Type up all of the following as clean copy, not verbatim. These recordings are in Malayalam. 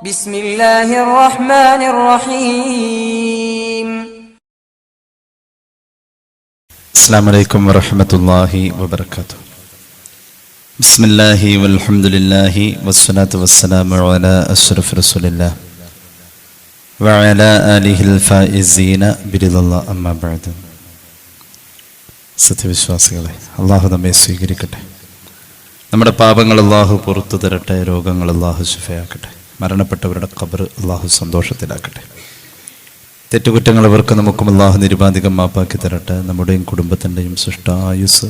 بسم الله الرحمن الرحيم. السلام عليكم ورحمة الله وبركاته. بسم الله والحمد لله والصلاة والسلام على أشرف رسول الله وعلى آله الفائزين برضا الله أما بعد. സത്യവിശ്വാസികളെ, അള്ളാഹു നമ്മെ സ്വീകരിക്കട്ടെ. നമ്മുടെ പാപങ്ങൾ അള്ളാഹു പുറത്തു തരട്ടെ. രോഗങ്ങൾ അള്ളാഹു ശിഫയാക്കട്ടെ. മരണപ്പെട്ടവരുടെ ഖബർ അള്ളാഹു സന്തോഷത്തിലാക്കട്ടെ. തെറ്റുകുറ്റങ്ങൾ അവർക്ക് നമുക്കും അള്ളാഹു നിരുപാധികം മാപ്പാക്കി തരട്ടെ. നമ്മുടെയും കുടുംബത്തിൻ്റെയും സൃഷ്ടായുസ്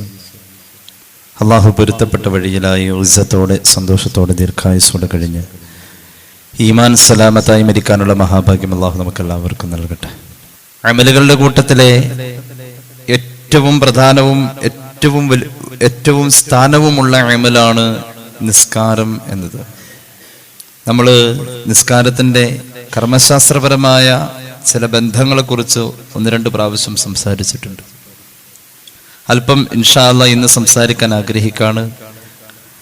അള്ളാഹു പൊരുത്തപ്പെട്ട വഴിയിലായി ഉസ്സത്തോടെ സന്തോഷത്തോടെ ദീർഘായുസോടെ കഴിഞ്ഞ് ഈമാൻ സലാമത്തായി മരിക്കാനുള്ള മഹാഭാഗ്യം അള്ളാഹു നമുക്കെല്ലാവർക്കും നൽകട്ടെ. അമലുകളുടെ കൂട്ടത്തിലെ ഏറ്റവും പ്രധാനവും ഏറ്റവും സ്ഥാനവുമുള്ള അമലാണ് നിസ്കാരം എന്നത്. നമ്മൾ നിസ്കാരത്തിൻ്റെ കർമ്മശാസ്ത്രപരമായ ചില ബന്ധങ്ങളെക്കുറിച്ച് 1-2 പ്രാവശ്യം സംസാരിച്ചിട്ടുണ്ട്. അല്പം ഇൻഷാ അല്ലാഹ് ഇന്ന് സംസാരിക്കാൻ ആഗ്രഹിക്കാണ്.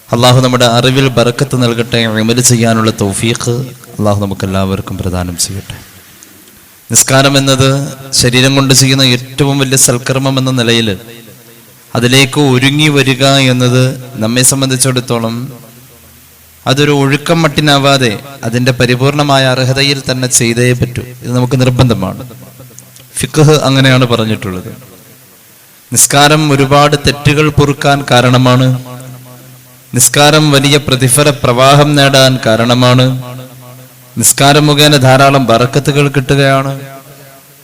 അള്ളാഹു നമ്മുടെ അറിവിൽ ബറക്കത്ത് നൽകട്ടെ. അമൽ ചെയ്യാനുള്ള തൗഫീഖ് അള്ളാഹു നമുക്കെല്ലാവർക്കും പ്രദാനം ചെയ്യട്ടെ. നിസ്കാരം എന്നത് ശരീരം കൊണ്ട് ചെയ്യുന്ന ഏറ്റവും വലിയ സൽക്കർമ്മം എന്ന നിലയിൽ അതിലേക്ക് ഒരുങ്ങി വരിക എന്നത് നമ്മെ സംബന്ധിച്ചിടത്തോളം അതൊരു ഒഴുക്കം മട്ടിനാവാതെ അതിൻ്റെ പരിപൂർണമായ അർഹതയിൽ തന്നെ ചെയ്തേ പറ്റൂ. ഇത് നമുക്ക് നിർബന്ധമാണ്. ഫിഖ്ഹ് അങ്ങനെയാണ് പറഞ്ഞിട്ടുള്ളത്. നിസ്കാരം ഒരുപാട് തെറ്റുകൾ പൊറുക്കാൻ കാരണമാണ്. നിസ്കാരം വലിയ പ്രതിഫല പ്രവാഹം നേടാൻ കാരണമാണ്. നിസ്കാരം മുഖേന ധാരാളം ബറക്കത്തുകൾ കിട്ടുകയാണ്.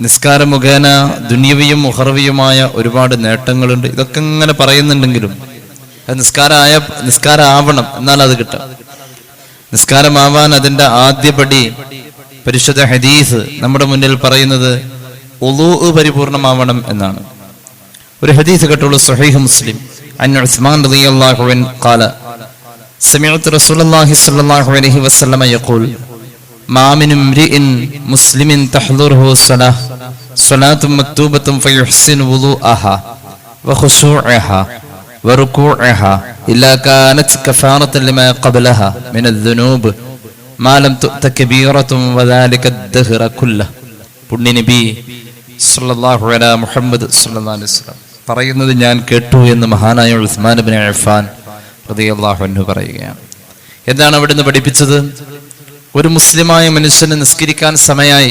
നിസ്കാരം മുഖേന ദുനിയവിയും ഉഖറവിയുമായ ഒരുപാട് നേട്ടങ്ങളുണ്ട്. ഇതൊക്കെ ഇങ്ങനെ പറയുന്നുണ്ടെങ്കിലും നിസ്കാരം ആവണം, എന്നാൽ അത് കിട്ടാം. നിസ്കാരമാവാൻ അതിൻ്റെ ആദ്യപടി പരിശുദ്ധ ഹദീസ് നമ്മുടെ മുന്നിൽ പറയുന്നത് വുളൂ പരിപൂർണമാവണം എന്നാണ്. ഒരു ഹദീസ് കേട്ടുള്ളൂ, സ്വഹീഹ് മുസ്ലിം. അൻ ഉസ്മാൻ റളിയല്ലാഹു അൻഹു ഖാല സമിഅ്തു റസൂലുള്ളാഹി സ്വല്ലല്ലാഹു അലൈഹി വസല്ലമ യഖൂൽ മാ മിൻ ഇംരിഇൻ മുസ്ലിമിൻ തഹ്ദുറുഹു സ്വലാത്തുൻ മക്തൂബത്തുൻ ഫയുഹ്സിനു വുളൂഅഹാ വഖുശൂഅഹാ വറുകൂഅഹാ ഇല്ലാ കാനത് കഫാറത്തൻ ലിമാ ഖബ്ലഹാ മിനൽ ദുനൂബ് മാ ലം തുഅത കബീറത്തുൻ വദാലിക അദ്ദഹ്റ കുല്ലഹു. പുണ്യ നബി സല്ലല്ലാഹു അലൈഹി മുഹമ്മദ് സല്ലല്ലാഹു അലൈഹി വസല്ലം പറയുന്നത് ഞാൻ കേട്ടു എന്ന് മഹാനായ ഉസ്മാൻ ഇബ്നു അഫ്ഫാൻ റളിയല്ലാഹു അൻഹു പറയുകയാണ്. എന്താണ് അവിടുന്ന് പഠിപ്പിച്ചത്? ഒരു മുസ്ലിമായ മനുഷ്യന് നിസ്കരിക്കാൻ സമയമായി,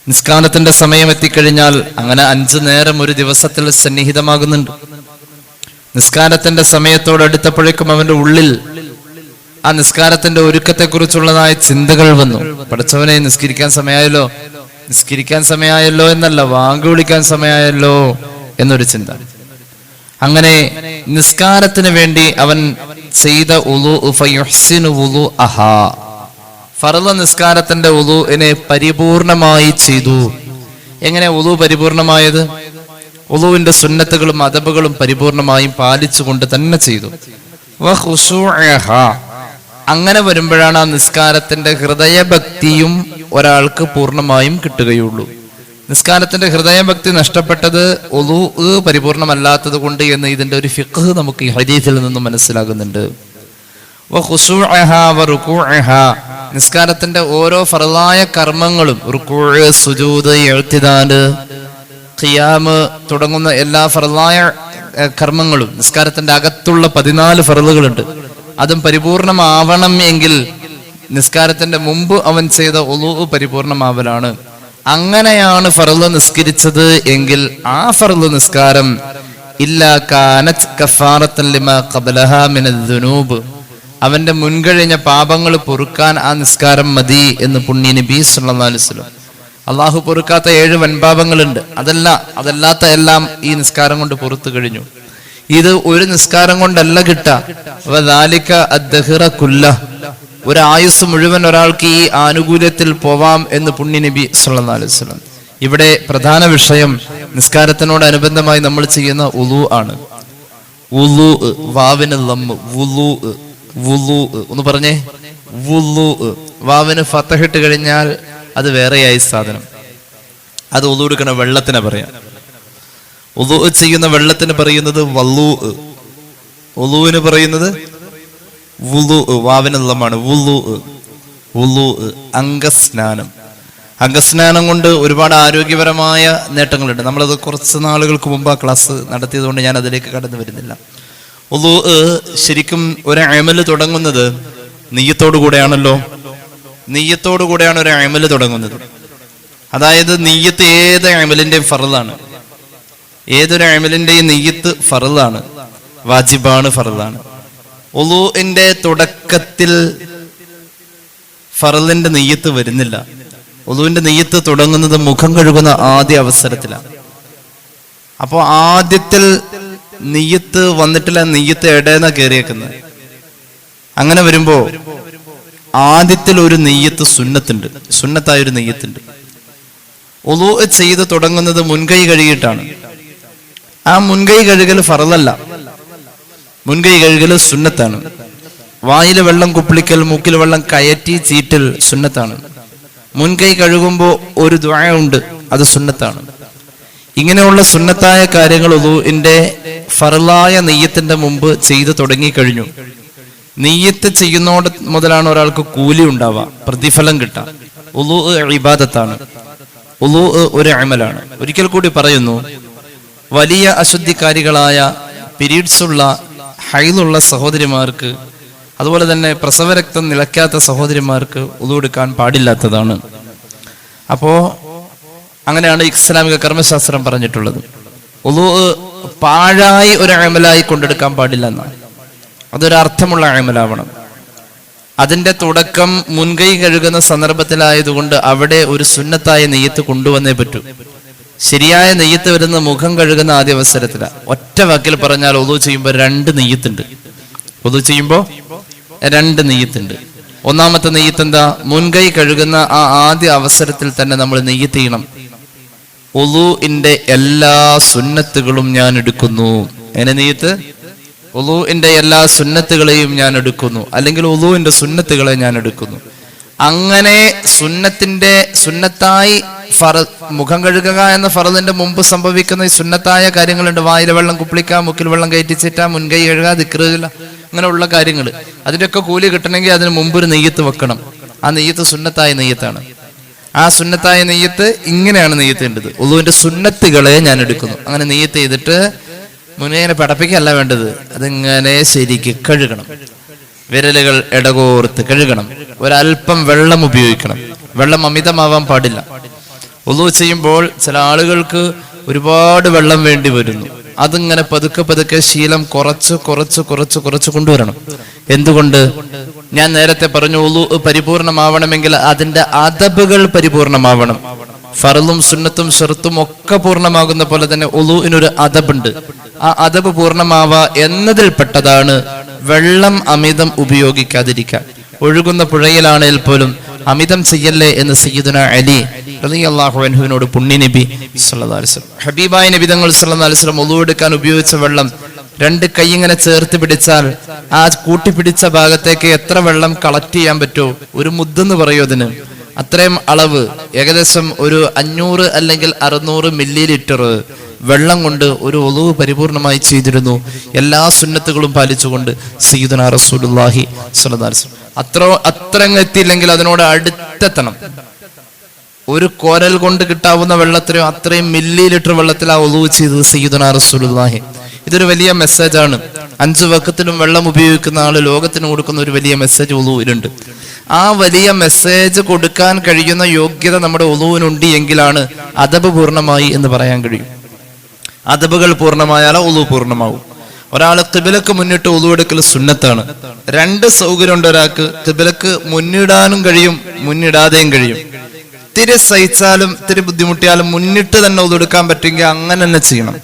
നിസ്കാരത്തിന്റെ സമയം എത്തിക്കഴിഞ്ഞാൽ, അങ്ങനെ 5 നേരം ഒരു ദിവസത്തിൽ സന്നിഹിതമാകുന്നുണ്ട്. നിസ്കാരത്തിന്റെ സമയത്തോടടുത്തപ്പോഴേക്കും അവന്റെ ഉള്ളിൽ ആ നിസ്കാരത്തിന്റെ ഒരുക്കത്തെക്കുറിച്ചുള്ളതായ ചിന്തകൾ വന്നു. പഠിച്ചവനെ നിസ്കരിക്കാൻ സമയമായല്ലോ എന്നല്ല, വാങ്ക് വിളിക്കാൻ സമയമായല്ലോ എന്നൊരു ചിന്ത. അങ്ങനെ നിസ്കാരത്തിന് വേണ്ടി അവൻ ചെയ്ത ഫർള് നിസ്കാരത്തിന്റെ വുളൂഇനെ പരിപൂർണമായി ചെയ്തു. എങ്ങനെ വുളൂ പരിപൂർണമായത്? വുളൂവിന്റെ സുന്നത്തുകളും അദബുകളും പരിപൂർണമായും പാലിച്ചുകൊണ്ട് തന്നെ ചെയ്തു. അങ്ങനെ വരുമ്പോഴാണ് ആ നിസ്കാരത്തിന്റെ ഹൃദയഭക്തിയും ഒരാൾക്ക് പൂർണ്ണമായും കിട്ടുകയുള്ളൂ. നിസ്കാരത്തിന്റെ ഹൃദയഭക്തി നഷ്ടപ്പെട്ടത് വുളൂ പരിപൂർണമല്ലാത്തത് കൊണ്ട് എന്ന് ഇതിന്റെ ഒരു ഫിഖ്ഹ് നമുക്ക് ഈ ഹദീസിൽ നിന്നും മനസ്സിലാകുന്നുണ്ട്. നിസ്കാരത്തിന്റെ ഓരോ ഫർളായ കർമ്മങ്ങളും റുകൂഅ്, സുജൂദ്, ഇഅ്തിദാല്, ഖിയാമ് തുടങ്ങുന്ന എല്ലാ ഫർളായ കർമ്മങ്ങളും നിസ്കാരത്തിന്റെ അകത്തുള്ള 14 ഫർളുകളുണ്ട്. അതും പരിപൂർണമാവണം എങ്കിൽ നിസ്കാരത്തിന്റെ മുമ്പ് അവൻ ചെയ്ത വുളൂ പരിപൂർണമാവലാണ്. അങ്ങനെയാണ് ഫർള് നിസ്കരിച്ചത് എങ്കിൽ ആ ഫർള് നിസ്കാരം ഇല്ലാ കാനത് കഫാറത്തൻ ലിമാ ഖബ്ലഹാ മിനൽ ദുനൂബ്, അവന്റെ മുൻകഴിഞ്ഞ പാപങ്ങൾ പൊറുക്കാൻ ആ നിസ്കാരം മതി എന്ന് പുണ്യ നബി സല്ലല്ലാഹു അലൈഹി വസല്ലം. അള്ളാഹു പൊറുക്കാത്ത 7 വൻപാപങ്ങളുണ്ട്. അതല്ലാത്ത എല്ലാം ഈ നിസ്കാരം കൊണ്ട് പൊറുത്തു കഴിഞ്ഞു. ഇത് ഒരു നിസ്കാരം കൊണ്ടല്ല കിട്ടാ. വദാലിക അദ്ദഹ്റ കുല്ലഹു, ഒരു ആയുസ് മുഴുവൻ ഒരാൾക്ക് ഈ ആനുകൂല്യത്തിൽ പോവാം എന്ന് പുണ്യ നബി സല്ലല്ലാഹു അലൈഹി വസല്ലം. ഇവിടെ പ്രധാന വിഷയം നിസ്കാരത്തിനോടനുബന്ധമായി നമ്മൾ ചെയ്യുന്ന വുളൂ ആണ്. വുളൂ, വാവിന് ലമ്മ്, വുളൂ ഒന്ന് പറഞ്ഞേ. വുളൂ, വാവിന് ഫതഹിട്ട് കഴിഞ്ഞാൽ അത് വേറെയായി സാധനം. അത് വുളൂ എടുക്കണ വെള്ളത്തിനെ പറയാം. വുളൂ ചെയ്യുന്ന വെള്ളത്തിന് പറയുന്നത് വള്ളൂ, വുളൂവിന് പറയുന്നത് വുളു, വാവിനുള്ളമാണ് വുളു. വുളു, അംഗസ്നാനം. അംഗസ്നാനം കൊണ്ട് ഒരുപാട് ആരോഗ്യപരമായ നേട്ടങ്ങളുണ്ട്. നമ്മളത് കുറച്ച് നാളുകൾക്ക് മുമ്പ് ആ ക്ലാസ് നടത്തിയതുകൊണ്ട് ഞാൻ അതിലേക്ക് കടന്നു വരുന്നില്ല. വുളു ശരിക്കും ഒരു അമല് തുടങ്ങുന്നത് നിയ്യത്തോടു കൂടെയാണല്ലോ. നിയ്യത്തോടു കൂടെയാണ് ഒരു അമല് തുടങ്ങുന്നത്. അതായത് നിയ്യത്ത് ഏത് അമലിന്റെയും ഫർളാണ്. ഏതൊരു അമലിന്റെയും നിയ്യത്ത് ഫർളാണ്, വാജിബാണ്, ഫർളാണ്. വുളുഇന്റെ തുടക്കത്തിൽ ഫർളിന്റെ നിയ്യത്ത് വരുന്നില്ല. വുളുവിന്റെ നിയ്യത്ത് തുടങ്ങുന്നത് മുഖം കഴുകുന്ന ആദ്യ അവസരത്തിലാണ്. അപ്പോ ആദ്യത്തിൽ നിയ്യത്ത് വന്നിട്ടില്ല, നിയ്യത്ത് എടേന്ന കയറിയേക്കുന്നത്. അങ്ങനെ വരുമ്പോ ആദ്യത്തിൽ ഒരു നിയ്യത്ത് സുന്നത്തുണ്ട്, സുന്നത്തായ ഒരു നിയ്യത്തുണ്ട്. വുളു ചെയ്ത് തുടങ്ങുന്നത് മുൻകൈ കഴുകിയിട്ടാണ്. ആ മുൻകൈ കഴുകൽ ഫർളല്ല, മുൻകൈ കഴുകൽ സുന്നത്താണ്. വായില് വെള്ളം കുപ്പിളിക്കൽ, മൂക്കിൽ വെള്ളം കയറ്റി ചീറ്റൽ സുന്നത്താണ്. മുൻകൈ കഴുകുമ്പോൾ ഒരു ദുആ ഉണ്ട്, അത് സുന്നത്താണ്. ഇങ്ങനെയുള്ള സുന്നത്തായ കാര്യങ്ങൾ വുളുഇന്റെ ഫർളായ നിയ്യത്തിന്റെ മുമ്പ് ചെയ്തു തുടങ്ങി കഴിഞ്ഞു. നിയ്യത്ത് ചെയ്യുന്നോട് മുതലാണ് ഒരാൾക്ക് കൂലി ഉണ്ടാവുക, പ്രതിഫലം കിട്ടാം. വുളു ഇബാദത്താണ്, വുളു ഒരു അമലാണ്. ഒരിക്കൽ കൂടി പറയുന്നു, വലിയ അശുദ്ധിക്കാരികളായ പീരീഡ്സ് ഉള്ള ഹൈലുള്ള സഹോദരിമാർക്ക്, അതുപോലെ തന്നെ പ്രസവരക്തം നിലയ്ക്കാത്ത സഹോദരിമാർക്ക് വുളു എടുക്കാൻ പാടില്ലാത്തതാണ്. അപ്പോ അങ്ങനെയാണ് ഇസ്ലാമിക കർമ്മശാസ്ത്രം പറഞ്ഞിട്ടുള്ളത്. വുളു പാഴായി ഒരു അമലായി കൊണ്ടെടുക്കാൻ പാടില്ല എന്നാണ്. അതൊരു അർത്ഥമുള്ള അമലാവണം. അതിന്റെ തുടക്കം മുൻകൈ കഴുകുന്ന സന്ദർഭത്തിലായതുകൊണ്ട് അവിടെ ഒരു സുന്നത്തായ നെയ്യത്ത് കൊണ്ടുവന്നേ പറ്റൂ. ശരിയായ നെയ്യത്ത് വരുന്ന മുഖം കഴുകുന്ന ആദ്യ അവസരത്തിലാണ്. ഒറ്റ വാക്കിൽ പറഞ്ഞാൽ വുളു ചെയ്യുമ്പോൾ രണ്ട് നെയ്യത്തുണ്ട്. വുളു ചെയ്യുമ്പോൾ രണ്ട് നെയ്യത്തുണ്ട്. ഒന്നാമത്തെ നെയ്യത്ത് എന്താ? മുൻകൈ കഴുകുന്ന ആ ആദ്യ അവസരത്തിൽ തന്നെ നമ്മൾ നെയ്യത്ത് ചെയ്യണം. വുളുഇന്റെ എല്ലാ സുന്നത്തുകളും ഞാൻ എടുക്കുന്നു. എന്നെ നെയ്യത്ത്? വുളുഇന്റെ എല്ലാ സുന്നത്തുകളെയും ഞാൻ എടുക്കുന്നു, അല്ലെങ്കിൽ വുളുഇന്റെ സുന്നത്തുകളെ ഞാൻ എടുക്കുന്നു. അങ്ങനെ സുന്നത്തായി മുഖം കഴുകുക എന്ന ഫർളിന്റെ മുമ്പ് സംഭവിക്കുന്ന ഈ സുന്നത്തായ കാര്യങ്ങളുണ്ട്. വായിലെ വെള്ളം കുപ്പിളിക്കുക, മുക്കിൽ വെള്ളം കയറ്റിച്ചിട്ട, മുൻകൈ കഴുകുക, ദിക്റുക, അങ്ങനെയുള്ള കാര്യങ്ങൾ. അതിന്റെയൊക്കെ കൂലി കിട്ടണമെങ്കിൽ അതിന് മുമ്പ് ഒരു നെയ്യത്ത് വെക്കണം. ആ നെയ്യത്ത് സുന്നത്തായ നെയ്യത്താണ്. ആ സുന്നത്തായ നെയ്യത്ത് ഇങ്ങനെയാണ് നെയ്യത്തേണ്ടത്: വുളുവിന്റെ സുന്നത്തുകളെ ഞാൻ എടുക്കുന്നു. അങ്ങനെ നെയ്യത്ത് ചെയ്തിട്ട് മുന്നേനെ പടപ്പിക്കല്ല വേണ്ടത്, അതിങ്ങനെ ശരിക്ക് കഴുകണം. വിരലുകൾ ഇടകോർത്ത് കഴുകണം. ഒരല്പം വെള്ളം ഉപയോഗിക്കണം. വെള്ളം അമിതമാവാൻ പാടില്ല. വുളു ചെയ്യുമ്പോൾ ചില ആളുകൾക്ക് ഒരുപാട് വെള്ളം വേണ്ടി വരുന്നു. അതിങ്ങനെ പതുക്കെ പതുക്കെ ശീലം കുറച്ച് കൊണ്ടുവരണം. എന്തുകൊണ്ട്? ഞാൻ നേരത്തെ പറഞ്ഞു, വുളു പരിപൂർണമാവണമെങ്കിൽ അതിന്റെ അദബുകൾ പരിപൂർണമാവണം. ഫർളും സുന്നത്തും ഷർത്തും ഒക്കെ പൂർണ്ണമാകുന്ന പോലെ തന്നെ വുളുഇനൊരു അദബുണ്ട്. ആ അദബ് പൂർണ്ണമാവാ എന്നതിൽപ്പെട്ടതാണ് വെള്ളം അമിതം ഉപയോഗിക്കാതിരിക്കുക. ഒഴുകുന്ന പുഴയിലാണെങ്കിൽ പോലും അമിതം ചെയ്യല്ലേ എന്ന് സയ്യിദുനാ അലി റളിയല്ലാഹു അൻഹുവിനോട് പുണ്യനബി സല്ലല്ലാഹു അലൈഹി വസല്ലം, ഹബീബായ നബി തങ്ങൾ സല്ലല്ലാഹു അലൈഹി വസല്ലം വുളു എടുക്കാൻ ഉപയോഗിച്ച വെള്ളം രണ്ട് കൈ ഇങ്ങനെ ചേർത്ത് പിടിച്ചാൽ ആ കൂട്ടിപ്പിടിച്ച ഭാഗത്തേക്ക് എത്ര വെള്ളം കളക്ട് ചെയ്യാൻ പറ്റുമോ, ഒരു മുദ്ദെന്ന് പറയൂ അതിന്, അത്രയും അളവ്, ഏകദേശം ഒരു 500 അല്ലെങ്കിൽ 600 മില്ലി ലിറ്റർ വെള്ളം കൊണ്ട് ഒരു വുളു പരിപൂർണമായി ചെയ്തിരുന്നു. എല്ലാ സുന്നത്തുകളും പാലിച്ചുകൊണ്ട് സയ്യിദുനാ റസൂലുള്ളാഹി സ്വല്ലല്ലാഹു അലൈഹി വസല്ലം. അത്ര എത്തിയില്ലെങ്കിൽ അതിനോട് അടുത്തെത്തണം. ഒരു കോരൽ കൊണ്ട് കിട്ടാവുന്ന വെള്ളത്തിനോ അത്രയും മില്ലി ലിറ്റർ വെള്ളത്തിൽ ആ വുളു ചെയ്തത് സയ്യിദുനാ റസൂലുള്ളാഹി. ഇതൊരു വലിയ മെസ്സേജാണ്. 5 വഖത്തിലും വെള്ളം ഉപയോഗിക്കുന്ന ആള് ലോകത്തിന് കൊടുക്കുന്ന ഒരു വലിയ മെസ്സേജ് വുളുവിലുണ്ട്. ആ വലിയ മെസ്സേജ് കൊടുക്കാൻ കഴിയുന്ന യോഗ്യത നമ്മുടെ വുളുവിനുണ്ട് എങ്കിലാണ് അദബ് പൂർണ്ണമായി എന്ന് പറയാൻ കഴിയും. അദബുകൾ പൂർണ്ണമായാലോ വുളു പൂർണ്ണമാവും. ഒരാൾ ഖിബലക്ക് മുന്നിട്ട് വുളു എടുക്കൽ സുന്നത്താണ്. 2 സൗകര്യമുണ്ട് ഒരാൾക്ക്: ഖിബലക്ക് മുന്നിടാനും കഴിയും, മുന്നിടാതെയും കഴിയും. ഇത്തിരി സഹിച്ചാലും ഇത്തിരി ബുദ്ധിമുട്ടിയാലും മുന്നിട്ട് തന്നെ വുളു എടുക്കാൻ പറ്റുമെങ്കിൽ അങ്ങനെ തന്നെ ചെയ്യണം.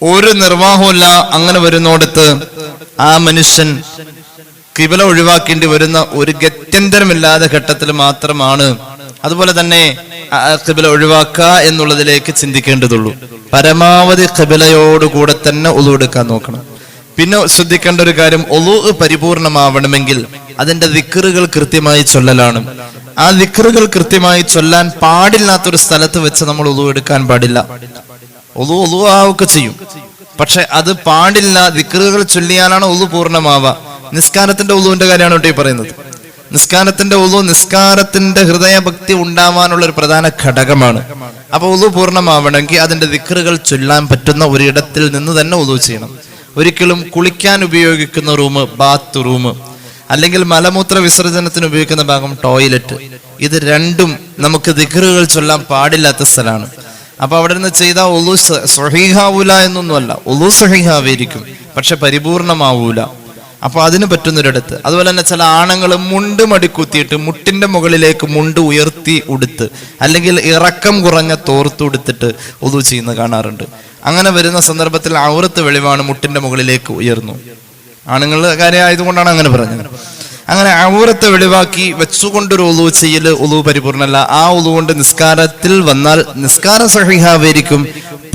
ഒരു നിർവാഹമില്ല. അങ്ങനെ വരുന്നോടത്ത് ആ മനുഷ്യൻ ഖിബല ഒഴിവാക്കേണ്ടി വരുന്ന ഒരു ഗത്യന്തരമില്ലാത്ത ഘട്ടത്തിൽ മാത്രമാണ് അതുപോലെ തന്നെ ഖിബല ഒഴിവാക്കുക എന്നുള്ളതിലേക്ക് ചിന്തിക്കേണ്ടതുള്ളൂ. പരമാവധി ഖിബലയോടുകൂടെ തന്നെ വുളു എടുക്കാൻ നോക്കണം. പിന്നെ ശ്രദ്ധിക്കേണ്ട ഒരു കാര്യം, വുളു പരിപൂർണമാവണമെങ്കിൽ അതിന്റെ ദിക്റുകൾ കൃത്യമായി ചൊല്ലലാണ്. ആ ദിക്റുകൾ കൃത്യമായി ചൊല്ലാൻ പാടില്ലാത്തൊരു സ്ഥലത്ത് വെച്ച് നമ്മൾ വുളു എടുക്കാൻ പാടില്ല. വുളു ആവുക ചെയ്യും, പക്ഷെ അത് പാടില്ല. ദിക്റുകൾ ചൊല്ലിയാലാണ് വുളു പൂർണ്ണമാവുക. നിസ്കാരത്തിന്റെ വുളുവിന്റെ കാര്യമാണ് കേട്ടോ ഈ പറയുന്നത്. നിസ്കാരത്തിന്റെ ഉളു നിസ്കാരത്തിന്റെ ഹൃദയഭക്തി ഉണ്ടാവാനുള്ള ഒരു പ്രധാന ഘടകമാണ്. അപ്പൊ ഉളു പൂർണ്ണമാവണമെങ്കിൽ അതിന്റെ ദിക്റുകൾ ചൊല്ലാൻ പറ്റുന്ന ഒരിടത്തിൽ നിന്ന് തന്നെ ഉളു ചെയ്യണം. ഒരിക്കലും കുളിക്കാൻ ഉപയോഗിക്കുന്ന റൂം ബാത്ത് റൂം, അല്ലെങ്കിൽ മലമൂത്ര വിസർജനത്തിന് ഉപയോഗിക്കുന്ന ഭാഗം ടോയ്ലറ്റ്, ഇത് രണ്ടും നമുക്ക് ദിക്റുകൾ ചൊല്ലാൻ പാടില്ലാത്ത സ്ഥലമാണ്. അപ്പൊ അവിടെ നിന്ന് ചെയ്താൽ ഉളു സ്വഹീഹാവൂല എന്നൊന്നുമല്ല, ഉളു സ്വഹീഹാവായിരിക്കും, പക്ഷെ പരിപൂർണമാവൂല. അപ്പൊ അതിന് പറ്റുന്നൊരിടത്ത്. അതുപോലെ തന്നെ ചില ആണുങ്ങൾ മുണ്ട് മടിക്കുത്തിയിട്ട് മുട്ടിന്റെ മുകളിലേക്ക് മുണ്ട് ഉയർത്തി ഉടുത്ത്, അല്ലെങ്കിൽ ഇറക്കം കുറഞ്ഞ തോർത്ത് ഉടുത്തിട്ട് ഉളു ചെയ്യുന്ന കാണാറുണ്ട്. അങ്ങനെ വരുന്ന സന്ദർഭത്തിൽ ഔറത്ത് വെളിവാണ്, മുട്ടിന്റെ മുകളിലേക്ക് ഉയർന്നു. ആണുങ്ങളുടെ കാര്യം ആയതുകൊണ്ടാണ് അങ്ങനെ പറഞ്ഞത്. അങ്ങനെ ഔറത്ത് വെളിവാക്കി വെച്ചുകൊണ്ടൊരു ഉളു ചെയ്യല് ഉളു പരിപൂർണല്ല. ആ ഉളു കൊണ്ട് നിസ്കാരത്തിൽ വന്നാൽ നിസ്കാരം സഹിഹാവായിരിക്കും,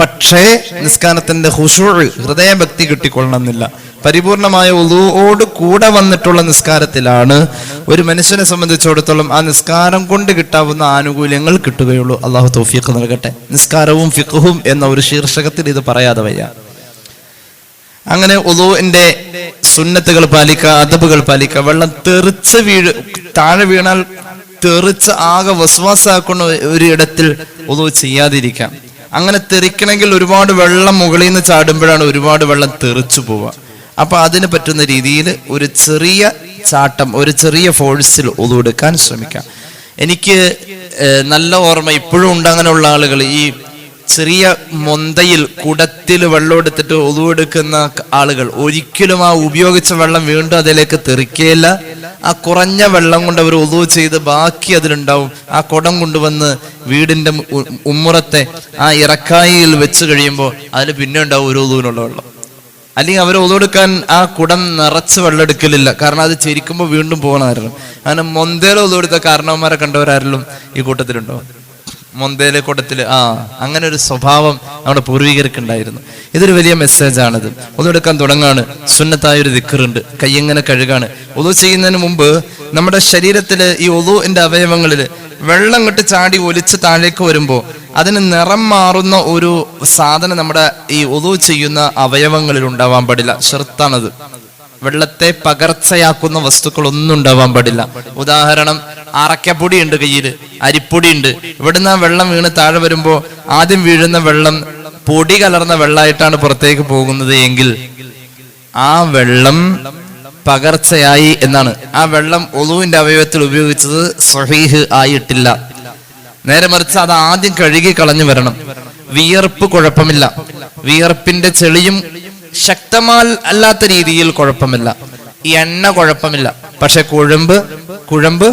പക്ഷേ നിസ്കാരത്തിന്റെ ഖുശൂഅ് ഹൃദയഭക്തി കിട്ടിക്കൊള്ളണമെന്നില്ല. പരിപൂർണമായ ഉളുവോട് കൂടെ വന്നിട്ടുള്ള നിസ്കാരത്തിലാണ് ഒരു മനുഷ്യനെ സംബന്ധിച്ചിടത്തോളം ആ നിസ്കാരം കൊണ്ട് കിട്ടാവുന്ന ആനുകൂല്യങ്ങൾ കിട്ടുകയുള്ളൂ. അള്ളാഹു തൗഫീഖ് നൽകട്ടെ. നിസ്കാരവും ഫിഖ്ഹും എന്ന ഒരു ശീർഷകത്തിൽ ഇത് പറയാതെ വയ്യ. അങ്ങനെ ഉളുവിന്റെ സുന്നത്തുകൾ പാലിക്കുക, അദബുകൾ പാലിക്കുക. വെള്ളം തെറിച്ച് താഴെ വീണാൽ തെറിച്ച് ആകെ വസ്വാസാക്കുന്ന ഒരു ഇടത്തിൽ ഉളു ചെയ്യാതിരിക്കാം. അങ്ങനെ തെറിക്കണമെങ്കിൽ ഒരുപാട് വെള്ളം മുകളിൽ നിന്ന് ചാടുമ്പോഴാണ് ഒരുപാട് വെള്ളം തെറിച്ചു പോവുക. അപ്പൊ അതിന് പറ്റുന്ന രീതിയിൽ ഒരു ചെറിയ ചാട്ടം, ഒരു ചെറിയ ഫോഴ്സിൽ ഉളു എടുക്കാൻ ശ്രമിക്കാം. എനിക്ക് നല്ല ഓർമ്മ ഇപ്പോഴും ഉണ്ട്, അങ്ങനെയുള്ള ആളുകൾ ഈ ചെറിയ മൊന്തയിൽ കുടത്തിൽ വെള്ളം എടുത്തിട്ട് ഉളു എടുക്കുന്ന ആളുകൾ ഒരിക്കലും ആ ഉപയോഗിച്ച വെള്ളം വീണ്ടും അതിലേക്ക് തെറിക്കുകയില്ല. ആ കുറഞ്ഞ വെള്ളം കൊണ്ട് അവർ ഉളു ചെയ്ത് ബാക്കി അതിലുണ്ടാവും. ആ കുടം കൊണ്ടുവന്ന് വീടിന്റെ ഉമ്മുറത്തെ ആ ഇറക്കായിൽ വെച്ച് കഴിയുമ്പോൾ അതിന് പിന്നെ ഉണ്ടാവും ഒരു ഉളുവിനുള്ള വെള്ളം. അല്ലെങ്കിൽ അവർ ഉളുവെടുക്കാൻ ആ കുടം നിറച്ച് വെള്ളം എടുക്കലില്ല, കാരണം അത് ചിരിക്കുമ്പോൾ വീണ്ടും പോകണമായിരുന്നു. അങ്ങനെ മൊന്തേല ഉളുവെടുത്ത കാരണവന്മാരെ കണ്ടവരാരെങ്കിലും ഈ കൂട്ടത്തിലുണ്ടോ? മൊന്തേലെ കൂട്ടത്തില് അങ്ങനെ ഒരു സ്വഭാവം നമ്മുടെ പൂർവികർക്കുണ്ടായിരുന്നു. ഇതൊരു വലിയ മെസ്സേജാണിത്. ഉളുവെടുക്കാൻ തുടങ്ങാണ്, സുന്നത്തായൊരു ദിക്റുണ്ട്, കയ്യെങ്ങനെ കഴുകാണ്. ഉളു ചെയ്യുന്നതിന് മുമ്പ് നമ്മുടെ ശരീരത്തില് ഈ ഉളുവിന്റെ അവയവങ്ങളില് വെള്ളം ഇങ്ങോട്ട് ചാടി ഒലിച്ച് താഴേക്ക് വരുമ്പോൾ അതിന് നിറം മാറുന്ന ഒരു സാധനം നമ്മുടെ ഈ ഉളു ചെയ്യുന്ന അവയവങ്ങളിൽ ഉണ്ടാവാൻ പാടില്ല. ഷർത്താണത്. വെള്ളത്തെ പകർച്ചയാക്കുന്ന വസ്തുക്കളൊന്നും ഉണ്ടാവാൻ പാടില്ല. ഉദാഹരണം, അറക്കപ്പൊടി ഉണ്ട് കയ്യിൽ, അരിപ്പൊടി ഉണ്ട്. ഇവിടുന്ന് ആ വെള്ളം വീണ് താഴെ വരുമ്പോൾ ആദ്യം വീഴുന്ന വെള്ളം പൊടി കലർന്ന വെള്ളമായിട്ടാണ് പുറത്തേക്ക് പോകുന്നത് എങ്കിൽ ആ വെള്ളം പകർച്ചയായി എന്നാണ്. ആ വെള്ളം ഉളുവിന്റെ അവയവത്തിൽ ഉപയോഗിച്ചത് സ്വഹീഹ് ആയിട്ടില്ല. നേരെ മറിച്ച് അത് ആദ്യം കഴുകി കളഞ്ഞു വരണം. വിയർപ്പ് കുഴപ്പമില്ല, വിയർപ്പിന്റെ ചെളിയും ശക്തമാൽ അല്ലാത്ത രീതിയിൽ കുഴപ്പമില്ല, എണ്ണ കുഴപ്പമില്ല. പക്ഷെ കുഴമ്പ്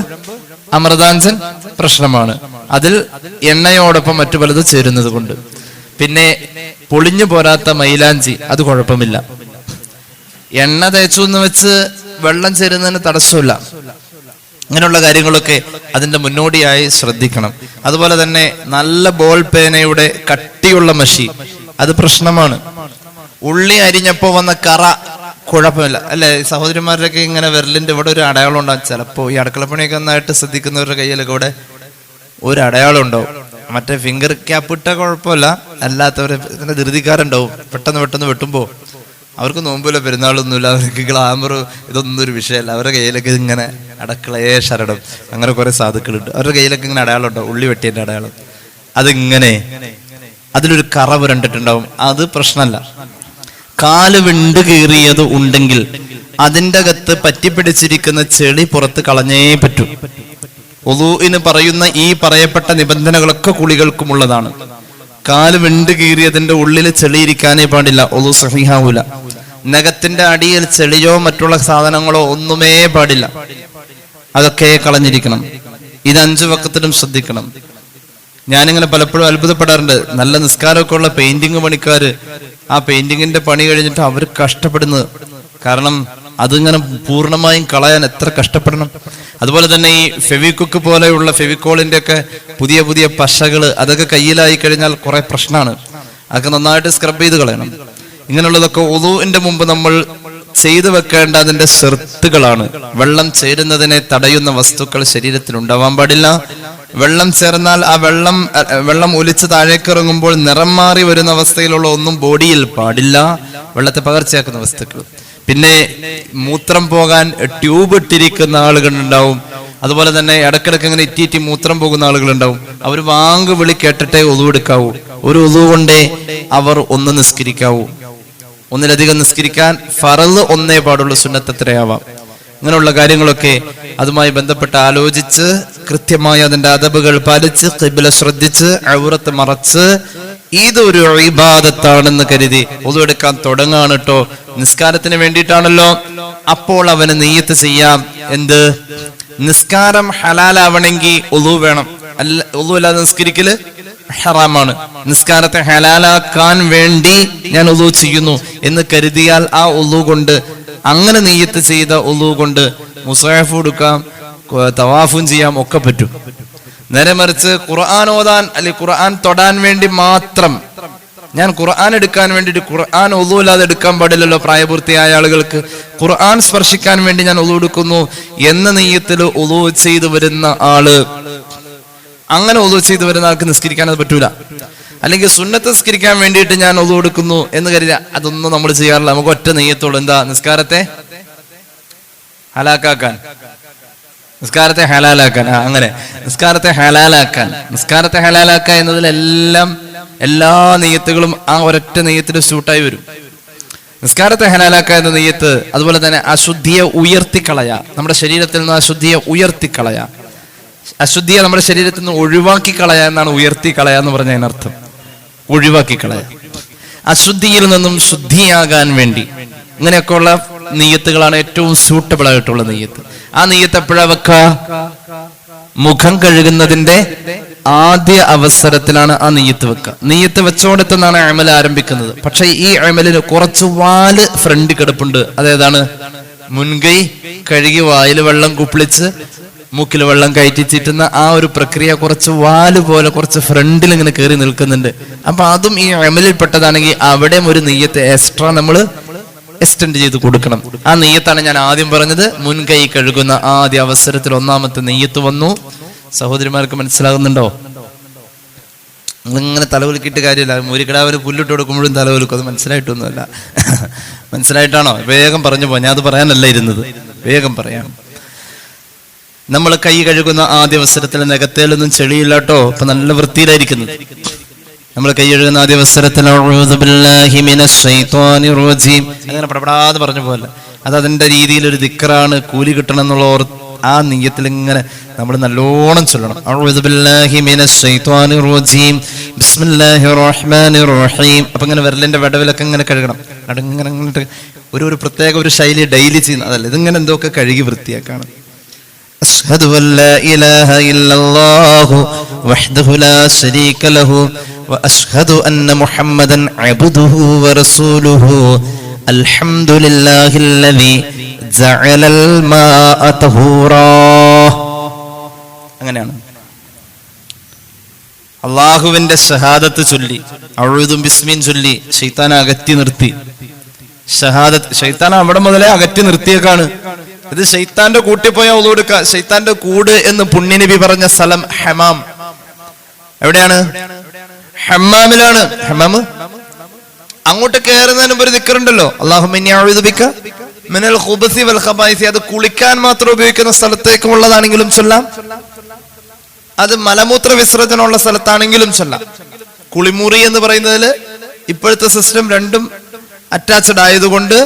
അമൃതാഞ്ചൻ പ്രശ്നമാണ്. അതിൽ എണ്ണയോടൊപ്പം മറ്റു പലത് ചേരുന്നത് കൊണ്ട്. പിന്നെ പൊളിഞ്ഞു പോരാത്ത മൈലാഞ്ചി, അത് കുഴപ്പമില്ല. എണ്ണ തേച്ചു എന്ന് വെച്ച് വെള്ളം ചേരുന്നതിന് തടസ്സമില്ല. അങ്ങനെയുള്ള കാര്യങ്ങളൊക്കെ അതിന്റെ മുന്നോടിയായി ശ്രദ്ധിക്കണം. അതുപോലെ തന്നെ നല്ല ബോൾ പേനയുടെ കട്ടിയുള്ള മഷി, അത് പ്രശ്നമാണ്. ഉള്ളി അരിഞ്ഞപ്പോ വന്ന കറ കുഴപ്പമില്ല അല്ലെ? സഹോദരിമാരുടെയൊക്കെ ഇങ്ങനെ വിരലിന്റെ ഇവിടെ ഒരു അടയാളം ഉണ്ടാവും. ചിലപ്പോ ഈ അടുക്കളപ്പണിയൊക്കെ നന്നായിട്ട് ശ്രദ്ധിക്കുന്നവരുടെ കയ്യിലൊക്കെ ഇവിടെ ഒരു അടയാളം ഉണ്ടാവും. മറ്റേ ഫിംഗർ ക്യാപ്പ് ഇട്ട കുഴപ്പമില്ല, അല്ലാത്തവരെ ധൃതിക്കാരുണ്ടാവും. പെട്ടെന്ന് വെട്ടുമ്പോ അവർക്ക് നോമ്പില്ല, പെരുന്നാളൊന്നുമില്ല, അവർക്ക് ഗ്ലാമർ ഇതൊന്നും ഒരു വിഷയമല്ല. അവരുടെ കയ്യിലൊക്കെ ഇങ്ങനെ അടക്കളയെ ശരണം, അങ്ങനെ കുറെ സാധുക്കളുണ്ട്. അവരുടെ കയ്യിലൊക്കെ ഇങ്ങനെ അടയാളം ഉണ്ടാവും, ഉള്ളി വെട്ടിയതിന്റെ അടയാളം. അതിങ്ങനെ അതിലൊരു കറ പുരണ്ടിട്ടുണ്ടാവും, അത് പ്രശ്നമല്ല. കാല് വിണ്ട് കീറിയത് ഉണ്ടെങ്കിൽ അതിൻ്റെ അകത്ത് പറ്റിപ്പിടിച്ചിരിക്കുന്ന ചെളി പുറത്ത് കളഞ്ഞേ പറ്റൂ. ഉളൂഇന് പറയുന്ന ഈ പറയപ്പെട്ട നിബന്ധനകളൊക്കെ കുളികൾക്കുമുള്ളതാണ്. കാല് വിണ്ട് കീറിയതിന്റെ ഉള്ളിൽ ചെളിയിരിക്കാനേ പാടില്ല, ഉളൂ സഹിഹാവൂല. നഖത്തിന്റെ അടിയിൽ ചെളിയോ മറ്റുള്ള സാധനങ്ങളോ ഒന്നുമേ പാടില്ല, അതൊക്കെ കളഞ്ഞിരിക്കണം. ഇത് 5 വക്തിലും ശ്രദ്ധിക്കണം. ഞാനിങ്ങനെ പലപ്പോഴും അത്ഭുതപ്പെടാറുണ്ട്. നല്ല നിസ്കാരമൊക്കെ ഉള്ള പെയിന്റിങ് പണിക്കാര് ആ പെയിന്റിങ്ങിന്റെ പണി കഴിഞ്ഞിട്ട് അവർ കഷ്ടപ്പെടുന്നത്. കാരണം അതിങ്ങനെ പൂർണ്ണമായും കളയാൻ എത്ര കഷ്ടപ്പെടണം. അതുപോലെ തന്നെ ഈ ഫെവിക്വിക്ക് പോലെയുള്ള ഫെവിക്കോളിന്റെ ഒക്കെ പുതിയ പശകള് അതൊക്കെ കയ്യിലായി കഴിഞ്ഞാൽ കുറെ പ്രശ്നമാണ്. അതൊക്കെ നന്നായിട്ട് സ്ക്രബ് ചെയ്ത് കളയണം. ഇങ്ങനെയുള്ളതൊക്കെ ഉളൂഇന്റെ മുമ്പ് നമ്മൾ ചെയ്തു വെക്കേണ്ട അതിന്റെ ഷർത്തുകളാണ്. വെള്ളം ചേരുന്നതിനെ തടയുന്ന വസ്തുക്കൾ ശരീരത്തിൽ ഉണ്ടാവാൻ പാടില്ല. വെള്ളം ചേർന്നാൽ ആ വെള്ളം ഒലിച്ച് താഴേക്ക് ഇറങ്ങുമ്പോൾ നിറം മാറി വരുന്ന അവസ്ഥയിലുള്ള ഒന്നും ബോഡിയിൽ പാടില്ല, വെള്ളത്തെ പകർച്ചയാക്കുന്ന വസ്തുക്കൾ. പിന്നെ മൂത്രം പോകാൻ ട്യൂബ് ഇട്ടിരിക്കുന്ന ആളുകൾ ഉണ്ടാവും. അതുപോലെ തന്നെ ഇടക്കിടക്ക് ഇങ്ങനെ ഇറ്റിറ്റി മൂത്രം പോകുന്ന ആളുകളുണ്ടാവും. അവർ വാങ്ക് വിളി കേട്ടിട്ടേ ഒളു എടുക്കാവൂ. ഒരു ഒളു കൊണ്ടേ അവർ ഒന്ന് നിസ്കരിക്കാവൂ. ഒന്നിലധികം നിസ്കരിക്കാൻ ഫറള് ഒന്നേ പാടുള്ളൂ, സുന്നത്ത് എത്രയാവാം. ഇങ്ങനെയുള്ള കാര്യങ്ങളൊക്കെ അതുമായി ബന്ധപ്പെട്ട് ആലോചിച്ച് കൃത്യമായി അതിന്റെ അദബുകൾ പാലിച്ച് ഖിബ്ല ശ്രദ്ധിച്ച് ഔറത്ത് മറച്ച് ഇതൊരു ഇബാദത്താണെന്ന് കരുതി ഒളു എടുക്കാൻ തുടങ്ങാണ് കേട്ടോ. നിസ്കാരത്തിന് വേണ്ടിയിട്ടാണല്ലോ. അപ്പോൾ അവന് നിയ്യത്ത് ചെയ്യാം. എന്ത്? നിസ്കാരം ഹലാലാവണമെങ്കിൽ ഒളു വേണം. അല്ല, ഒളു അല്ലാതെ നിസ്കരിക്കല് ഹറാമാണ്. നിസ്കാരത്തെ ഹലാലാക്കാൻ വേണ്ടി ഞാൻ ഒളു ചെയ്യുന്നു എന്ന് കരുതിയാൽ ആ ഒളു കൊണ്ട്, അങ്ങനെ നിയ്യത്ത് ചെയ്ത ഒളു കൊണ്ട് മുസാഫ് കൊടുക്കാം, തവാഫും ചെയ്യാം, ഒക്കെ പറ്റും. നേരെ മറിച്ച് ഖുർആൻ ഓതാൻ അല്ലെങ്കിൽ ഖുർആൻ തൊടാൻ വേണ്ടി മാത്രം, ഞാൻ ഖുർആൻ എടുക്കാൻ വേണ്ടിയിട്ട് ഖുർആൻ ഒളു ഇല്ലാതെ എടുക്കാൻ പാടില്ലല്ലോ പ്രായപൂർത്തിയായ ആളുകൾക്ക്. ഖുർആൻ സ്പർശിക്കാൻ വേണ്ടി ഞാൻ ഒളു എടുക്കുന്നു എന്ന നിയ്യത്തിൽ ഒളു ചെയ്തു വരുന്ന ആള്, അങ്ങനെ ഒളു ചെയ്തു വരുന്ന ആൾക്ക് നിസ്കരിക്കാൻ അത് പറ്റൂല. അല്ലെങ്കിൽ സുന്നത്ത് നിസ്കരിക്കാൻ വേണ്ടിയിട്ട് ഞാൻ ഒളു എടുക്കുന്നു എന്ന് കരുതി അതൊന്നും നമ്മൾ ചെയ്യാറില്ല. നമുക്ക് ഒറ്റ നെയ്യത്തോളൂ. എന്താ? നിസ്കാരത്തെ ഹലാക്കാക്കാൻ, നിസ്കാരത്തെ ഹലാലാക്കാൻ. അങ്ങനെ നിസ്കാരത്തെ ഹലാലാക്കാൻ, നിസ്കാരത്തെ ഹലാലാക്കുക എന്നതിലെല്ലാം എല്ലാ നെയ്യത്തുകളും ആ ഒരൊറ്റ നെയ്യത്തിന് ഷൂട്ടായി വരും. നിസ്കാരത്തെ ഹലാലാക്കുക എന്ന നെയ്യത്ത്. അതുപോലെ തന്നെ അശുദ്ധിയെ ഉയർത്തിക്കളയാ, നമ്മുടെ ശരീരത്തിൽ നിന്ന് അശുദ്ധിയെ ഉയർത്തിക്കളയാ. അശുദ്ധിയെ നമ്മുടെ ശരീരത്തിൽ നിന്ന് ഒഴിവാക്കി കളയാ എന്നാണ് ഉയർത്തി കളയാ എന്ന് പറഞ്ഞതിനർത്ഥം. ഒഴിവാക്കി കളയാ, അശുദ്ധിയിൽ നിന്നും ശുദ്ധിയാകാൻ വേണ്ടി. ഇങ്ങനെയൊക്കെയുള്ള നെയ്യത്തുകളാണ് ഏറ്റവും സൂട്ടബിൾ ആയിട്ടുള്ള നെയ്യത്ത്. ആ നെയ്യത്ത് എപ്പോഴാ വെക്ക? മുഖം കഴുകുന്നതിന്റെ ആദ്യ അവസരത്തിലാണ് ആ നെയ്യത്ത് വെക്കുക. നെയ്യത്ത് വെച്ചോടത്തുനിന്നാണ് അമൽ ആരംഭിക്കുന്നത്. പക്ഷെ ഈ അമലിന് കുറച്ച് വാല് ഫ്രണ്ട് കിടപ്പുണ്ട്. അതേതാണ്? മുൻകൈ കഴുകി വായിൽ വെള്ളം കുപ്പിളിച്ച് മൂക്കിൽ വെള്ളം കയറ്റി ചീറ്റുന്ന ആ ഒരു പ്രക്രിയ കുറച്ച് വാല് പോലെ കുറച്ച് ഫ്രണ്ടിൽ ഇങ്ങനെ കയറി നിൽക്കുന്നുണ്ട്. അപ്പൊ അതും ഈ അമലിൽ പെട്ടതാണെങ്കിൽ അവിടെയും ഒരു നെയ്യത്ത് എക്സ്ട്രാ നമ്മൾ എക്സ്റ്റെൻഡ് ചെയ്ത് കൊടുക്കണം. ആ നെയ്യത്താണ് ഞാൻ ആദ്യം പറഞ്ഞത്. മുൻകൈ കഴുകുന്ന ആദ്യ അവസരത്തിൽ ഒന്നാമത്തെ നെയ്യത്ത് വന്നു. സഹോദരിമാർക്ക് മനസ്സിലാകുന്നുണ്ടോ? നിങ്ങളിങ്ങനെ തലവലിക്കിട്ട് കാര്യമില്ല. മുരിക്കിടാവിന് പുല്ലിട്ട് കൊടുക്കുമ്പോഴും തലവലിക്കും. അത് മനസ്സിലായിട്ടൊന്നുമല്ല. മനസ്സിലായിട്ടാണോ? വേഗം പറഞ്ഞു പോ. ഞാൻ അത് പറയാനല്ല ഇരുന്നത്, വേഗം പറയാം. നമ്മൾ കൈ കഴുകുന്ന ആദ്യ അവസരത്തിൽ നഖത്തേലൊന്നും ചെളിയില്ല കേട്ടോ. അപ്പൊ നല്ല വൃത്തിയിലായിരിക്കുന്നത്. നമ്മൾ കൈ കഴുകുന്ന ആദ്യ അവസരത്തിൽ അങ്ങനെ പടപടാതെ പറഞ്ഞു പോലെ അത് അതിന്റെ രീതിയിൽ ഒരു ദിക്റാണ്. കൂലി കിട്ടണം എന്നുള്ള ആ നിയ്യത്തിൽ ഇങ്ങനെ നമ്മൾ നല്ലോണം ചൊല്ലണം. അപ്പൊ ഇങ്ങനെ വിരലിന്റെ വിടവിലൊക്കെ ഇങ്ങനെ കഴുകണം. ഇങ്ങനെ ഒരു പ്രത്യേക ഒരു ശൈലി ഡെയിലി ചെയ്യുന്ന അതല്ല, ഇതിങ്ങനെ എന്തൊക്കെ കഴുകി വൃത്തിയാക്കാണ്. أشهد أن لا إله إلا الله وحده لا شريك له وأشهد أن محمدا عبده ورسوله الحمد لله الذي جعل الماء طهورا. അങ്ങനെയാണ് അള്ളാഹുവിന്റെ ഷഹാദത്ത് ചൊല്ലി അഊദു ബിസ്മിൻ ചൊല്ലി ശൈത്താനെ അകറ്റി നിർത്തി. ഷഹാദത്ത് ശൈത്താൻ അവിടെ മുതലേ അകറ്റി നിർത്തിയേക്കാണ്. ഇത് ശൈത്താന്റെ കൂട്ടിപ്പോയാൽ ഒളു എടുക്കുക. ശൈത്താന്റെ കൂട് എന്ന് പുണ്യനബി പറഞ്ഞ സ്ഥലം ഹമാം. എവിടെയാണ്? ഹമ്മാമിലാണ്. ഹമ്മാം അങ്ങോട്ട് കയറുന്നതിന് ഒരു ദിക്റുണ്ടല്ലോ, അല്ലാഹുമ്മ ഇന്നി അഊദു ബിക മിനൽ ഖുബസി വൽ ഖബായിസി. അത് കുളിക്കാൻ മാത്രം ഉപയോഗിക്കുന്ന സ്ഥലത്തേക്കുള്ളതാണെങ്കിലും ചൊല്ലാം, അത് മലമൂത്ര വിസർജനമുള്ള സ്ഥലത്താണെങ്കിലും ചൊല്ലാം. കുളിമുറി എന്ന് പറയുന്നതിൽ ഇപ്പോഴത്തെ സിസ്റ്റം രണ്ടും അറ്റാച്ച്ഡ് ആയതുകൊണ്ട്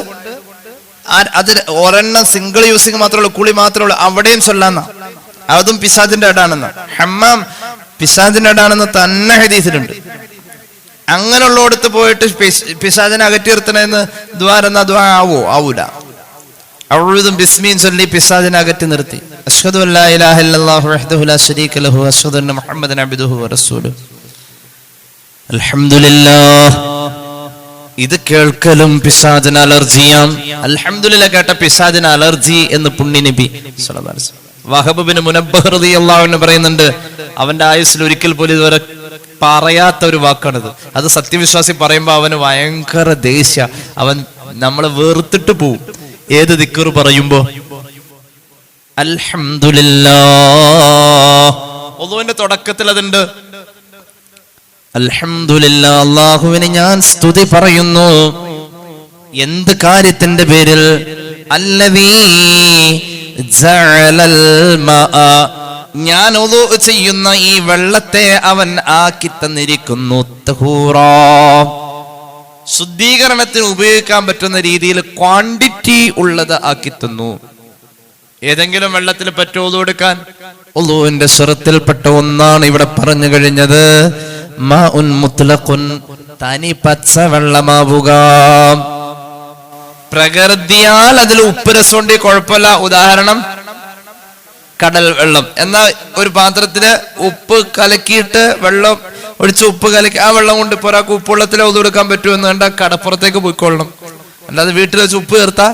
അത് ഒരെണ്ണം സിംഗിൾ യൂസിങ് മാത്രമേ ഉള്ളൂ, കുളി മാത്രമേ ഉള്ളൂ. അവിടെയും ചൊല്ലാന്ന, അതും പിശാചിന്റെ ഇടാണെന്ന്. ഹമ്മാം പിശാചിന്റെ ഇടാണെന്ന് തന്നെ ഹദീസിലുണ്ട്. അങ്ങനെയുള്ളടത്ത് പോയിട്ട് പിശാചിനെ അകറ്റി നിർത്തണമെന്ന് ദ്വാരെന്ന ദ്വാ ആവൂല. അഊദു ബിസ്മിൻ ചൊല്ലി പിശാചിനെ അകറ്റി നിർത്തി. അശ്ഹദു അല്ലാ ഇലാഹ ഇല്ലല്ലാഹു വഹ്ദഹു ലാ ശരീക ലഹു അശ്ഹദു അന്ന മുഹമ്മദൻ അബ്ദുഹു വറസൂലുഹു. അൽഹംദുലില്ലാഹ്. ഇത് കേൾക്കലും പിശാചിന് അലർജിയാം. അൽഹംദുലില്ലാഹ് കേട്ട പിശാചിന് അലർജി എന്ന് പുണ്യനബി സ്വല്ലല്ലാഹു അലൈഹി വസല്ലം. വഹബ് ബിൻ മുനബ്ബഹ് റളിയല്ലാഹു അൻഹു പറയുന്നുണ്ട്, അവന്റെ ആയുസ്സിൽ ഒരിക്കൽ പോലും ഇതുവരെ പറയാത്ത ഒരു വാക്കാണിത്. അത് സത്യവിശ്വാസി പറയുമ്പോ അവന് ഭയങ്കര ദേഷ്യ, അവൻ നമ്മളെ വെറുത്തിട്ട് പോവും. ഏത് ദിക്ർ പറയുമ്പോ? അൽഹംദുലില്ലാഹ്. ഒളുവിന്റെ തുടക്കത്തിൽ അതുണ്ട്. അൽഹംദുലില്ലാഹ്, അല്ലാഹുവിനെ ഞാൻ സ്തുതി പറയുന്നു. എന്ത് കാര്യത്തിന്റെ പേരിൽ? അല്ലദീ ജഅലൽ മാഅ, ഞാൻ ഉളൂ ചെയ്യുന്ന ഈ വെള്ളത്തെ അവൻ ആക്കി തന്നിരിക്കുന്നു തഹൂറാ, ശുദ്ധീകരണത്തിന് ഉപയോഗിക്കാൻ പറ്റുന്ന രീതിയിൽ ക്വാണ്ടിറ്റി ഉള്ളത് ആക്കി തന്നു. ഏതെങ്കിലും വെള്ളത്തിൽ പറ്റോ ഉളൂ എടുക്കാൻ? ഉളൂവിന്റെ സ്വരത്തിൽപ്പെട്ട ഒന്നാണ് ഇവിടെ പറഞ്ഞു കഴിഞ്ഞത്. മാഉൻ മുത്ലഖുൻ, തനി പച്ച വെള്ളമാവുക. പ്രകൃതിയാൽ അതിൽ ഉപ്പ് രസമുണ്ട്, കുഴപ്പമില്ല. ഉദാഹരണം കടൽ വെള്ളം. എന്നാൽ ഒരു പാത്രത്തില് ഉപ്പ് കലക്കിയിട്ട് വെള്ളം ഒഴിച്ച് ഉപ്പ് കലക്കി ആ വെള്ളം കൊണ്ട് ഇപ്പൊ ഒരാൾക്ക് ഉപ്പുവെള്ളത്തിൽ ഒതുകൊടുക്കാൻ പറ്റുമെന്ന് കണ്ടാൽ കടപ്പുറത്തേക്ക് പോയിക്കൊള്ളണം. അല്ലാതെ വീട്ടിൽ വെച്ച് ഉപ്പ് ചേർത്താ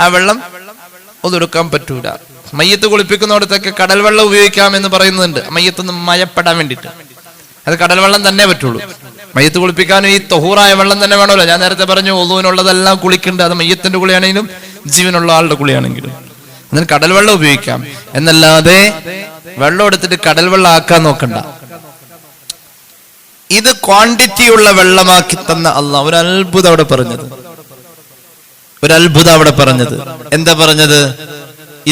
ആ വെള്ളം ഒതുകൊടുക്കാൻ പറ്റൂല. മയ്യത്ത് കുളിപ്പിക്കുന്നിടത്തൊക്കെ കടൽ വെള്ളം ഉപയോഗിക്കാം എന്ന് പറയുന്നുണ്ട്, മയ്യത്തൊന്ന് മയപ്പെടാൻ വേണ്ടിയിട്ട്. അത് കടൽ വെള്ളം തന്നെ പറ്റുള്ളൂ. മയ്യത്ത് കുളിപ്പിക്കാനും ഈ തൊഹൂറായ വെള്ളം തന്നെ വേണമല്ലോ. ഞാൻ നേരത്തെ പറഞ്ഞു ഒളുവിനുള്ളതെല്ലാം കുളിക്കുന്നുണ്ട്. അത് മയ്യത്തിന്റെ കുളിയാണെങ്കിലും ജീവനുള്ള ആളുടെ കുളിയാണെങ്കിലും അതിന് കടൽ വെള്ളം ഉപയോഗിക്കാം എന്നല്ലാതെ വെള്ളം എടുത്തിട്ട് കടൽ വെള്ളം ആക്കാൻ നോക്കണ്ട. ഇത് ക്വാണ്ടിറ്റി ഉള്ള വെള്ളമാക്കി തന്ന അല്ലാഹ് ഒരു അത്ഭുതം അവിടെ പറഞ്ഞത്. ഒരു അത്ഭുതം അവിടെ പറഞ്ഞത് എന്താ പറഞ്ഞത്?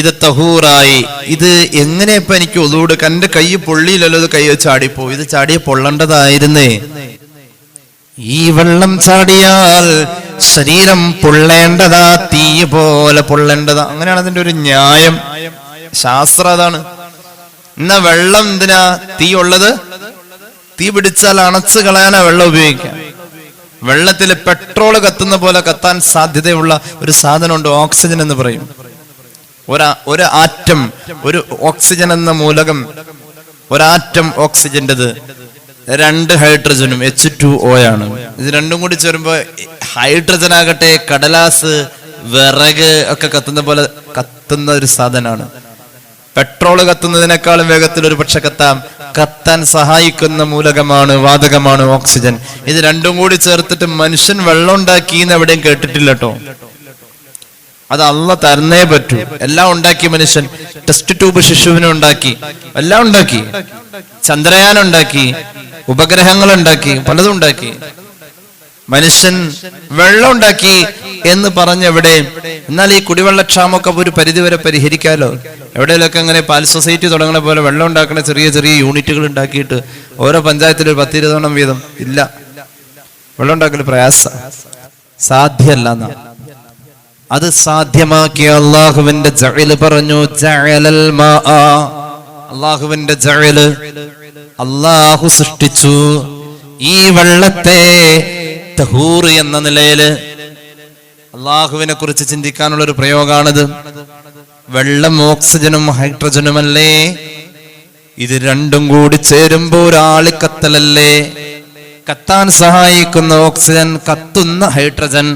ഇത് തഹൂറായി. ഇത് എങ്ങനെ ഇപ്പൊ എനിക്ക് ഒതുകൂട് എന്റെ കൈ പൊള്ളിയില്ലല്ലോ, ഇത് കൈ ചാടിപ്പോ. ഇത് ചാടിയ പൊള്ളേണ്ടതായിരുന്നേ. ഈ വെള്ളം ചാടിയാൽ ശരീരം പൊള്ളേണ്ടതാ, തീ പോലെ പൊള്ളേണ്ടതാ. അങ്ങനെയാണ് അതിന്റെ ഒരു ന്യായം, ശാസ്ത്രം അതാണ്. എന്നാ വെള്ളം എന്തിനാ തീ ഉള്ളത്? തീ പിടിച്ചാൽ അണച്ചു കളയാനാ വെള്ളം ഉപയോഗിക്കാം. വെള്ളത്തിൽ പെട്രോൾ കത്തുന്ന പോലെ കത്താൻ സാധ്യതയുള്ള ഒരു സാധനമുണ്ട്, ഓക്സിജൻ എന്ന് പറയും. ഒരു ആറ്റം, ഒരു ഓക്സിജൻ എന്ന മൂലകം, ഒരാറ്റം ഓക്സിജന്റേത് 2 ഹൈഡ്രജനും H2O ആണ്. ഇത് രണ്ടും കൂടി ചേരുമ്പോ ഹൈഡ്രജൻ ആകട്ടെ കടലാസ്, വിറക് ഒക്കെ കത്തുന്ന പോലെ കത്തുന്ന ഒരു സാധനമാണ്. പെട്രോൾ കത്തുന്നതിനേക്കാളും വേഗത്തിൽ ഒരു പക്ഷെ കത്താൻ സഹായിക്കുന്ന മൂലകമാണ്, വാതകമാണ് ഓക്സിജൻ. ഇത് രണ്ടും കൂടി ചേർത്തിട്ട് മനുഷ്യൻ വെള്ളം ഉണ്ടാക്കി എന്ന് എവിടെയും കേട്ടിട്ടില്ല കേട്ടോ. അത് അള്ളാഹ് തരുന്നേ പറ്റൂ. എല്ലാം ഉണ്ടാക്കി മനുഷ്യൻ. ടെസ്റ്റ് ട്യൂബ് ശിശുവിനെ ഉണ്ടാക്കി, എല്ലാം ഉണ്ടാക്കി. ചന്ദ്രയാൻ ഉണ്ടാക്കി, ഉപഗ്രഹങ്ങൾ ഉണ്ടാക്കി, പലതും ഉണ്ടാക്കി. മനുഷ്യൻ വെള്ളം ഉണ്ടാക്കി എന്ന് പറഞ്ഞെവിടെ? എന്നാൽ ഈ കുടിവെള്ളക്ഷാമൊക്കെ ഒരു പരിധിവരെ പരിഹരിക്കാലോ. എവിടെയൊക്കെ അങ്ങനെ പാൽ സൊസൈറ്റി തുടങ്ങുന്ന പോലെ വെള്ളം ഉണ്ടാക്കുന്ന ചെറിയ ചെറിയ യൂണിറ്റുകൾ ഉണ്ടാക്കിയിട്ട് ഓരോ പഞ്ചായത്തിൽ 10-20 വീതം. ഇല്ല, വെള്ളം ഉണ്ടാക്കൽ പ്രയാസ, സാധ്യമല്ല എന്നാ. അത് സാധ്യമാക്കിയ അള്ളാഹുവിന്റെ ജഅല് പറഞ്ഞു. ജഅലൽ മാഅ, അള്ളാഹുവിന്റെ ജഅല്, അള്ളാഹു സൃഷ്ടിച്ചു ഈ വെള്ളത്തെ തഹൂർ എന്ന നിലയില്. അള്ളാഹുവിനെ കുറിച്ച് ചിന്തിക്കാനുള്ള ഒരു പ്രയോഗമാണിത്. വെള്ളം ഓക്സിജനും ഹൈഡ്രജനുമല്ലേ? ഇത് രണ്ടും കൂടി ചേരുമ്പോ ഒരാള് കത്തലല്ലേ? കത്താൻ സഹായിക്കുന്ന ഓക്സിജൻ, കത്തുന്ന ഹൈഡ്രജൻ.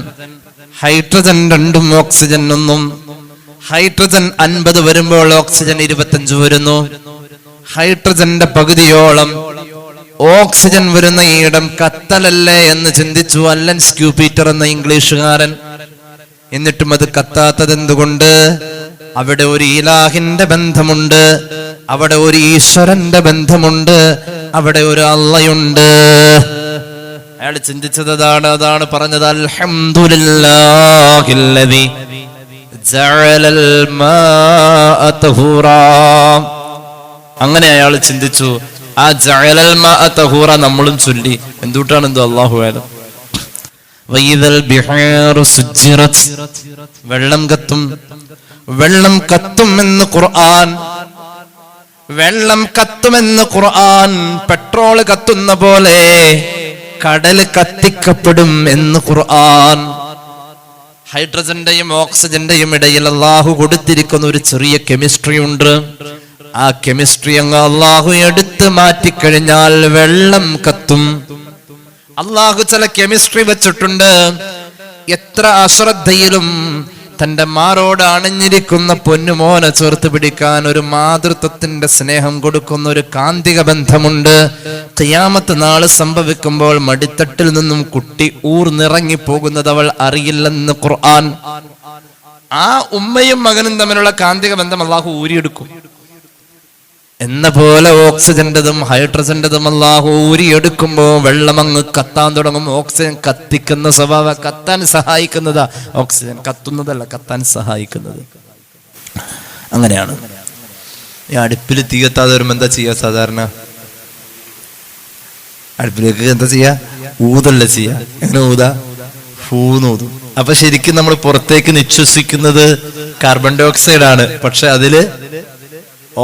ഹൈഡ്രജൻ 2ഉം ഓക്സിജൻ 1ഉം. ഹൈഡ്രജൻ 50 വരുമ്പോൾ ഓക്സിജൻ 25 വരുന്നു. ഹൈഡ്രജന്റെ പകുതിയോളം ഓക്സിജൻ വരുന്ന ഈടം കത്തലല്ലേ എന്ന് ചിന്തിച്ചു അലൻ സ്ക്യൂപീറ്റർ എന്ന ഇംഗ്ലീഷുകാരൻ. എന്നിട്ടും അത് കത്താത്തത് എന്തുകൊണ്ട്? അവിടെ ഒരു ഇലാഹിന്റെ ബന്ധമുണ്ട്, അവിടെ ഒരു ഈശ്വരന്റെ ബന്ധമുണ്ട്, അവിടെ ഒരു അള്ളയുണ്ട്. അയാൾ ചിന്തിച്ചത് അതാണ് പറഞ്ഞത്. അൽഹംദുലില്ലാഹില്ലദി ജഅലൽ മാഅ തഹൂറാ. അങ്ങനെ അയാൾ ചിന്തിച്ചു. ആ ജഅലൽ മാഅ തഹൂറ നമ്മളും ചൊല്ലി. എന്തുട്ടാണ് എന്തോ അല്ലാഹു ആലം. വഇദൽ ബിഹാറു സുജ്ജിറത്, വെള്ളം കത്തും. വെള്ളം കത്തുമെന്ന് ഖുർആൻ, വെള്ളം കത്തുമെന്ന് ഖുർആൻ. പെട്രോൾ കത്തുന്ന പോലെ കടൽ കത്തിക്കപ്പെടും എന്ന് ഖുർആൻ. ഹൈഡ്രജന്റെയും ഓക്സിജന്റെയും ഇടയിൽ അള്ളാഹു കൊടുത്തിരിക്കുന്ന ഒരു ചെറിയ കെമിസ്ട്രി ഉണ്ട്. ആ കെമിസ്ട്രി അങ്ങ് അള്ളാഹു എടുത്ത് മാറ്റിക്കഴിഞ്ഞാൽ വെള്ളം കത്തും. അള്ളാഹു ചില കെമിസ്ട്രി വെച്ചിട്ടുണ്ട്. എത്ര അശ്രദ്ധയിലും തന്റെ മാറോട് അണിഞ്ഞിരിക്കുന്ന പൊന്നുമോനെ ചേർത്ത് പിടിക്കാൻ ഒരു മാതൃത്വത്തിന്റെ സ്നേഹം കൊടുക്കുന്ന ഒരു കാന്തിക ബന്ധമുണ്ട്. ഖിയാമത്ത് നാള് സംഭവിക്കുമ്പോൾ മടിത്തട്ടിൽ നിന്നും കുട്ടി ഊർന്നിറങ്ങി പോകുന്നത് അവൾ അറിയില്ലെന്ന് ഖുർആൻ. ആ ഉമ്മയും മകനും തമ്മിലുള്ള കാന്തിക ബന്ധം അള്ളാഹു ഊരിയെടുക്കും. എന്ന പോലെ ഓക്സിജന്റെതും ഹൈഡ്രജന്റെതും അള്ളാഹു ഊരിയെടുക്കുമ്പോ വെള്ളം അങ്ങ് കത്താൻ തുടങ്ങും. ഓക്സിജൻ കത്തിക്കുന്ന സ്വഭാവ, കത്താൻ സഹായിക്കുന്നതാ ഓക്സിജൻ, കത്തുന്നതല്ല, കത്താൻ സഹായിക്കുന്നത്. അങ്ങനെയാണ്. ഈ അടുപ്പിൽ തീ എത്താതെ വരുമ്പോൾ എന്താ ചെയ്യുക? സാധാരണ അടുപ്പിലേക്ക് എന്താ ചെയ്യാ? ഊതല്ല ചെയ്യാ. എങ്ങനെ ഊതാ? ഊതും. അപ്പൊ ശരിക്കും നമ്മൾ പുറത്തേക്ക് നിശ്വസിക്കുന്നത് കാർബൺ ഡൈ ഓക്സൈഡ് ആണ്, പക്ഷെ അതില്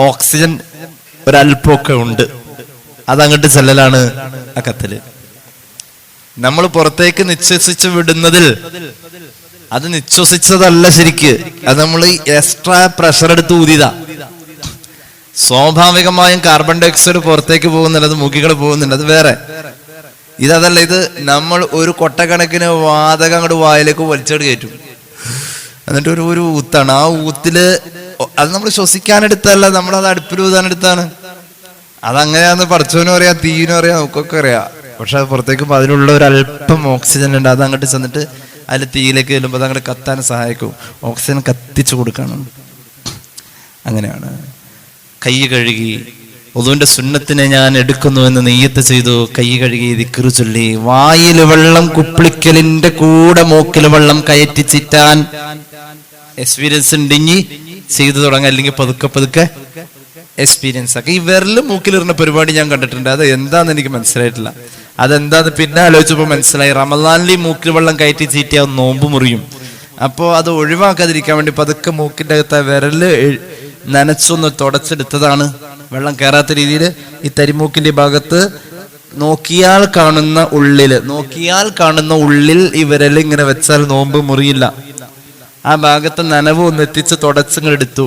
ഓക്സിജൻ ഒരല്പമൊക്കെ ഉണ്ട്. അതങ്ങോട്ട് ചെല്ലലാണ് ആ കത്തല്. നമ്മൾ പുറത്തേക്ക് നിശ്വസിച്ച് വിടുന്നതിൽ അത് നിശ്വസിച്ചതല്ല ശരിക്ക്, അത് നമ്മൾ എക്സ്ട്രാ പ്രഷർ എടുത്ത് ഊതിയതാ. സ്വാഭാവികമായും കാർബൺ ഡൈ ഓക്സൈഡ് പുറത്തേക്ക് പോകുന്നില്ല, അത് മൂക്കികളെ പോകുന്നില്ല, അത് വേറെ. ഇതല്ല, ഇത് നമ്മൾ ഒരു കൊട്ടക്കണക്കിന് വാതകം അങ്ങോട്ട് വായിലേക്ക് വലിച്ചോട് കയറ്റും. എന്നിട്ട് ഒരു ഊത്താണ്. ആ ഊത്തില് അത് നമ്മൾ ശ്വസിക്കാനെടുത്തല്ല, നമ്മളത് അടുപ്പിൽ ഊതാനെടുത്താണ്. അതങ്ങനെയാന്ന് പഠിച്ചവനും അറിയാം, തീനും അറിയാം, നമുക്കൊക്കെ അറിയാം. പക്ഷെ അത് പുറത്തേക്ക് അതിനുള്ള ഒരു അല്പം ഓക്സിജൻ ഉണ്ട്. അത് അങ്ങോട്ട് ചെന്നിട്ട് അതിൽ തീയിലേക്ക് ചെല്ലുമ്പോൾ അത് അങ്ങോട്ട് കത്താൻ സഹായിക്കും. ഓക്സിജൻ കത്തിച്ചു കൊടുക്കണം. അങ്ങനെയാണ്. കൈ കഴുകി ഒതുവിന്റെ സുന്നത്തിനെ ഞാൻ എടുക്കുന്നു എന്ന് നെയ്യത്ത് ചെയ്തു. കൈ കഴുകി ദിക്റ് ചൊല്ലി. വായിൽ വെള്ളം കുപ്പിളിക്കലിന്റെ കൂടെ മൂക്കിൽ വെള്ളം കയറ്റി ചിറ്റാൻ എക്സ്പീരിയൻസ് ഉണ്ടെങ്കിൽ ചെയ്തു തുടങ്ങാം. അല്ലെങ്കിൽ പതുക്കെ പതുക്കെ എക്സ്പീരിയൻസ് ആക്കി. ഈ വിരല് മൂക്കിലിരുന്ന പരിപാടി ഞാൻ കണ്ടിട്ടുണ്ട്. അത് എന്താന്ന് എനിക്ക് മനസ്സിലായിട്ടില്ല. അതെന്താന്ന് പിന്നെ ആലോചിച്ചപ്പോൾ മനസ്സിലായി. റമദാനിൽ മൂക്കിൽ വെള്ളം കയറ്റി ചീറ്റിയാൽ നോമ്പ് മുറിയും. അപ്പോൾ അത് ഒഴിവാക്കാതിരിക്കാൻ വേണ്ടി പതുക്കെ മൂക്കിന്റെ അകത്ത് വിരല് നനച്ചൊന്ന് തുടച്ചെടുത്തതാണ്. വെള്ളം കയറാത്ത രീതിയിൽ ഈ തരിമൂക്കിന്റെ ഭാഗത്ത് നോക്കിയാൽ കാണുന്ന ഉള്ളിൽ ഈ വിരൽ ഇങ്ങനെ വെച്ചാൽ നോമ്പ് മുറിയില്ല. ആ ഭാഗത്ത് നനവ് ഒന്ന് എത്തിച്ച് തുടച്ചെടുത്തു.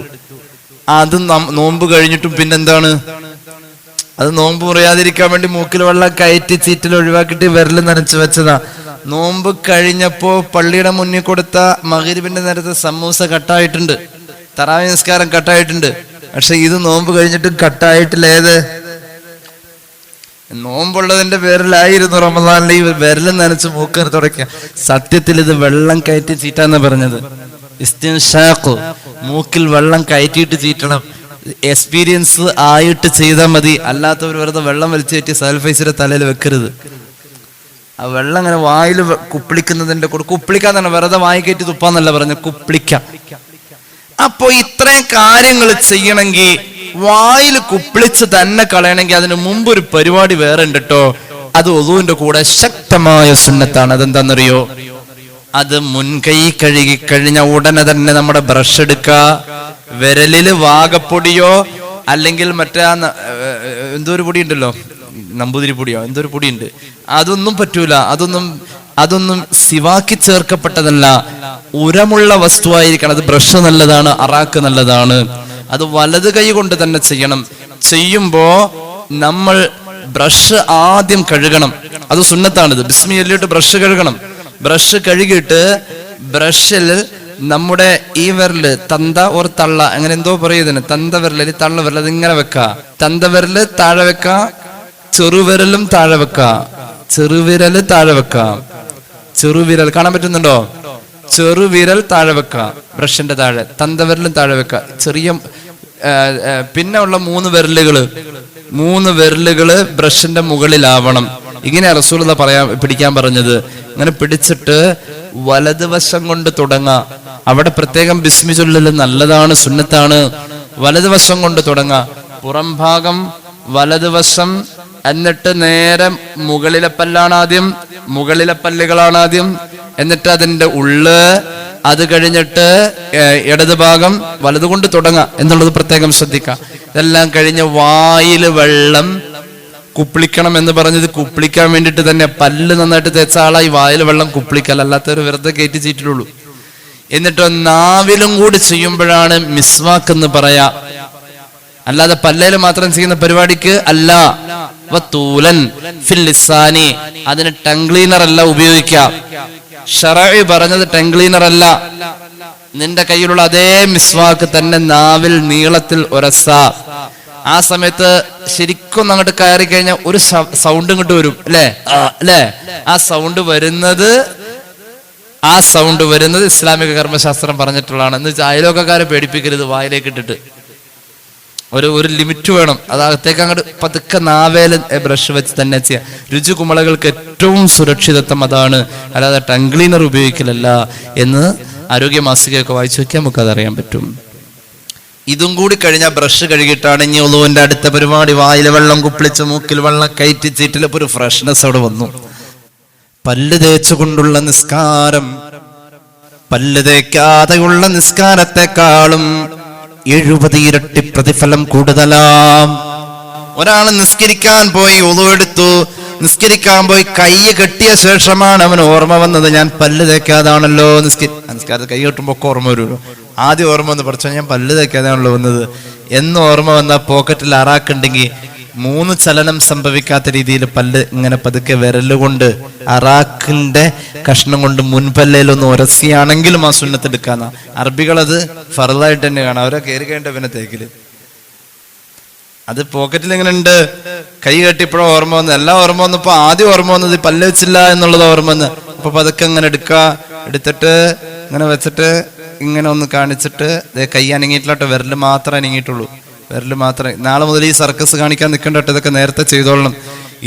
അത് നോമ്പ് കഴിഞ്ഞിട്ടും പിന്നെന്താണ്, അത് നോമ്പ് മുറിയാതിരിക്കാൻ വേണ്ടി മൂക്കിൽ വെള്ളം കയറ്റി ചീറ്റിൽ ഒഴിവാക്കിയിട്ട് വിരൽ നനച്ചു വെച്ചതാ. നോമ്പ് കഴിഞ്ഞപ്പോ പള്ളിയുടെ മുന്നിൽ കൊടുത്ത മഗ്‌രിബിന്റെ നേരത്തെ സമൂസ കട്ടായിട്ടുണ്ട്, തറാവീഹ് നിസ്കാരം കട്ടായിട്ടുണ്ട്. പക്ഷെ ഇത് നോമ്പ് കഴിഞ്ഞിട്ടും കട്ടായിട്ടില്ല. ഏത് നോമ്പുള്ളതിന്റെ പേരിലായിരുന്നു റമദാനിൽ ഈ വിരൽ നനച്ച് മൂക്കിന് തുടയ്ക്കുക. സത്യത്തിൽ ഇത് വെള്ളം കയറ്റി ചീറ്റാന്ന് പറഞ്ഞത്. ഇസ്തിൻഷാഖ്, മൂക്കിൽ വെള്ളം കയറ്റിയിട്ട് ചീറ്റണം. എക്സ്പീരിയൻസ് ആയിട്ട് ചെയ്താൽ മതി. അല്ലാത്തവർ വെറുതെ വെള്ളം വലിച്ചു കയറ്റി സൽഫൈസിന്റെ തലയിൽ വെക്കരുത്. ആ വെള്ളം അങ്ങനെ വായിൽ കുപ്പിളിക്കുന്നതിന്റെ കൂടെ, കുപ്പിളിക്കാന്നാണ്, വെറുതെ വായി കയറ്റി തുപ്പാന്നല്ല പറഞ്ഞത്, കുപ്പിളിക്കാം. അപ്പൊ ഇത്രയും കാര്യങ്ങൾ ചെയ്യണമെങ്കിൽ, വായിൽ കുപ്പിളിച്ച് തന്നെ കളയണമെങ്കിൽ അതിന് മുമ്പ് ഒരു പരിപാടി വേറെ ഉണ്ട് കേട്ടോ. അത് ഒദുവിന്റെ കൂടെ ശക്തമായ സുന്നത്താണ്. അതെന്താണെന്നറിയോ? അത് മുൻകൈ കഴുകി കഴിഞ്ഞ ഉടനെ തന്നെ നമ്മുടെ ബ്രഷ് എടുക്കുക. വിരലില് വാഗപ്പൊടിയോ അല്ലെങ്കിൽ മറ്റേ എന്തോ ഒരു പൊടി ഉണ്ടല്ലോ, നമ്പൂതിരി പൊടിയോ എന്തോ ഒരു പൊടിയുണ്ട്, അതൊന്നും പറ്റൂല. അതൊന്നും സിവാക്കി ചേർക്കപ്പെട്ടതല്ല. ഉരമുള്ള വസ്തുവായിരിക്കണം. അത് ബ്രഷ് നല്ലതാണ്, അറാക്ക് നല്ലതാണ്. അത് വലത് കൈ കൊണ്ട് തന്നെ ചെയ്യണം. ചെയ്യുമ്പോ നമ്മൾ ബ്രഷ് ആദ്യം കഴുകണം. അത് സുന്നത്താണിത്. ബിസ്മി ചൊല്ലിയിട്ട് ബ്രഷ് കഴുകണം. ബ്രഷ് കഴുകിയിട്ട് ബ്രഷിൽ നമ്മുടെ ഈ വിരല് തന്ത ഓർ തള്ള അങ്ങനെ എന്തോ പറയുന്നതിന്, തന്ത വിരല് തള്ള വിരൽ അതിങ്ങനെ വെക്ക. തന്ത വിരല് താഴെ വെക്ക, ചെറുവിരലും താഴെ വെക്ക, ചെറുവിരല് താഴെ വെക്ക. ചെറുവിരൽ കാണാൻ പറ്റുന്നുണ്ടോ? ചെറുവിരൽ താഴെ വെക്ക, ബ്രഷിന്റെ താഴെ. തന്തവിരലും താഴെ വെക്ക. ചെറിയ പിന്നെ ഉള്ള മൂന്ന് വിരലുകള് ബ്രഷിന്റെ മുകളിലാവണം. ഇങ്ങനെ റസൂലുള്ളാഹി പിടിക്കാൻ പറഞ്ഞത്. അങ്ങനെ പിടിച്ചിട്ട് വലതുവശം കൊണ്ട് തുടങ്ങാം. അവിടെ പ്രത്യേകം ബിസ്മി ചൊല്ലൽ നല്ലതാണ്, സുന്നത്താണ്. വലതുവശം കൊണ്ട് തുടങ്ങാം. പുറം ഭാഗം വലതുവശം, എന്നിട്ട് നേരെ മുകളിലെ പല്ലുകളാണ് ആദ്യം, എന്നിട്ട് അതിന്റെ ഉള്ള്, അത് കഴിഞ്ഞിട്ട് ഇടത് ഭാഗം വലതുകൊണ്ട് തുടങ്ങാം എന്നുള്ളത് പ്രത്യേകം ശ്രദ്ധിക്കാം. ഇതെല്ലാം കഴിഞ്ഞ് വായില് വെള്ളം കുപ്പിളിക്കണം എന്ന് പറഞ്ഞത് കുപ്പിളിക്കാൻ വേണ്ടിയിട്ട് തന്നെ. പല്ല് നന്നായിട്ട് തേച്ച ആളായി വായിൽ വെള്ളം കുപ്പിളിക്കൽ, അല്ലാത്തവർ വെറുതെ കയറ്റി ചീറ്റിട്ടുള്ളൂ. എന്നിട്ട് നാവിലും കൂടി ചെയ്യുമ്പോഴാണ് മിസ്വാക്ക് എന്ന് പറയാ. അല്ലാതെ പല്ലേല് മാത്രം ചെയ്യുന്ന പരിപാടിക്ക് അല്ല. വതൂലൻ ഫിൽ ലിസാനി, അതിന് ടങ് ക്ലീനർ അല്ല ഉപയോഗിക്കാം. ശറഈ പറഞ്ഞത് ടങ് ക്ലീനർ അല്ല. നിന്റെ കയ്യിലുള്ള അതേ മിസ്വാക്ക് തന്നെ നാവിൽ നീളത്തിൽ ഒരസ. ആ സമയത്ത് ശരിക്കും അങ്ങോട്ട് കയറി കഴിഞ്ഞാൽ ഒരു സൗണ്ട് ഇങ്ങോട്ട് വരും, അല്ലേ? ആ സൗണ്ട് വരുന്നത് ഇസ്ലാമിക കർമ്മശാസ്ത്രം പറഞ്ഞിട്ടുള്ളതാണ്. എന്ന് വെച്ചാൽ അയലോക്കക്കാരെ പേടിപ്പിക്കരുത് വായിലേക്ക് ഇട്ടിട്ട്. ഒരു ലിമിറ്റ് വേണം. അത് അകത്തേക്ക് അങ്ങോട്ട് പതുക്കെ നാവേല് ബ്രഷ് വെച്ച് തന്നെ ചെയ്യാം. രുചികുമളകൾക്ക് ഏറ്റവും സുരക്ഷിതത്വം അതാണ്, അല്ലാതെ ടങ് ക്ലീനർ ഉപയോഗിക്കലല്ല എന്ന് ആരോഗ്യ മാസികയൊക്കെ വായിച്ചു നോക്കിയാൽ നമുക്ക് അതറിയാൻ പറ്റും. ഇതും കൂടി കഴിഞ്ഞാൽ ബ്രഷ് കഴുകിയിട്ടാണ് ഇനി ഉളുവിന്റെ അടുത്ത പരിപാടി. വായിലെ വെള്ളം കുപ്പിളിച്ച് മൂക്കിൽ വെള്ളം കയറ്റി ചീറ്റിലപ്പോ ഒരു ഫ്രഷ്നെസ് അവിടെ വന്നു. പല്ല് തേച്ചുകൊണ്ടുള്ള നിസ്കാരം പല്ല് തേക്കാതെയുള്ള നിസ്കാരത്തെക്കാളും 70 ഇരട്ടി പ്രതിഫലം കൂടുതലാം. ഒരാൾ നിസ്കരിക്കാൻ പോയി, ഉളു എടുത്തു, നിസ്കരിക്കാൻ പോയി കൈ കെട്ടിയ ശേഷമാണ് അവൻ ഓർമ്മ വന്നത്, ഞാൻ പല്ല് തേക്കാതാണല്ലോ നിസ്കാരത്തിൽ കൈ കെട്ടുമ്പോ ഒക്കെ ഓർമ്മ വരുമല്ലോ. ആദ്യം ഓർമ്മ വന്ന് പഠിച്ചോ ഞാൻ പല്ല് തേക്കാതാണല്ലോ വന്നത് എന്ന് ഓർമ്മ വന്ന പോക്കറ്റിൽ അറാക്കുണ്ടെങ്കിൽ 3 ചലനം സംഭവിക്കാത്ത രീതിയിൽ പല്ല് ഇങ്ങനെ പതുക്കെ വിരലുകൊണ്ട് അറാക്കിന്റെ കഷ്ണം കൊണ്ട് മുൻപല്ലയിലൊന്ന് ഉരസിയാണെങ്കിലും ആ സുന്നത്ത് എടുക്കാന്ന. അറബികളത് ഫർളായിട്ട് തന്നെ കാണാം. അവരെ കയറി കഴിഞ്ഞ പിന്നെ തേക്കില് അത് പോക്കറ്റിൽ എങ്ങനെ ഉണ്ട്. കൈ കെട്ടിപ്പോഴോ ഓർമ്മ വന്നത്, എല്ലാം ഓർമ്മ വന്നപ്പോ ആദ്യം ഓർമ്മ വന്നത് പല്ല് വെച്ചില്ല എന്നുള്ളത് ഓർമ്മ വന്ന്. അപ്പൊ പതുക്കെ ഇങ്ങനെ എടുത്തിട്ട് ഇങ്ങനെ വെച്ചിട്ട് ഇങ്ങനെ ഒന്ന് കാണിച്ചിട്ട് കൈ അനങ്ങിയിട്ടില്ലാട്ടോ, വിരല് മാത്രമേ അനങ്ങിയിട്ടുള്ളൂ. വിരല് മാത്രമേ. നാളെ മുതൽ ഈ സർക്കസ് കാണിക്കാൻ നിൽക്കണ്ട കേട്ടോ, ഇതൊക്കെ നേരത്തെ ചെയ്തോളണം.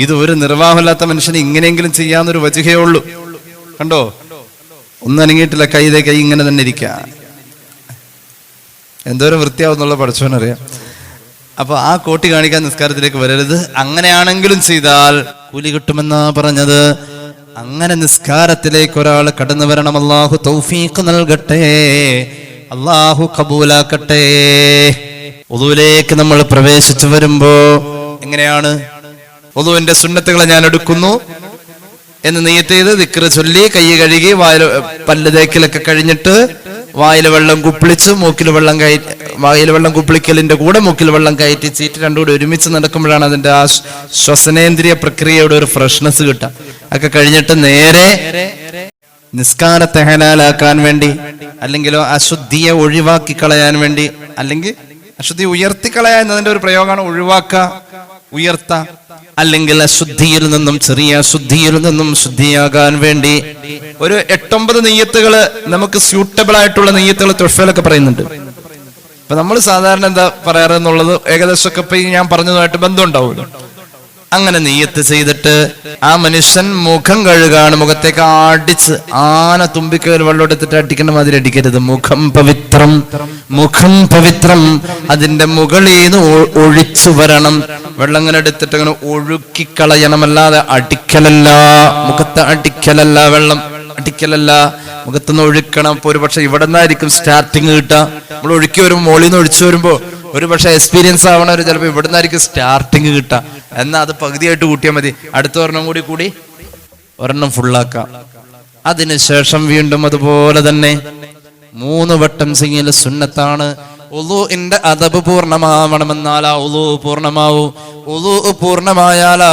ഇത് ഒരു നിർവാഹമില്ലാത്ത മനുഷ്യന് ഇങ്ങനെയെങ്കിലും ചെയ്യാന്നൊരു വജുഹേ ഉള്ളൂ. കണ്ടോ, ഒന്നും അനങ്ങിയിട്ടില്ല, കൈ ഇങ്ങനെ തന്നെ ഇരിക്കുക. എന്തോരം വൃത്തിയാവുന്നുള്ള പഠിച്ചവനറിയാം. അപ്പൊ ആ കോട്ടി കാണിക്കാൻ നിസ്കാരത്തിലേക്ക് വരരുത്. അങ്ങനെയാണെങ്കിലും ചെയ്താൽ കൂലി കിട്ടുമെന്നാ പറഞ്ഞത്. അങ്ങനെ നിസ്കാരത്തിലേക്ക് ഒരാൾ കടന്നു വരണം. അല്ലാഹു തൗഫീഖ് നൽകട്ടെ, അല്ലാഹു കബൂലാക്കട്ടെ. ഉളൂലേക്ക് നമ്മൾ പ്രവേശിച്ചു വരുമ്പോ എങ്ങനെയാണ്? ഉളൂവിന്റെ സുന്നത്തുകളെ ഞാൻ എടുക്കുന്നു എന്ന് നിയ്യത്ത് ചെയ്ത് ദിക്ർ ചൊല്ലി കൈ കഴുകി പല്ല് തേക്കലൊക്കെ കഴിഞ്ഞിട്ട് വായിൽ വെള്ളം കുപ്പിളിച്ച് മൂക്കിൽ വെള്ളം കയറ്റി, വായിൽ വെള്ളം കുപ്പിളിക്കലിന്റെ കൂടെ മൂക്കിൽ വെള്ളം കയറ്റി ചീറ്റ് രണ്ടും കൂടി ഒരുമിച്ച് നടക്കുമ്പോഴാണ് അതിന്റെ ആ ശ്വസനേന്ദ്രിയ പ്രക്രിയയുടെ ഒരു ഫ്രഷ്നെസ് കിട്ടുക. ഒക്കെ കഴിഞ്ഞിട്ട് നേരെ നിസ്കാരത്തെ ഹലാലാക്കാൻ വേണ്ടി, അല്ലെങ്കിലോ അശുദ്ധിയെ ഒഴിവാക്കി കളയാൻ വേണ്ടി, അല്ലെങ്കിൽ അശുദ്ധി ഉയർത്തിക്കളയാൻ എന്നതിന്റെ ഒരു പ്രയോഗമാണ് ഒഴിവാക്കുക, ഉയർത്ത, അല്ലെങ്കിൽ അശുദ്ധിയിൽ നിന്നും ചെറിയ അശുദ്ധിയിൽ നിന്നും ശുദ്ധിയാകാൻ വേണ്ടി ഒരു 8-9 നെയ്യത്തുകള് നമുക്ക് സ്യൂട്ടബിൾ ആയിട്ടുള്ള നെയ്യത്തുകൾ തുഫയിലൊക്കെ പറയുന്നുണ്ട്. അപ്പൊ നമ്മൾ സാധാരണ എന്താ പറയാറെന്നുള്ളത് ഏകദേശമൊക്കെ ഇപ്പൊ ഞാൻ പറഞ്ഞതുമായിട്ട് ബന്ധം ഉണ്ടാവുമല്ലോ. അങ്ങനെ നെയ്യത്ത് ചെയ്തിട്ട് ആ മനുഷ്യൻ മുഖം കഴുകാണ്. മുഖത്തേക്ക് അടിച്ച് ആന തുമ്പിക്കയിൽ വെള്ളം എടുത്തിട്ട് അടിക്കേണ്ട മാതിരി അടിക്കരുത്. മുഖം പവിത്രം, മുഖം പവിത്രം. അതിന്റെ മുകളിൽ നിന്ന് ഒഴിച്ചു വരണം. വെള്ളം ഇങ്ങനെ എടുത്തിട്ട് അങ്ങനെ ഒഴുക്കിക്കളയണം, അല്ലാതെ അടിക്കലല്ല. മുഖത്ത് അടിക്കലല്ല, വെള്ളം അടിക്കലല്ല, മുഖത്തുനിന്ന് ഒഴുക്കണം. ഇപ്പൊ ഒരു പക്ഷെ ഇവിടെ നിന്നായിരിക്കും സ്റ്റാർട്ടിങ് കിട്ടുക. നമ്മൾ ഒഴുക്കി വരുമ്പോൾ മോളിൽ നിന്ന് ഒഴിച്ചു വരുമ്പോ ഒരു പക്ഷെ എക്സ്പീരിയൻസ് ആവണവർ ചിലപ്പോൾ ഇവിടെ നിന്നായിരിക്കും സ്റ്റാർട്ടിങ് കിട്ടുക. എന്നാൽ അത് പകുതിയായിട്ട് കൂട്ടിയാൽ മതി. അടുത്ത ഒരെണ്ണം കൂടി ഒരെണ്ണം ഫുള്ളാക്കാം. അതിനുശേഷം വീണ്ടും അതുപോലെ തന്നെ 3 വട്ടം ചെയ്യൽ സുന്നത്താണ്. ഉളൂഇന്റെ അദബ് പൂർണ്ണമാവണമെന്നാലാ ഉളൂ പൂർണ്ണമാവൂ. ഉളൂ പൂർണ്ണമായാലാ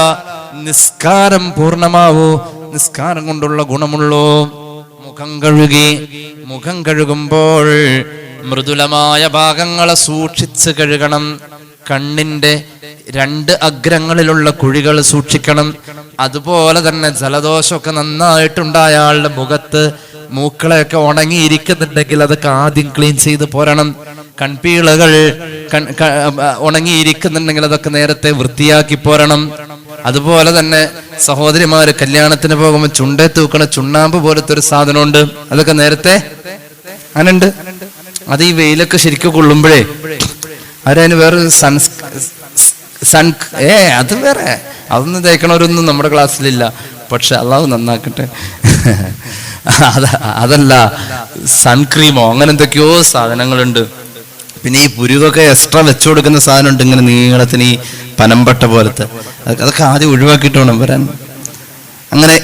നിസ്കാരം പൂർണ്ണമാവൂ, നിസ്കാരം കൊണ്ടുള്ള ഗുണമുള്ളൂ. മുഖം കഴുകുമ്പോൾ മൃദുലമായ ഭാഗങ്ങളെ സൂക്ഷിച്ച് കഴുകണം. കണ്ണിന്റെ 2 അഗ്രങ്ങളിലുള്ള കുഴികൾ സൂക്ഷിക്കണം. അതുപോലെ തന്നെ ജലദോഷമൊക്കെ നന്നായിട്ടുണ്ടായ ആളുടെ മുഖത്ത് മൂക്കളെയൊക്കെ ഉണങ്ങിയിരിക്കുന്നുണ്ടെങ്കിൽ അതൊക്കെ ആദ്യം ക്ലീൻ ചെയ്ത് പോരണം. കൺപീളകൾ ഉണങ്ങിയിരിക്കുന്നുണ്ടെങ്കിൽ അതൊക്കെ നേരത്തെ വൃത്തിയാക്കി പോരണം. അതുപോലെ തന്നെ സഹോദരിമാര് കല്യാണത്തിന് പോകുമ്പോൾ ചുണ്ടേ തൂക്കണ ചുണ്ണാമ്പ് പോലത്തെ ഒരു സാധനമുണ്ട്, അതൊക്കെ നേരത്തെ അങ്ങനുണ്ട്. അത് ഈ വെയിലൊക്കെ ശരിക്കും കൊള്ളുമ്പോഴേ അതിന് വേറെ അത് വേറെ, അതൊന്നും തേക്കണവരൊന്നും നമ്മുടെ ക്ലാസ്സിലില്ല. പക്ഷെ അള്ളാഹു നന്നാക്കട്ടെ. അതല്ല, സൺക്രീമോ അങ്ങനെ എന്തൊക്കെയോ സാധനങ്ങളുണ്ട്. പിന്നെ ഈ പുരുകൊക്കെ എക്സ്ട്രാ വെച്ചു കൊടുക്കുന്ന സാധനമുണ്ട്, ഇങ്ങനെ നീളത്തിന് ഈ പനമ്പട്ട പോലത്തെ. അതൊക്കെ ആദ്യം ഒഴിവാക്കിയിട്ട് വേണം വരാൻ. അങ്ങനെ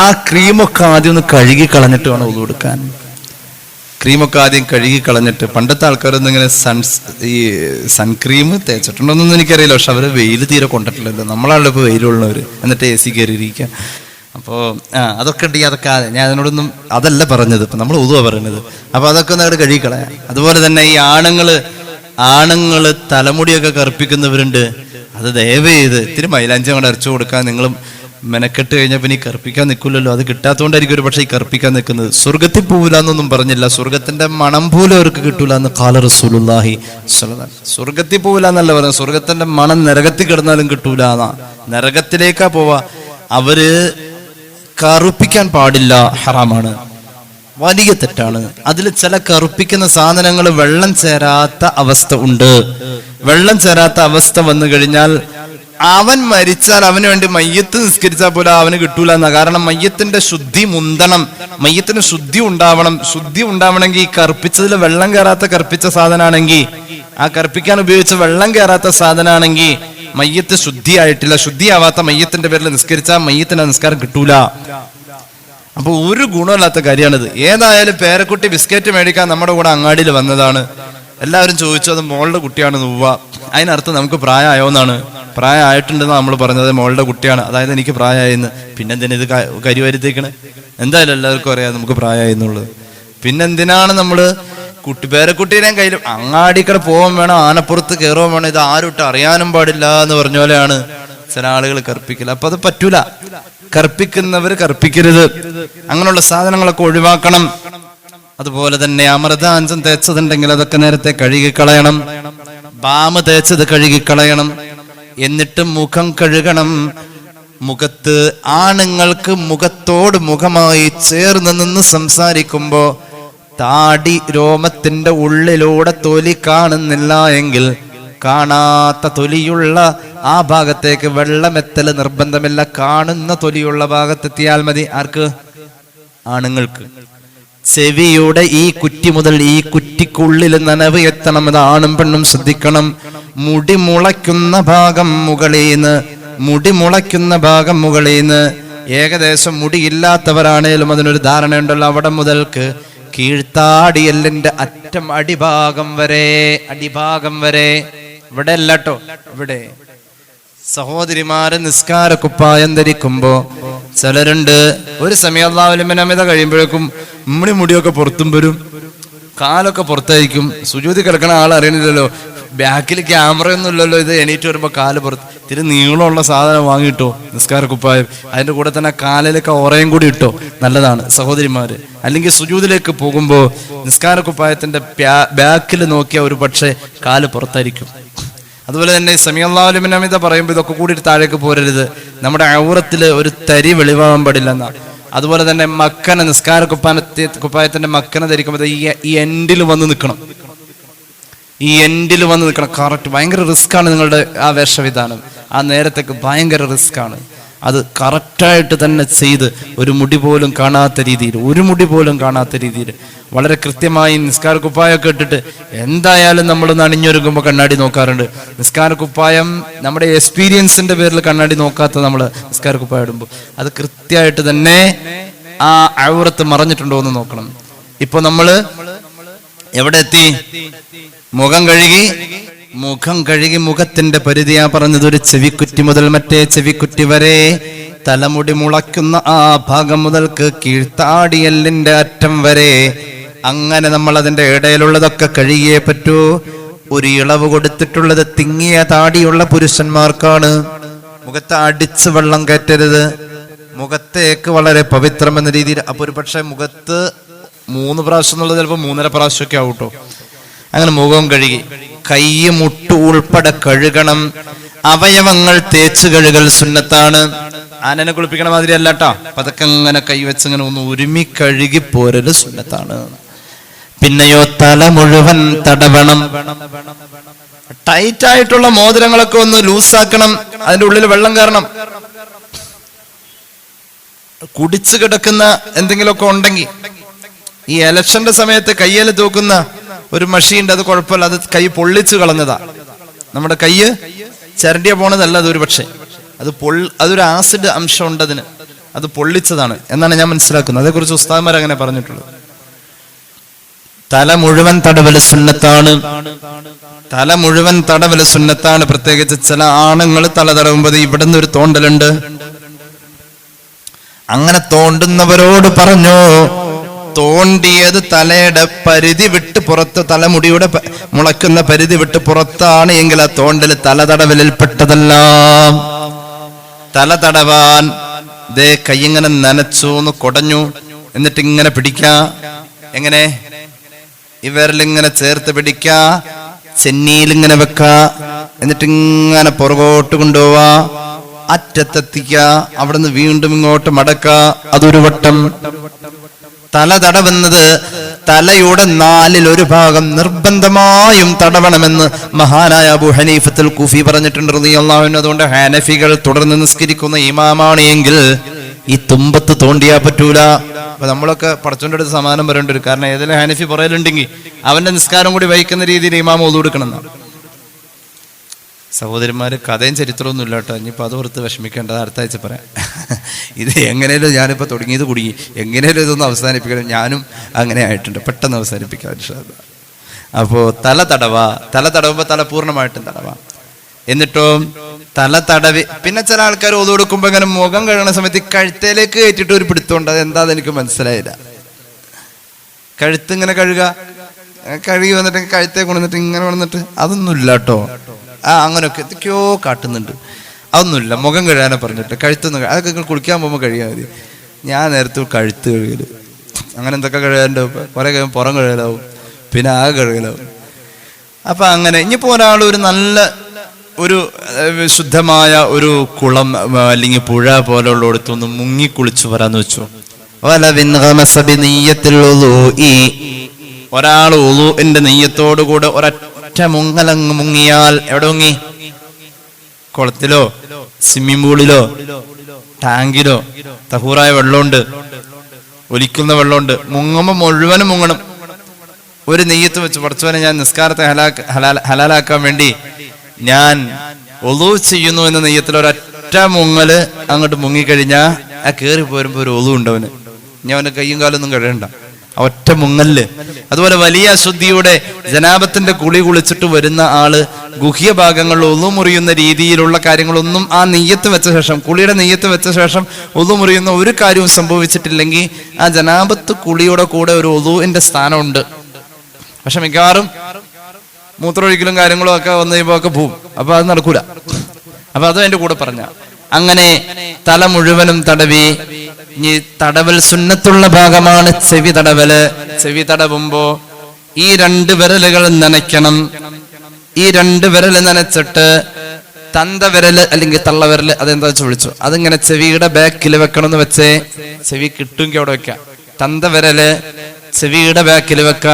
ആ ക്രീമൊക്കെ ആദ്യം ഒന്ന് കഴുകി കളഞ്ഞിട്ട് വേണം ഉളു കൊടുക്കാൻ. ക്രീമൊക്കെ ആദ്യം കഴുകി കളഞ്ഞിട്ട്. പണ്ടത്തെ ആൾക്കാരൊന്നും ഇങ്ങനെ ഈ സൺക്രീം തേച്ചിട്ടുണ്ടോന്നൊന്നും എനിക്കറിയില്ല. പക്ഷെ അവര് വെയിൽ തീരെ കൊണ്ടിട്ടില്ലല്ലോ. നമ്മളാണല്ലോ ഇപ്പോൾ വെയിലുള്ളവർ, എന്നിട്ട് AC കയറിയിരിക്കുക. അപ്പോൾ അതൊക്കെ ഉണ്ടെങ്കിൽ അതൊക്കെ ഞാൻ അതിനോടൊന്നും അതല്ല പറഞ്ഞത്, ഇപ്പം നമ്മൾ ഉളുവാ പറയുന്നത്. അപ്പൊ അതൊക്കെ ഒന്ന് അവിടെ കഴുകിക്കളയാം. അതുപോലെ തന്നെ ഈ ആണുങ്ങള് തലമുടിയൊക്കെ കറുപ്പിക്കുന്നവരുണ്ട്. അത് ദയവ് ചെയ്ത് ഇത്തിരി മൈലാഞ്ചി അങ്ങോട്ട് അരച്ചു കൊടുക്കാൻ നിങ്ങൾ മെനക്കെട്ട് കഴിഞ്ഞാൽ പിന്നെ ഈ കറുപ്പിക്കാൻ നിൽക്കില്ലല്ലോ. അത് കിട്ടാത്തതുകൊണ്ടായിരിക്കും ഒരു പക്ഷേ ഈ കറുപ്പിക്കാൻ നിൽക്കുന്നത്. സ്വർഗത്തിൽ പോവില്ല എന്നൊന്നും പറഞ്ഞില്ല, സ്വർഗത്തിന്റെ മണം പോലും അവർക്ക് കിട്ടൂല എന്ന് ഖാല റസൂലുള്ളാഹി സ്വല്ലല്ലാഹു അലൈഹി വസല്ലം. സ്വർഗത്തിൽ പോവില്ല എന്നല്ല പറയുന്നത്, സ്വർഗത്തിന്റെ മണം നരകത്തിൽ കിടന്നാലും കിട്ടൂല എന്നാ. നരകത്തിലേക്കാ പോവാ. അവര് കറുപ്പിക്കാൻ പാടില്ല, ഹറാമാണ്. വലിയ തെറ്റാണ്. അതിൽ ചില കറുപ്പിക്കുന്ന സാധനങ്ങൾ വെള്ളം ചേരാത്ത അവസ്ഥ ഉണ്ട്. വെള്ളം ചേരാത്ത അവസ്ഥ വന്നു കഴിഞ്ഞാൽ അവൻ മരിച്ചാൽ അവന് വേണ്ടി മയ്യത്ത് നിസ്കരിച്ചാൽ പോലും അവന് കിട്ടൂല എന്നാ. കാരണം മയ്യത്തിന്റെ ശുദ്ധി മുന്തണം, മയ്യത്തിന് ശുദ്ധി ഉണ്ടാവണം. ശുദ്ധി ഉണ്ടാവണമെങ്കിൽ ഈ കറുപ്പിച്ചതിൽ വെള്ളം കയറാത്ത കറുപ്പിച്ച സാധനമാണെങ്കിൽ, ആ കറുപ്പിക്കാൻ ഉപയോഗിച്ച വെള്ളം കയറാത്ത സാധനമാണെങ്കിൽ മയ്യത്ത് ശുദ്ധിയായിട്ടില്ല. ശുദ്ധിയാവാത്ത മയ്യത്തിന്റെ പേരിൽ നിസ്കരിച്ചാൽ മയ്യത്തിന്റെ നിസ്കാരം കിട്ടൂല. അപ്പൊ ഒരു ഗുണമില്ലാത്ത കാര്യമാണിത്. ഏതായാലും പേരക്കുട്ടി ബിസ്ക്കറ്റ് മേടിക്കാൻ നമ്മുടെ കൂടെ അങ്ങാടിയിൽ വന്നതാണ്. എല്ലാവരും ചോദിച്ചു അത് മോളുടെ കുട്ടിയാണ് ഉവ്വ. അതിനർത്ഥം നമുക്ക് പ്രായമായോന്നാണ്. പ്രായമായിട്ടുണ്ടെന്ന് നമ്മൾ പറഞ്ഞത് മോളുടെ കുട്ടിയാണ്, അതായത് എനിക്ക് പ്രായമായെന്ന്. പിന്നെന്തിനാ ഇത് കരിവാരിത്തേക്കണ്? എന്തായാലും എല്ലാവർക്കും അറിയാം നമുക്ക് പ്രായമായി എന്നുള്ളത്. പിന്നെന്തിനാണ് നമ്മള് പേരക്കുട്ടീനെയും കയ്യിലും അങ്ങാടിക്കട പോകാൻ വേണം, ആനപ്പുറത്ത് കയറുവാൻ വേണം, ഇത് ആരുട്ട് അറിയാനും പാടില്ല എന്ന് പറഞ്ഞ പോലെയാണ് ചില ആളുകൾ കർപ്പിക്കൽ. അപ്പൊ അത് പറ്റൂല. കർപ്പിക്കുന്നവർ കർപ്പിക്കരുത്. അങ്ങനെയുള്ള സാധനങ്ങളൊക്കെ ഒഴിവാക്കണം. അതുപോലെ തന്നെ അമൃതാഞ്ചം തേച്ചതുണ്ടെങ്കിൽ അതൊക്കെ നേരത്തെ കഴുകിക്കളയണം. ബാമ് തേച്ചത് കഴുകിക്കളയണം. എന്നിട്ട് മുഖം കഴുകണം. മുഖത്ത് ആണുങ്ങൾക്ക് മുഖത്തോട് മുഖമായി ചേർന്ന് നിന്ന് സംസാരിക്കുമ്പോ താടി രോമത്തിന്റെ ഉള്ളിലൂടെ തൊലി കാണുന്നില്ല എങ്കിൽ കാണാത്ത തൊലിയുള്ള ആ ഭാഗത്തേക്ക് വെള്ളമെത്തൽ നിർബന്ധമില്ല. കാണുന്ന തൊലിയുള്ള ഭാഗത്തെത്തിയാൽ മതി. ആർക്ക്? ആണുങ്ങൾക്ക്. ചെവിയുടെ ഈ കുറ്റി മുതൽ ഈ കുറ്റിക്കുള്ളിൽ നനവ് എത്തണം. അത് ആണും പെണ്ണും ശ്രദ്ധിക്കണം. മുടി മുളയ്ക്കുന്ന ഭാഗം മുകളീന്ന്, മുടി മുളയ്ക്കുന്ന ഭാഗം മുകളീന്ന്. ഏകദേശം മുടിയില്ലാത്തവരാണേലും അതിനൊരു ധാരണയുണ്ടല്ലോ. അവിടെ മുതൽക്ക് കീഴ്ത്താടിയല്ലിന്റെ അറ്റം അടിഭാഗം വരെ, അടിഭാഗം വരെ. ഇവിടെ അല്ലട്ടോ, ഇവിടെ. സഹോദരിമാര് നിസ്കാര കുപ്പായം ധരിക്കുമ്പോ ചിലരുണ്ട് ഒരു സമയം അല്ലാഹുവിനമിത കഴിയുമ്പോഴേക്കും മുടിയൊക്കെ പുറത്തും വരും, കാലൊക്കെ പുറത്തായിരിക്കും. സുജൂദി കിടക്കണ ആൾ അറിയണില്ലല്ലോ, ബാക്കിൽ ക്യാമറ ഒന്നും ഇല്ലല്ലോ. ഇത് എണീറ്റ് വരുമ്പോ കാല് പുറത്ത്. ഇത്തിരി നീളമുള്ള സാധനം വാങ്ങിയിട്ടോ നിസ്കാര കുപ്പായം. അതിന്റെ കൂടെ തന്നെ കാലിലേക്ക് ഓറയും കൂടി ഇട്ടോ, നല്ലതാണ് സഹോദരിമാര്. അല്ലെങ്കിൽ സുജൂദിലേക്ക് പോകുമ്പോ നിസ്കാര കുപ്പായത്തിന്റെ ബാക്കിൽ നോക്കിയ ഒരു പക്ഷേ കാല് പുറത്തായിരിക്കും. അതുപോലെ തന്നെ സമയല്ലാഹുലിമിനമിത പറയുമ്പോൾ ഇതൊക്കെ കൂടി താഴേക്ക് പോരരുത്. നമ്മുടെ ഔറത്തില് ഒരു തരി വെളിവാകാൻ പാടില്ലെന്നാ. അതുപോലെ തന്നെ മക്കന നിസ്കാര കുപ്പായത്തിന്റെ മക്കന ധരിക്കുമ്പോൾ ഈ എൻഡിൽ വന്ന് നിൽക്കണം. ഈ എൻഡിൽ വന്ന് നിൽക്കണം കറക്റ്റ്. ഭയങ്കര റിസ്ക് ആണ് നിങ്ങളുടെ ആ വേഷവിധാനം. ആ നേരത്തേക്ക് ഭയങ്കര റിസ്ക് ആണ്. അത് കറക്റ്റായിട്ട് തന്നെ ചെയ്ത് ഒരു മുടി പോലും കാണാത്ത രീതിയിൽ, ഒരു മുടി പോലും കാണാത്ത രീതിയിൽ വളരെ കൃത്യമായി നിസ്കാര കുപ്പായമൊക്കെ ഇട്ടിട്ട് എന്തായാലും നമ്മൾ അണിഞ്ഞൊരുങ്ങുമ്പോൾ കണ്ണാടി നോക്കാറുണ്ട്. നിസ്കാര കുപ്പായം നമ്മുടെ എക്സ്പീരിയൻസിന്റെ പേരിൽ കണ്ണാടി നോക്കാത്ത നമ്മൾ നിസ്കാര കുപ്പായം ഇടുമ്പോൾ അത് കൃത്യമായിട്ട് തന്നെ ആ ഔറത്ത് മറഞ്ഞിട്ടുണ്ടോ എന്ന് നോക്കണം. ഇപ്പൊ നമ്മള് എവിടെ എത്തി? മുഖം കഴുകി മുഖത്തിന്റെ പരിധിയാ പറഞ്ഞത്. ഒരു ചെവിക്കുറ്റി മുതൽ മറ്റേ ചെവിക്കുറ്റി വരെ, തലമുടി മുളയ്ക്കുന്ന ആ ഭാഗം മുതൽക്ക് കീഴ്ത്താടിയല്ലിന്റെ അറ്റം വരെ. അങ്ങനെ നമ്മൾ അതിന്റെ ഇടയിലുള്ളതൊക്കെ കഴുകിയേ പറ്റൂ. ഒരു ഇളവ് കൊടുത്തിട്ടുള്ളത് തിങ്ങിയ താടിയുള്ള പുരുഷന്മാർക്കാണ്. മുഖത്ത് അടിച്ച് വെള്ളം കയറ്റരുത്. മുഖത്തേക്ക് വളരെ പവിത്രം എന്ന രീതിയിൽ. അപ്പൊ ഒരു പക്ഷെ മുഖത്ത് 3 പ്രാവശ്യം എന്നുള്ളത് ചിലപ്പോൾ 3.5 പ്രാവശ്യമൊക്കെ ആവട്ടോ. അങ്ങനെ മുഖം കഴുകി കൈ മുട്ടു ഉൾപ്പെടെ കഴുകണം. അവയവങ്ങൾ തേച്ച് കഴുകൽ സുന്നത്താണ്. ആനനെ കുളിപ്പിക്കണ മാതിരി അല്ലാട്ടാ. പതൊക്കെ അങ്ങനെ കൈവച്ച് ഇങ്ങനെ ഒന്ന് ഉരുമി കഴുകി പോരല് സുന്നത്താണ്. പിന്നെയോ തല മുഴുവൻ തടവണം. ടൈറ്റ് ആയിട്ടുള്ള മോതിരങ്ങളൊക്കെ ഒന്ന് ലൂസാക്കണം. അതിന്റെ ഉള്ളിൽ വെള്ളം കയറണം. കുടിച്ചു കിടക്കുന്ന എന്തെങ്കിലുമൊക്കെ ഉണ്ടെങ്കിൽ, ഈ ഇലക്ഷന്റെ സമയത്ത് കയ്യിൽ തൂക്കുന്ന ഒരു മഷീണ്ട്, അത് കുഴപ്പമില്ല. അത് കൈ പൊള്ളിച്ചു കളഞ്ഞതാ. നമ്മുടെ കൈ ചരണ്ടിയ പോണതല്ല അതൊരു പക്ഷേ. അതൊരു ആസിഡ് അംശം ഉണ്ട് അതിന്. അത് പൊള്ളിച്ചതാണ് എന്നാണ് ഞാൻ മനസ്സിലാക്കുന്നത്. അതേക്കുറിച്ച് ഉസ്താദ്മാർ അങ്ങനെ പറഞ്ഞിട്ടുള്ളത്. തല മുഴുവൻ തടവല് സുന്നത്താണ്. തല മുഴുവൻ തടവല് സുന്നത്താണ്. പ്രത്യേകിച്ച് ചില ആണുങ്ങൾ തല തടവുമ്പോൾ ഇവിടുന്ന് ഒരു തോണ്ടലുണ്ട്. അങ്ങനെ തോണ്ടുന്നവരോട് പറഞ്ഞു, തോണ്ടിയത് തലയുടെ പരിധി വിട്ട് പുറത്ത്, തലമുടിയുടെ മുളയ്ക്കുന്ന പരിധി വിട്ട് പുറത്താണ് എങ്കിൽ ആ തോണ്ടല് തലതടവലിൽ പെട്ടതല്ല. തല തടവാൻ ദേ കൈ ഇങ്ങനെ നനച്ചു എന്ന് കൊടഞ്ഞു. എന്നിട്ട് ഇങ്ങനെ പിടിക്ക. എങ്ങനെ? ഇവരിലിങ്ങനെ ചേർത്ത് പിടിക്ക, ചെന്നിയിലിങ്ങനെ വെക്ക. എന്നിട്ട് ഇങ്ങനെ പുറകോട്ട് കൊണ്ടുപോവാ, അറ്റത്തെത്തിക്ക, അവിടുന്ന് വീണ്ടും ഇങ്ങോട്ട് മടക്ക. അതൊരു വട്ടം. തല തടവുന്നത് തലയുടെ 1/4 ഭാഗം നിർബന്ധമായും തടവണമെന്ന് മഹാനായ അബൂ ഹനീഫത്തുൽ കൂഫി പറഞ്ഞിട്ടുണ്ട് റളിയല്ലാഹു അൻഹു. അതുകൊണ്ട് ഹനഫികൾ തുടർന്ന് നിസ്കരിക്കുന്ന ഇമാമാണ് എങ്കിൽ ഈ തുമ്പത്ത് തോണ്ടിയാ പറ്റൂല. അപ്പൊ നമ്മളൊക്കെ പടച്ചോന്റെ അടുത്ത് സമാനം പറയേണ്ടി വരും. കാരണം ഏതെങ്കിലും ഹനഫി പറയലുണ്ടെങ്കിൽ അവന്റെ നിസ്കാരം കൂടി വഹിക്കുന്ന രീതിയിൽ ഇമാം ഓതു കൊടുക്കണം എന്നാണ്. സഹോദരന്മാര് കഥയും ചരിത്രമൊന്നും ഇല്ല കേട്ടോ. ഇനിയിപ്പോൾ അത് ഓർത്ത് വിഷമിക്കേണ്ടത് അടുത്ത ആഴ്ച പറയാം. ഇത് എങ്ങനെയല്ലോ ഞാനിപ്പോൾ തുടങ്ങിയത് കുടുങ്ങി, എങ്ങനെയല്ലോ ഇതൊന്നും അവസാനിപ്പിക്കണം. ഞാനും അങ്ങനെ ആയിട്ടുണ്ട്, പെട്ടെന്ന് അവസാനിപ്പിക്കാം ഇൻഷാ അല്ലാഹ്. അപ്പോൾ തല തടവുമ്പോൾ തല പൂർണ്ണമായിട്ടും തടവാം. എന്നിട്ടോ തല തടവി പിന്നെ ചില ആൾക്കാർ ഓതു കൊടുക്കുമ്പോൾ ഇങ്ങനെ മുഖം കഴുകുന്ന സമയത്ത് കഴുത്തേലേക്ക് കയറ്റിട്ട് ഒരു പിടുത്തമുണ്ട്. അത് എന്താന്ന് എനിക്ക് മനസ്സിലായില്ല. കഴുത്ത് ഇങ്ങനെ കഴുകി വന്നിട്ട് കഴുത്തേ കൊണ്ടുവന്നിട്ട് ഇങ്ങനെ വന്നിട്ട് അതൊന്നും ഇല്ല കേട്ടോ. അങ്ങനെയൊക്കെ എന്തൊക്കെയോ കാട്ടുന്നുണ്ട്. അതൊന്നുമില്ല. മുഖം കഴുകാനെ പറഞ്ഞിട്ട് കഴുത്തൊന്നും അതൊക്കെ നിങ്ങൾ കുളിക്കാൻ പോകുമ്പോൾ കഴിയാൽ മതി. ഞാൻ നേരത്തെ കഴുത്ത് കഴുകല് അങ്ങനെ എന്തൊക്കെ കഴുകാൻ്റെ കുറെ കഴിയുമ്പോൾ പുറം കഴുകലാവും, പിന്നെ ആകെ കഴുകലാവും. അപ്പൊ അങ്ങനെ ഇനിയിപ്പോ ഒരാൾ ഒരു നല്ല ഒരു ശുദ്ധമായ ഒരു കുളം അല്ലെങ്കിൽ പുഴ പോലെയുള്ള അടുത്തൊന്ന് മുങ്ങി കുളിച്ചു വരാന്ന് വെച്ചു. ഒരാൾ ഉളൂഇന്റെ നെയ്യത്തോടുകൂടെ ഒരൊറ്റ മുങ്ങലങ്ങ് മുങ്ങിയാൽ എവിടെ മുങ്ങി? കുളത്തിലോ സ്വിമ്മിംഗ് പൂളിലോ ടാങ്കിലോ തഹൂറായ വെള്ളമുണ്ട്, ഒലിക്കുന്ന വെള്ളമുണ്ട്. മുങ്ങുമ്പോൾ മുഴുവനും മുങ്ങണം. ഒരു നെയ്യത്ത് വെച്ച് പടച്ചോനെ ഞാൻ നിസ്കാരത്തെ ഹലാലാക്കാൻ വേണ്ടി ഞാൻ ഒളു ചെയ്യുന്നു എന്ന നെയ്യത്തിൽ ഒരൊറ്റ മുങ്ങല് അങ്ങോട്ട് മുങ്ങിക്കഴിഞ്ഞാൽ ആ കയറി പോരുമ്പോ ഒരു ഒളു ഉണ്ടവന്. ഞാൻ അവന്റെ കയ്യും കാലൊന്നും കഴിയണ്ട, ഒറ്റ മുങ്ങല്. അതുപോലെ വലിയ അശുദ്ധിയുടെ ജനാബത്തിന്റെ കുളി കുളിച്ചിട്ട് വരുന്ന ആള് ഗുഹ്യ ഭാഗങ്ങളിൽ ഒളു മുറിയുന്ന രീതിയിലുള്ള കാര്യങ്ങളൊന്നും ആ നെയ്യത്ത് വെച്ച ശേഷം, കുളിയുടെ നെയ്യത്ത് വെച്ച ശേഷം ഒളു മുറിയുന്ന ഒരു കാര്യവും സംഭവിച്ചിട്ടില്ലെങ്കിൽ ആ ജനാബത്ത് കുളിയുടെ കൂടെ ഒരു ഒളുവിന്റെ സ്ഥാനമുണ്ട്. പക്ഷെ മിക്കവാറും മൂത്രമൊഴിക്കലും കാര്യങ്ങളും ഒക്കെ വന്നു കഴിയുമ്പോൾ ഒക്കെ പോവും. അപ്പൊ അത് നടക്കൂല. അപ്പൊ അതും എന്റെ കൂടെ പറഞ്ഞ അങ്ങനെ തല മുഴുവനും തടവി. ഇനി തടവൽ സുന്നത്തുള്ള ഭാഗമാണ് ചെവി തടവല്. ചെവി തടവുമ്പോ ഈ 2 വിരലുകൾ നനയ്ക്കണം. ഈ 2 വിരല് നനച്ചിട്ട് തന്തവിരല് അല്ലെങ്കിൽ തള്ളവിരല് അതെന്താ വെച്ച് വിളിച്ചു അതിങ്ങനെ ചെവിയുടെ ബാക്കിൽ വെക്കണം എന്ന് വെച്ചേ ചെവി കിട്ടുമെങ്കിൽ അവിടെ വെക്കാം. തന്തവിരല് ചെവിയുടെ ബാക്കിൽ വെക്ക.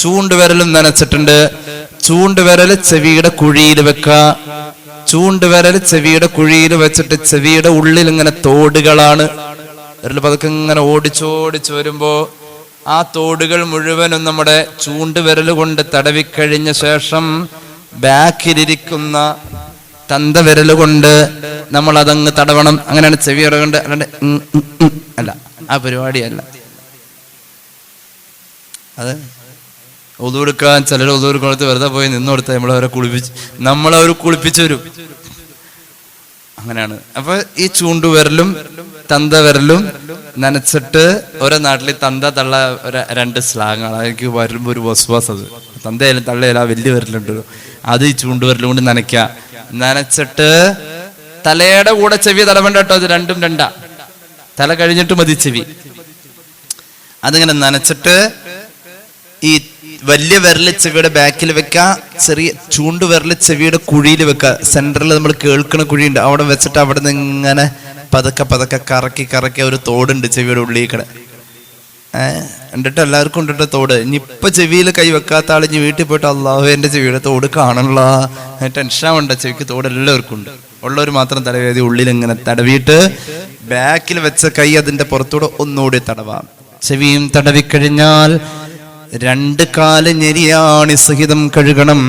ചൂണ്ടുവിരലും നനച്ചിട്ടുണ്ട്. ചൂണ്ടുവിരല് ചെവിയുടെ കുഴിയിൽ വെക്ക. ചൂണ്ടുവിരല് ചെവിയുടെ കുഴിയിൽ വെച്ചിട്ട് ചെവിയുടെ ഉള്ളിൽ ഇങ്ങനെ തോടുകളാണ്. വിരൽ പതുക്കെ ഇങ്ങനെ ഓടിച്ചോടിച്ചു വരുമ്പോ ആ തോടുകൾ മുഴുവനും നമ്മുടെ ചൂണ്ടുവിരല് കൊണ്ട് തടവിക്കഴിഞ്ഞ ശേഷം ബാക്കിലിരിക്കുന്ന തന്തവിരല് കൊണ്ട് നമ്മൾ അതങ്ങ് തടവണം. അങ്ങനെയാണ് ചെവി ഇറങ്ങേണ്ട. അല്ല, ആ പരിപാടിയല്ല അത്. ഒതു കൊടുക്കാൻ ചിലർ ഒതു കൊടുത്ത് വെറുതെ പോയി നിന്നോടുത്ത് നമ്മളവരെ കുളിപ്പിച്ചു വരും. അങ്ങനെയാണ്. അപ്പൊ ഈ ചൂണ്ടുവിരലും തന്തവിരലും നനച്ചിട്ട് ഓരോ നാട്ടിൽ തന്ത തള്ള 2 സ്ലാങ്ങാണ്. എനിക്ക് വരുമ്പോ ഒരു വസ്വാസ്. അത് തന്തയായാലും തള്ളയാലും ആ വലിയ വിരലുണ്ടല്ലോ, അത് ഈ ചൂണ്ടുവിരലും കൊണ്ട് നനച്ചിട്ട് തലയുടെ കൂടെ ചെവി തടവണ്ട കേട്ടോ. അത് 2ഉം 2ആ. തല കഴിഞ്ഞിട്ട് മതി ചെവി. അതിങ്ങനെ നനച്ചിട്ട് ഈ വലിയ വിരല് ചെവിയുടെ ബാക്കിൽ വെക്ക. ചെറിയ ചൂണ്ടുവിരല് ചെവിയുടെ കുഴിയിൽ വെക്ക. സെന്ററിൽ നമ്മൾ കേൾക്കുന്ന കുഴിയുണ്ട്, അവിടെ വെച്ചിട്ട് അവിടെ നിന്ന് ഇങ്ങനെ പതുക്കെ കറക്കി ഒരു തോടുണ്ട് ചെവിയുടെ ഉള്ളിൽ. എന്നിട്ട് എല്ലാവർക്കും ഉണ്ടിട്ട് തോട്. ഇനി ഇപ്പൊ ചെവിയിൽ കൈ വെക്കാത്ത ആൾ ഇനി വീട്ടിൽ പോയിട്ട് അള്ളാഹു എന്റെ ചെവിയുടെ തോട് കാണണല്ലോ ടെൻഷനാവണ്ട. ചെവിക്ക് തോട് എല്ലാവർക്കും ഉണ്ട്. ഉള്ളവർ മാത്രം തടവേദി ഉള്ളിൽ ഇങ്ങനെ തടവിയിട്ട് ബാക്കിൽ വെച്ച കൈ അതിന്റെ പുറത്തൂടെ ഒന്നുകൂടി തടവാം. ചെവിയും തടവിക്കഴിഞ്ഞാൽ 2 കാല് ഞെരിയാണി സഹിതം കഴുകണം.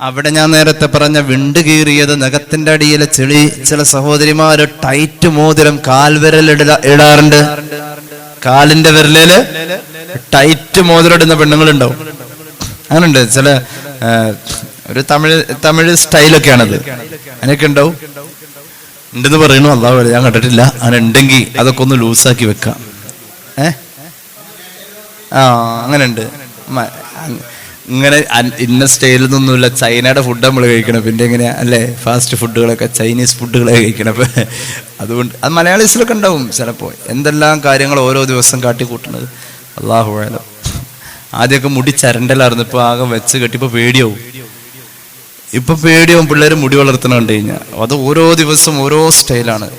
അവിടെ ഞാൻ നേരത്തെ പറഞ്ഞ വിണ്ട് കീറിയത് നഖത്തിന്റെ അടിയിലെ ചെളി. ചില സഹോദരിമാര് ടൈറ്റ് മോതിരം കാൽവിരൽ ഇടാറുണ്ട്. കാലിന്റെ വിരലില് ടൈറ്റ് മോതിരം ഇടുന്ന പെണ്ണുങ്ങളുണ്ടാവും. അങ്ങനുണ്ട്. ചില ഒരു തമിഴ് സ്റ്റൈലൊക്കെയാണത്. അതിനൊക്കെ ഉണ്ടാവും. ഉണ്ടെന്ന് പറയുന്നു. അല്ലാഹു ഞാൻ കണ്ടിട്ടില്ല. അങ്ങനെ ഉണ്ടെങ്കിൽ അതൊക്കെ ഒന്ന് ലൂസാക്കി വെക്കാം. അങ്ങനെ ഉണ്ട്. ഇങ്ങനെ ഇന്ന സ്റ്റൈലിൽ നിന്നൊന്നുമില്ല. ചൈനയുടെ ഫുഡ് നമ്മൾ കഴിക്കണം. പിന്നെ എങ്ങനെയാ അല്ലേ, ഫാസ്റ്റ് ഫുഡുകളൊക്കെ ചൈനീസ് ഫുഡുകളൊക്കെ കഴിക്കണം. അപ്പൊ അതുകൊണ്ട് അത് മലയാളീസിലൊക്കെ ഉണ്ടാവും ചിലപ്പോൾ. എന്തെല്ലാം കാര്യങ്ങൾ ഓരോ ദിവസം കാട്ടിക്കൂട്ടുന്നത് അല്ലാഹു അഅലം. ആദ്യമൊക്കെ മുടി ചരണ്ടലായിരുന്നു. ഇപ്പൊ ആകെ വെച്ച് കെട്ടിപ്പോ പേടിയാവും. ഇപ്പൊ പേടിയാവും പിള്ളേർ മുടി വളർത്തണം കണ്ടു കഴിഞ്ഞാൽ. അത് ഓരോ ദിവസം ഓരോ സ്റ്റൈലാണ്.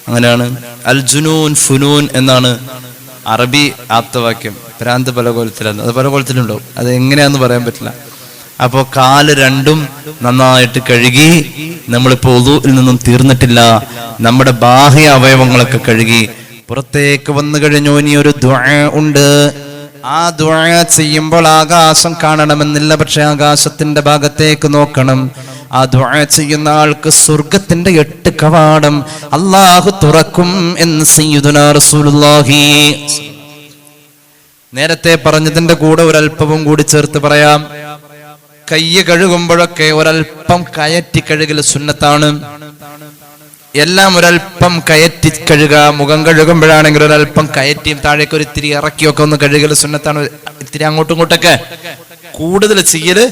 അങ്ങനെയാണ്. അൽ ജുനൂൻ ഫുനൂൻ എന്നാണ് അറബി ആപ്തവാക്യം ഭ്രാന്ത് പല കോലത്തിലാണ്, അത് പല കോലത്തിലുണ്ടാവും, അത് എങ്ങനെയാന്ന് പറയാൻ പറ്റില്ല. അപ്പോൾ കാല് രണ്ടും നന്നായിട്ട് കഴുകി, നമ്മളിപ്പോൾ ഉളൂഇൽ നിന്നും തീർന്നിട്ടില്ല, നമ്മുടെ ബാഹ്യ അവയവങ്ങളൊക്കെ കഴുകി പുറത്തേക്ക് വന്നു കഴിഞ്ഞു. ഇനി ഒരു ദുആ ഉണ്ട്. ആ ദുആ ചെയ്യുമ്പോൾ ആകാശം കാണണമെന്നില്ല, പക്ഷെ ആകാശത്തിന്റെ ഭാഗത്തേക്ക് നോക്കണം. ആ ദുആ ചെയ്യുന്ന ആൾക്ക് സ്വർഗത്തിന്റെ 8 കവാടം അല്ലാഹു തുറക്കും എന്ന് സയ്യിദുനാ റസൂലുള്ളാഹി. നേരത്തെ പറഞ്ഞതിന്റെ കൂടെ ഒരല്പവും കൂടി ചേർത്ത് പറയാം. കയ്യ് കഴുകുമ്പോഴൊക്കെ ഒരല്പം കയറ്റി കഴുകൽ സുന്നത്താണ്. എല്ലാം ഒരല്പം കയറ്റി കഴുകുക. മുഖം കഴുകുമ്പോഴാണെങ്കിൽ ഒരല്പം കയറ്റിയും താഴേക്ക് ഒരു ഇത്തിരി ഇറക്കിയൊക്കെ ഒന്ന് കഴുകൽ സുന്നത്താണ്. ഇത്തിരി അങ്ങോട്ടും ഇങ്ങോട്ടൊക്കെ കൂടുതൽ ചെയ്യല്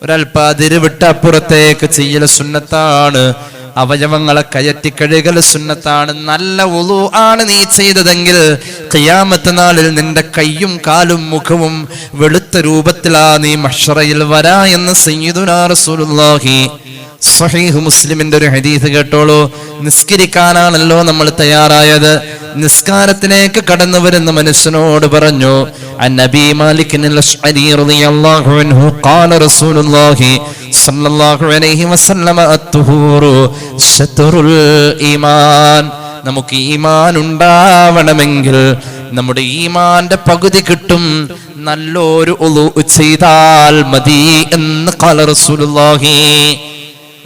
ഒരല്പം അതിര് വിട്ട് അപ്പുറത്തേക്ക് ചെയ്യൽ സുന്നത്താണ്. അവയവങ്ങളെ കയറ്റി കഴുകൽ സുന്നത്താണ്. നല്ല വുളു ആണ് നീ ചെയ്തതെങ്കിൽ ഖിയാമത്ത് നാളിൽ നിന്റെ കയ്യും കാലും മുഖവും വെളുത്ത രൂപത്തിലാ നീ മഹ്ശറയിൽ വരാ എന്ന് സയ്യിദുനാ റസൂലുള്ളാഹി. സ്വഹീഹ് മുസ്ലിമിന്റെ ഒരു ഹദീസ് കേട്ടോളൂ. നിസ്കരിക്കാനാണല്ലോ നമ്മൾ തയ്യാറായത്. നിസ്കാരത്തിലേക്ക് കടന്നു വരുന്ന മനുഷ്യനോട് പറഞ്ഞു, അന്നബി മാലിക് അൽ-അശ്അരി റളിയല്ലാഹു അൻഹു ഖാല റസൂലുള്ളാഹി സ്വല്ലല്ലാഹു അലൈഹി വസല്ലമ അത്തുഹൂറു ശത്റുൽ ഈമാൻ. നമുക്ക് ഈമാൻ ഉണ്ടാവണമെങ്കിൽ നമ്മുടെ ഈമാന്റെ പകുതി കിട്ടും നല്ലൊരു ഉളു ചെയ്താൽ മതി എന്ന് ഖാല റസൂലുള്ളാഹി.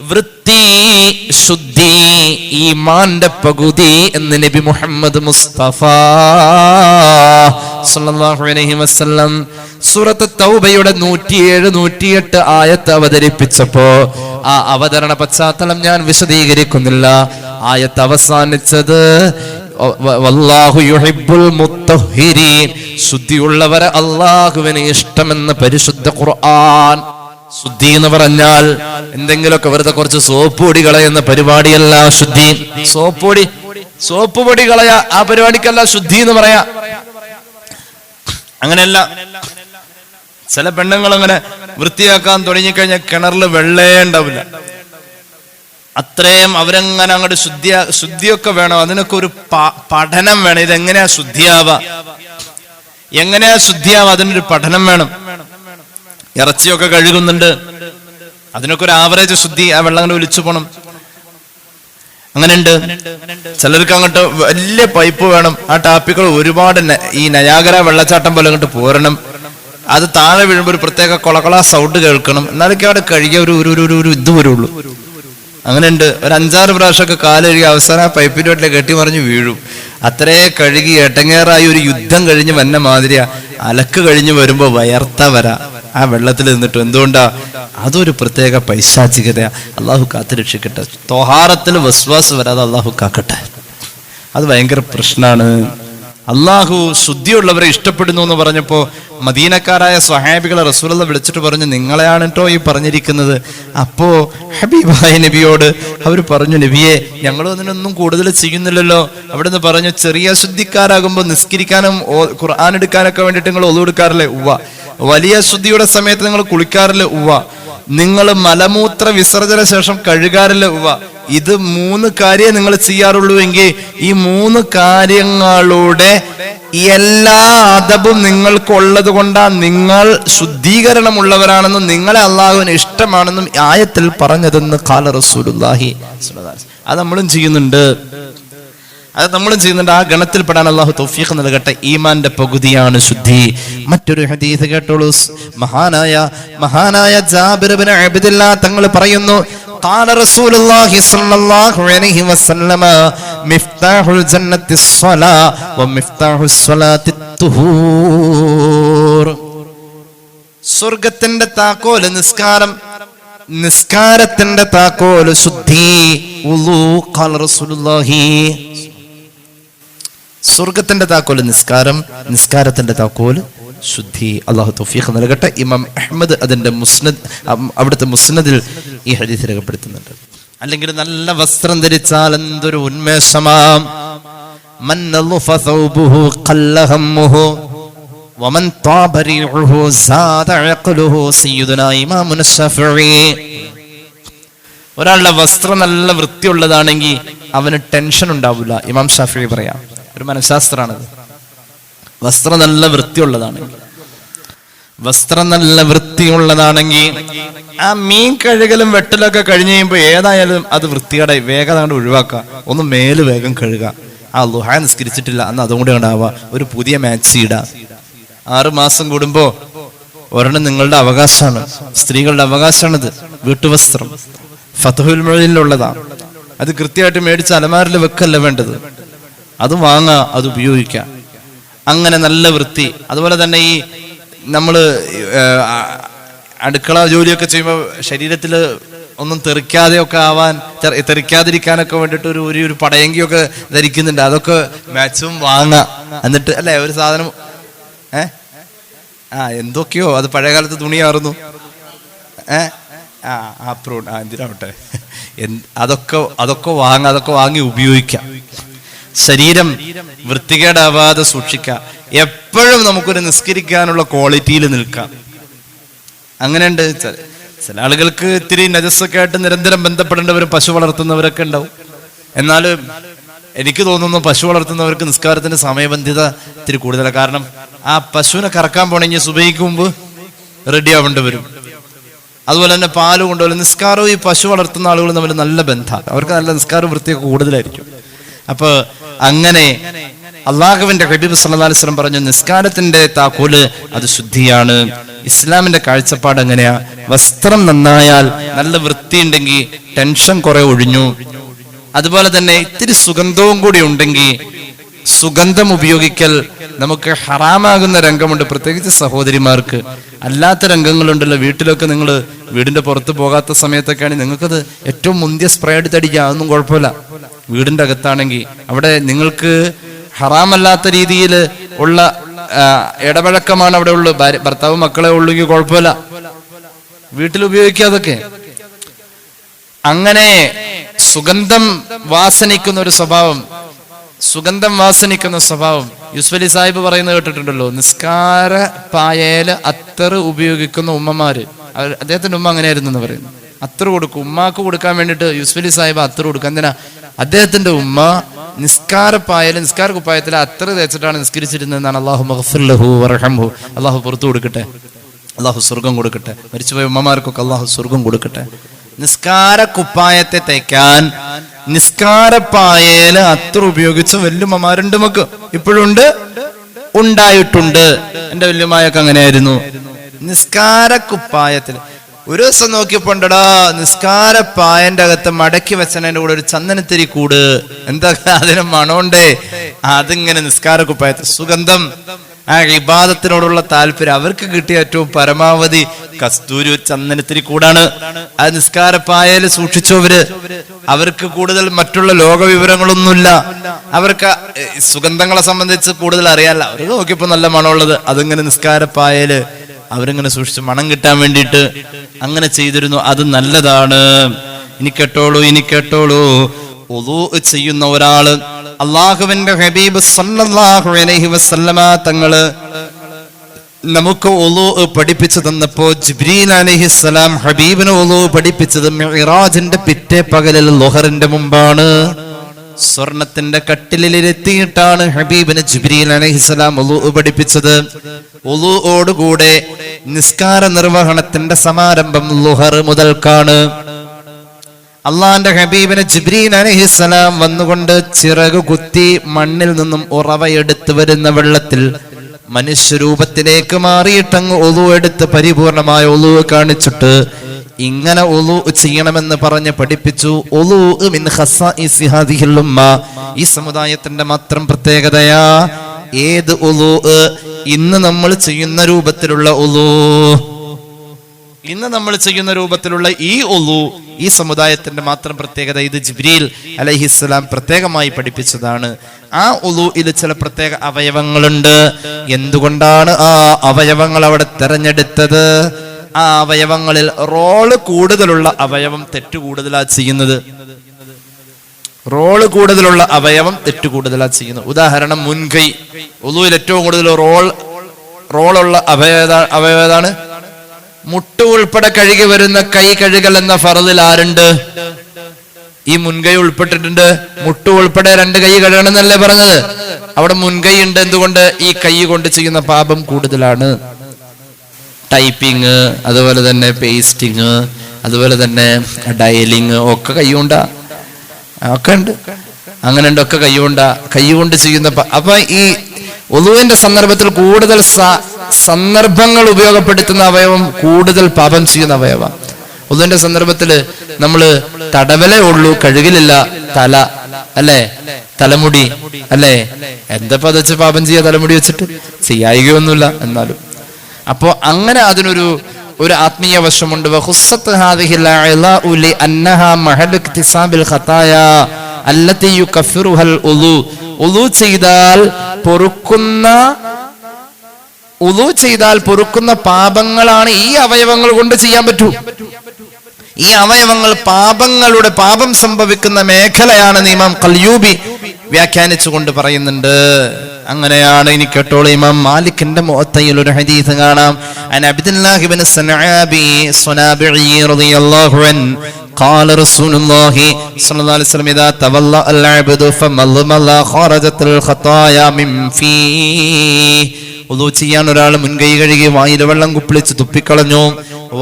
വൃത്തി, ശുദ്ധി ഈമാന്റെ പകുതി എന്ന് നബി മുഹമ്മദ് മുസ്തഫ സല്ലല്ലാഹു അലൈഹി വസല്ലം സൂറത്ത് തൗബയുടെ 107, 108 ആയത്ത് അവതരിപ്പിച്ചപ്പോ ആ അവതരണ പശ്ചാത്തലം ഞാൻ വിശദീകരിക്കുന്നില്ല. ആയത്ത് അവസാനിച്ചത് വല്ലാഹു യുഹിബ്ബുൽ മുത്തഹിരീൻ, ശുദ്ധിയുള്ളവരെ അല്ലാഹുവിന് ഇഷ്ടമെന്ന് പരിശുദ്ധ ഖുർആൻ. ശുദ്ധി എന്ന് പറഞ്ഞാൽ എന്തെങ്കിലുമൊക്കെ വെറുതെ കുറച്ച് സോപ്പ് പൊടി കളയുന്ന പരിപാടിയല്ല ശുദ്ധി. സോപ്പ് പൊടി കളയ ആ പരിപാടിക്കല്ല ശുദ്ധി എന്ന് പറയാ. അങ്ങനെയല്ല. ചില പെണ്ണുങ്ങൾ അങ്ങനെ വൃത്തിയാക്കാൻ തുടങ്ങിക്കഴിഞ്ഞാൽ കിണറിൽ വെള്ളേ ഉണ്ടാവില്ല. അത്രയും അവരങ്ങനെ അങ്ങോട്ട് ശുദ്ധിയൊക്കെ വേണം. അതിനൊക്കെ ഒരു പഠനം വേണം. ഇതെങ്ങനെയാ ശുദ്ധിയാവാ, അതിനൊരു പഠനം വേണം. ഇറച്ചിയൊക്കെ കഴുകുന്നുണ്ട്, അതിനൊക്കെ ഒരു ആവറേജ് ശുദ്ധി, ആ വെള്ളം അങ്ങനെ ഒലിച്ചു പോണം. അങ്ങനെയുണ്ട്. ചിലർക്ക് അങ്ങോട്ട് വലിയ പൈപ്പ് വേണം. ആ ടാപ്പികൾ ഒരുപാട് ഈ നയാഗര വെള്ളച്ചാട്ടം പോലെ അങ്ങോട്ട് പോരണം. അത് താഴെ വീഴുമ്പോൾ ഒരു പ്രത്യേക കൊളകൊള സൗണ്ട് കേൾക്കണം. എന്നാലൊക്കെ അവിടെ കഴുകിയ ഒരു ഇത് വരുള്ളൂ. അങ്ങനെയുണ്ട്. ഒരു 5-6 പ്രാവശ്യമൊക്കെ കാലഴുകി അവസാനം ആ പൈപ്പിൻ്റെ വീട്ടിലെ കെട്ടിമറിഞ്ഞ് വീഴും. അത്രേ കഴുകി എട്ടങ്ങേറായി ഒരു യുദ്ധം കഴിഞ്ഞ് വന്ന മാതിരിയാ. അലക്ക് കഴിഞ്ഞ് വരുമ്പോ വയർത്ത വരാ ആ വെള്ളത്തിൽ നിന്നിട്ട്. എന്തുകൊണ്ടാ? അതൊരു പ്രത്യേക പൈശാചികതയാ. അള്ളാഹു കാത്തു രക്ഷിക്കട്ടെ. ത്വഹാറത്തിൽ വസ്വാസ് വരാതെ അള്ളാഹു കാക്കട്ടെ. അത് ഭയങ്കര പ്രശ്നമാണ്. അള്ളാഹു ശുദ്ധിയുള്ളവരെ ഇഷ്ടപ്പെടുന്നു എന്ന് പറഞ്ഞപ്പോ മദീനക്കാരായ സ്വഹാബികളെ റസൂലുള്ള വിളിച്ചിട്ട് പറഞ്ഞു, നിങ്ങളെയാണ് കേട്ടോ ഈ പറഞ്ഞിരിക്കുന്നത്. അപ്പോ ഹബീബായ നബിയോട് അവർ പറഞ്ഞു, നബിയെ ഞങ്ങളും അതിനൊന്നും കൂടുതൽ ചെയ്യുന്നില്ലല്ലോ. അവിടുന്ന് പറഞ്ഞു, ചെറിയ ശുദ്ധിക്കാരാകുമ്പോൾ നിസ്കരിക്കാനും ഖുർആൻ എടുക്കാനൊക്കെ വേണ്ടിയിട്ട് നിങ്ങൾ ഒളു എടുക്കാറില്ലേ? ഉവ്വ. വലിയ ശുദ്ധിയുടെ സമയത്ത് നിങ്ങൾ കുളിക്കാറില്ലേ? ഉവ്വ. നിങ്ങൾ മലമൂത്ര വിസർജന ശേഷം കഴുകാറില്ലേ? ഉവ്വ. ഇത് 3 കാര്യം നിങ്ങൾ ചെയ്യാറുള്ളൂ എങ്കിൽ ഈ 3 കാര്യങ്ങളുടെ എല്ലാ അദബും നിങ്ങൾക്കുള്ളത് കൊണ്ടാണ് നിങ്ങൾ ശുദ്ധീകരണമുള്ളവരാണെന്നും നിങ്ങളെ അള്ളാഹുവിന് ഇഷ്ടമാണെന്നും ആയത്തിൽ പറഞ്ഞതെന്ന് ഖാല റസൂലുള്ളാഹി. അത് നമ്മളും ചെയ്യുന്നുണ്ട്. ആ ഗണത്തിൽപ്പെടാൻ അള്ളാഹു തൗഫീഖ് നൽകട്ടെ. ഈമാന്റെ പകുതിയാണ് ശുദ്ധി. മറ്റൊരു ഹദീസ് കേട്ടോളൂ. മഹാനായ ജാബിർ ഇബ്നു അബ്ദുല്ലാ തങ്ങൾ പറയുന്നു, ഖാല റസൂലുള്ളാഹി സ്വല്ലല്ലാഹു അലൈഹി വസല്ലമ മിഫ്താഹുൽ ജന്നത്തി സ്വലാ വ മിഫ്താഹുസ് സ്വലാത്തി തുഹൂർ. സ്വർഗ്ഗത്തിന്റെ താക്കോല് നിസ്കാരം, നിസ്കാരത്തിന്റെ താക്കോല് ശുദ്ധി, വുളു. ഖാല റസൂലുള്ളാഹി. സ്വർഗത്തിന്റെ താക്കോല് നിസ്കാരം, നിസ്കാരത്തിന്റെ താക്കോല് ശുദ്ധി. അള്ളാഹു തൗഫീഖ് നൽകട്ടെ. ഇമാം അഹ്മദ് അതിന്റെ അവിടുത്തെ മുസ്നദിൽ ഈ ഹദീസ് രേഖപ്പെടുത്തുന്നുണ്ട്. അല്ലെങ്കിൽ നല്ല വസ്ത്രം ധരിച്ചാൽ എന്തൊരു ഉന്മേഷമാം. മൻ നളഫ സൗബുഹു ഖല്ല ഹമ്മുഹു വമൻ താബ റീഉഹു സാദ അഖ്ലുഹു. സയ്യിദുനാ ഇമാമുന ശഫഈ. ഒരാളുടെ വസ്ത്രം നല്ല വൃത്തിയുള്ളതാണെങ്കിൽ അവന് ടെൻഷൻ ഉണ്ടാവില്ല. ഇമാം ഷാഫിഈ പറയാം. ഒരു മനഃശാസ്ത്രമാണത്. വസ്ത്രം നല്ല വൃത്തിയുള്ളതാണെങ്കിൽ ആ മീൻ കഴുകലും വെട്ടലൊക്കെ കഴിഞ്ഞ് കഴിയുമ്പോൾ ഏതായാലും അത് വൃത്തിയുടെ വേഗം അങ്ങോട്ട് ഒഴിവാക്കുക. ഒന്ന് മേല് വേഗം കഴുകുക. ആ ളുഹ നിസ്കരിച്ചിട്ടില്ല അന്ന് അതും കൂടെ ഉണ്ടാവുക. ഒരു പുതിയ മാക്സി ഇടുക. 6 മാസം കൂടുമ്പോ ഒരെണ്ണം നിങ്ങളുടെ അവകാശമാണ്, സ്ത്രീകളുടെ അവകാശമാണിത്. വീട്ടുവസ്ത്രം ഫത്ഹുൽ മുഈനിലുള്ളതാണ്. അത് കൃത്യമായിട്ട് മേടിച്ച് അലമാരിൽ വെക്കല്ല വേണ്ടത്, അത് വാങ്ങുക, അത് ഉപയോഗിക്കുക. അങ്ങനെ നല്ല വൃത്തി. അതുപോലെ തന്നെ ഈ നമ്മള് അടുക്കള ജോലിയൊക്കെ ചെയ്യുമ്പോൾ ശരീരത്തിൽ ഒന്നും തെറിക്കാതെയൊക്കെ ആവാൻ, തെറിക്കാതിരിക്കാനൊക്കെ വേണ്ടിയിട്ട് ഒരു പടയങ്കിയൊക്കെ ധരിക്കുന്നുണ്ട്. അതൊക്കെ മാക്സിമം വാങ്ങുക. എന്നിട്ട് അല്ലേ ഒരു സാധനം എന്തൊക്കെയോ അത് പഴയകാലത്ത് തുണിയാറുന്നു. എന്തിനാവട്ടെ, അതൊക്കെ വാങ്ങുക, അതൊക്കെ വാങ്ങി ഉപയോഗിക്കാം. ശരീരം വൃത്തികേടാവാതെ സൂക്ഷിക്കാം. എപ്പോഴും നമുക്കൊരു നിസ്കരിക്കാനുള്ള ക്വാളിറ്റിയിൽ നിൽക്കാം. അങ്ങനെയുണ്ട്. ചില ആളുകൾക്ക് ഇത്തിരി നജസ്സൊക്കെ ആയിട്ട് നിരന്തരം ബന്ധപ്പെടേണ്ടവരും പശു വളർത്തുന്നവരൊക്കെ ഉണ്ടാവും. എന്നാലും എനിക്ക് തോന്നുന്നു പശു വളർത്തുന്നവർക്ക് നിസ്കാരത്തിന്റെ സമയബന്ധിത ഇത്തിരി കൂടുതലാണ്. കാരണം ആ പശുവിനെ കറക്കാൻ പോണെങ്കിൽ സുബഹിക്ക് മുമ്പ് റെഡി ആവേണ്ടി വരും. അതുപോലെ തന്നെ പാല് കൊണ്ടുപോലും നിസ്കാരവും ഈ പശു വളർത്തുന്ന ആളുകൾ തമ്മിൽ നല്ല ബന്ധമാണ്. അവർക്ക് നല്ല നിസ്കാരവും വൃത്തിയൊക്കെ കൂടുതലായിരിക്കും. അപ്പൊ അങ്ങനെ അള്ളാഹുവിന്റെ ഹബീബ് സല്ലല്ലാഹു അലൈഹി വസല്ലം പറഞ്ഞു, നിസ്കാരത്തിന്റെ താക്കോല് അത് ശുദ്ധിയാണ്. ഇസ്ലാമിന്റെ കാഴ്ചപ്പാട് എങ്ങനെയാ? വസ്ത്രം നന്നായാൽ, നല്ല വൃത്തിയുണ്ടെങ്കിൽ ടെൻഷൻ കുറെ ഒഴിഞ്ഞു. അതുപോലെ തന്നെ ഇത്തിരി സുഗന്ധവും കൂടി ഉണ്ടെങ്കിൽ, സുഗന്ധം ഉപയോഗിക്കൽ നമുക്ക് ഹറാമാകുന്ന രംഗമുണ്ട്, പ്രത്യേകിച്ച് സഹോദരിമാർക്ക്. അല്ലാത്ത രംഗങ്ങളുണ്ടല്ലോ, വീട്ടിലൊക്കെ നിങ്ങൾ വീടിന്റെ പുറത്ത് പോകാത്ത സമയത്തൊക്കെയാണ് നിങ്ങൾക്കത് ഏറ്റവും മുന്തിയ സ്പ്രേ എടുത്തടിക്കുക, അതൊന്നും കുഴപ്പമില്ല. വീടിന്റെ അകത്താണെങ്കിൽ അവിടെ നിങ്ങൾക്ക് ഹറാമല്ലാത്ത രീതിയിൽ ഉള്ള ഇടപഴക്കമാണ് അവിടെ ഉള്ളു, ഭർത്താവ് മക്കളെ ഉള്ളെങ്കിൽ കുഴപ്പമില്ല, വീട്ടിൽ ഉപയോഗിക്കുക അതൊക്കെ. അങ്ങനെ സുഗന്ധം വാസനിക്കുന്ന ഒരു സ്വഭാവം, യൂസുഫ് അലി സാഹിബ് പറയുന്നത് കേട്ടിട്ടുണ്ടല്ലോ, നിസ്കാര പായല് അത്തറ് ഉപയോഗിക്കുന്ന ഉമ്മമാര്. അദ്ദേഹത്തിന്റെ ഉമ്മ അങ്ങനെയായിരുന്നു എന്ന് പറയുന്നു. അത്തറ് കൊടുക്കും, ഉമ്മാക്ക് കൊടുക്കാൻ വേണ്ടിയിട്ട് യൂസുഫ് അലി സാഹിബ് അത്തറ് കൊടുക്കുക. എന്തിനാ? അദ്ദേഹത്തിന്റെ ഉമ്മ നിസ്കാര കുപ്പായത്തിൽ അത്തറ് തേച്ചിട്ടാണ് നിസ്കരിച്ചിരുന്നതെന്നാണ്. അല്ലാഹു മഗ്ഫിർ ലഹു വറഹംഹു, അള്ളാഹു പുറത്തു കൊടുക്കട്ടെ, അള്ളാഹു സ്വർഗം കൊടുക്കട്ടെ, മരിച്ചുപോയ ഉമ്മമാർക്കൊക്കെ അള്ളാഹു സ്വർഗം കൊടുക്കട്ടെ. നിസ്കാര കുപ്പായത്തെ തേക്കാൻ നിസ്കാരപ്പായയില് അത്തർ ഉപയോഗിച്ച് വല്യമ്മമാരുണ്ട്, നമുക്ക് ഇപ്പോഴുണ്ട്, ഉണ്ടായിട്ടുണ്ട്. എന്റെ വല്യമ്മയൊക്കെ അങ്ങനെയായിരുന്നു. നിസ്കാര കുപ്പായത്തിൽ ഒരു ദിവസം നോക്കിയപ്പോണ്ടടാ, നിസ്കാരപ്പായന്റെ അകത്ത് മടക്കി വെച്ചതിന്റെ കൂടെ ഒരു ചന്ദനത്തിരി കൂട്, എന്താ അതിന് മണമുണ്ടേ, അതിങ്ങനെ നിസ്കാര കുപ്പായത്തിൽ സുഗന്ധം. ആ ഇബാദത്തിനോടുള്ള താല്പര്യം അവർക്ക് കിട്ടിയ ഏറ്റവും പരമാവധി കസ്തൂരി ചന്ദനത്തിരി കൂടാണ്. അത് നിസ്കാരപ്പായല് സൂക്ഷിച്ചവര്, അവർക്ക് കൂടുതൽ മറ്റുള്ള ലോക വിവരങ്ങളൊന്നുമില്ല, അവർക്ക് സുഗന്ധങ്ങളെ സംബന്ധിച്ച് കൂടുതൽ അറിയാല്ല. അവർക്ക് നോക്കിയപ്പോ നല്ല മണമുള്ളത് അതിങ്ങനെ നിസ്കാരപ്പായല് അവരിങ്ങനെ സൂക്ഷിച്ച് മണം കിട്ടാൻ വേണ്ടിയിട്ട് അങ്ങനെ ചെയ്തിരുന്നു. അത് നല്ലതാണ്. ഇനി കേട്ടോളൂ, വുളൂ ചെയ്യുന്ന ഒരാള്, അള്ളാഹുവിന്റെ ഹബീബ് സല്ലല്ലാഹു അലൈഹി വസല്ലമ തങ്ങള് നമുക്ക് വുളൂ പഠിപ്പിച്ചു തന്നപ്പോ, ജിബ്രീൽ അലൈഹിസ്സലാം ഹബീബിന് വുളൂ പഠിപ്പിച്ചത് മിഅ്റാജിന്റെ പിറ്റേ പകലിൽ ളുഹറിന്റെ മുമ്പാണ്. സ്വർണത്തിന്റെ കട്ടിലിരുത്തിയിട്ടാണ് ഹബീബിന് ജിബ്രീൽ അലൈഹിസ്സലാം വുളൂ പഠിപ്പിച്ചത്. വുളൂഓടുകൂടെ നിസ്കാര നിർവഹണത്തിന്റെ സമാരംഭം ളുഹർ മുതൽക്കാണ്. അള്ളാന്റെ ഹബീബിന് ജിബ്രീൽ അലൈഹിസ്സലാം വന്നുകൊണ്ട് ചിറകു കുത്തി മണ്ണിൽ നിന്നും ഉറവയെടുത്ത് വരുന്ന വെള്ളത്തിൽ മനുഷ്യരൂപത്തിലേക്ക് മാറിയിട്ടങ്ങ് വുളൂ എടുത്ത് പരിപൂർണമായ വുളൂ കാണിച്ചിട്ട് ഇങ്ങനെ വുളൂ ചെയ്യണമെന്ന് പറഞ്ഞ് പഠിപ്പിച്ചു. വുളൂ മിൻ ഖസാഇസി ഹാദിഹിൽ ഉമ്മ, ഈ സമുദായത്തിന്റെ മാത്രം പ്രത്യേകതയാ. ഏത് വുളൂ? ഇന്ന് നമ്മൾ ചെയ്യുന്ന രൂപത്തിലുള്ള വുളൂ, ഈ വുളൂ ഈ സമുദായത്തിന്റെ മാത്രം പ്രത്യേകത. ഇത് ജിബ്രീൽ അലൈഹിസ്സലാം പ്രത്യേകമായി പഠിപ്പിച്ചതാണ്. ആ വുളൂഇൽ ചില പ്രത്യേക അവയവങ്ങളുണ്ട്. എന്തുകൊണ്ടാണ് ആ അവയവങ്ങൾ അവിടെ തെരഞ്ഞെടുത്തത്? ആ അവയവങ്ങളിൽ റോള് കൂടുതലുള്ള അവയവം തെറ്റ് കൂടുതലാ ചെയ്യുന്നത്. ഉദാഹരണം, മുൻകൈ. വുളൂഇൽ ഏറ്റവും കൂടുതൽ റോളുള്ള അവയവതാണ്. മുട്ട് ഉൾപ്പെടെ കഴുകി വരുന്ന കൈ കഴുകൽ എന്ന ഫർളിൽ ആരുണ്ട്? ഈ മുൻകൈ ഉൾപ്പെട്ടിട്ടുണ്ട്. മുട്ടു ഉൾപ്പെടെ 2 കൈ കഴുകണമെന്നല്ലേ പറഞ്ഞത്? അവിടെ മുൻകൈ ഉണ്ട്. എന്തുകൊണ്ട്? ഈ കൈ കൊണ്ട് ചെയ്യുന്ന പാപം കൂടുതലാണ്. ടൈപ്പിങ്, അതുപോലെ തന്നെ പേസ്റ്റിങ്, അതുപോലെ തന്നെ ഡയലിങ് ഒക്കെ കൈകൊണ്ടാ, ഒക്കെ ഉണ്ട്. അങ്ങനെ ഉണ്ട്, ഒക്കെ കൈകൊണ്ട് ചെയ്യുന്ന. അപ്പൊ ഈ ഉളുവിന്റെ സന്ദർഭത്തിൽ കൂടുതൽ സന്ദർഭങ്ങൾ ഉപയോഗപ്പെടുത്തുന്ന അവയവം കൂടുതൽ പാപം ചെയ്യുന്ന അവയവം. ഉളുവിന്റെ സന്ദർഭത്തില് നമ്മള് തടവലേ ഉള്ളൂ, കഴുകലില്ല. തല അല്ലേ, തലമുടി അല്ലേ, എന്താ വെച്ച് പാപം ചെയ്യാ? തലമുടി വെച്ചിട്ട് ചെയ്യായികയൊന്നുമില്ല എന്നാലും. അപ്പോ അങ്ങനെ അതിനൊരു ആത്മീയ വശമുണ്ട്. ചെയ്താൽ പൊറുക്കുന്ന പാപങ്ങളാണ് ഈ അവയവങ്ങൾ കൊണ്ട് ചെയ്യാൻ പറ്റൂ. ഈ അവയവങ്ങൾ പാപം സംഭവിക്കുന്ന മേഖലയാണെന്ന് ഇമാം ഖൽയൂബി വ്യാഖ്യാനിച്ചുകൊണ്ട് പറയുന്നുണ്ട്. അങ്ങനെയാണ്. ഇനി കേട്ടോളൂ, ഇമാം മാലിക്കിന്റെ മുഅത്തയിൽ ഒരു ഹദീസ് കാണാം. അൻ അബ്ദുല്ലാഹി ഇബ്നു സനാബിഇ റളിയല്ലാഹു അൻഹു قال رسول الله صلى الله عليه وسلم اذا تولى العبد فمضمض خرجت الخطايا من فيه. ഉളൂ ചെയ്യാൻ ഒരാൾ മുൻകൈ കഴുകി വായിൽ വെള്ളം കുപ്പിളിച്ച് തുപ്പിക്കളഞ്ഞു,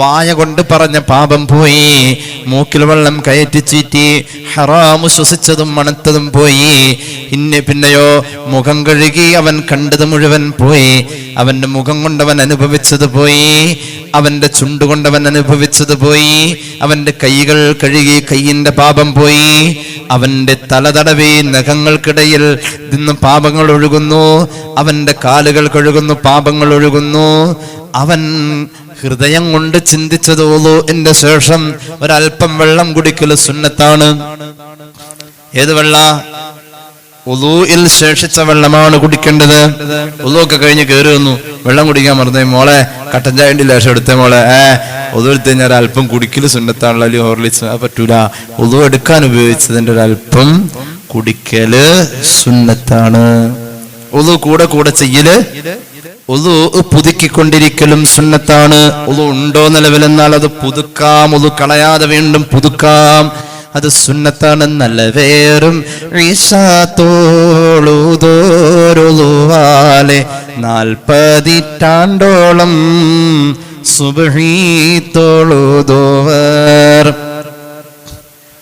വായ കൊണ്ട് പറഞ്ഞ പാപം പോയി. മൂക്കിൽ വെള്ളം കയറ്റി ചീറ്റി ഹറാമു ശ്വസിച്ചതും മണത്തതും പോയി. പിന്നെയോ മുഖം കഴുകി അവൻ കണ്ടത് മുഴുവൻ പോയി. അവന്റെ മുഖം കൊണ്ടവൻ അനുഭവിച്ചത് പോയി, അവന്റെ ചുണ്ടുകൊണ്ടവൻ അനുഭവിച്ചത് പോയി. അവന്റെ കൈകൾ കഴുകി കൈയിന്റെ പാപം പോയി. അവന്റെ തലതടവി നഖങ്ങൾക്കിടയിൽ നിന്ന് പാപങ്ങൾ ഒഴുകുന്നു. അവന്റെ കാലുകൾ കഴുകുന്നു, പാപങ്ങൾ ഒഴുകുന്നു. അവൻ ഹൃദയം കൊണ്ട് ചിന്തിച്ചത് ഉളുവിന്റെ ശേഷം ഒരല്പം വെള്ളം കുടിക്കല് സുന്നത്താണ്. ഏത് വെള്ള? ഉളുവിൽ ശേഷിച്ച വെള്ളമാണ് കുടിക്കേണ്ടത്. ഉളുവൊക്കെ കഴിഞ്ഞ് കയറി വന്നു, വെള്ളം കുടിക്കാൻ മറന്നേ മോളെ, കട്ടൻ ചായന്റെ ലേശം എടുത്തേ മോളെ, ഉളു എടുത്ത് കഴിഞ്ഞാൽ ഒരല്പം കുടിക്കല് സുന്നത്താണല്ലോ, അല്ലെങ്കിൽ ഹോർലിക്സ് പറ്റൂല. ഉളു എടുക്കാൻ ഉപയോഗിച്ചതിന്റെ ഒരല്പം കുടിക്കല് സുന്നത്താണ്. ഉളു കൂടെ ചെയ്യല്, ഉളു പുതുക്കിക്കൊണ്ടിരിക്കലും സുന്നത്താണ്. ഉളു ഉണ്ടോ നിലവിലെന്നാൽ അത് പുതുക്കാം, ഉളു കളയാതെ വീണ്ടും പുതുക്കാം, അത് സുന്നത്താണ്. നല്ല വേറും ഈശാത്തോളുതോരുളുവാലെ 40 സുബ്ഹി തൊഴുതോവർ.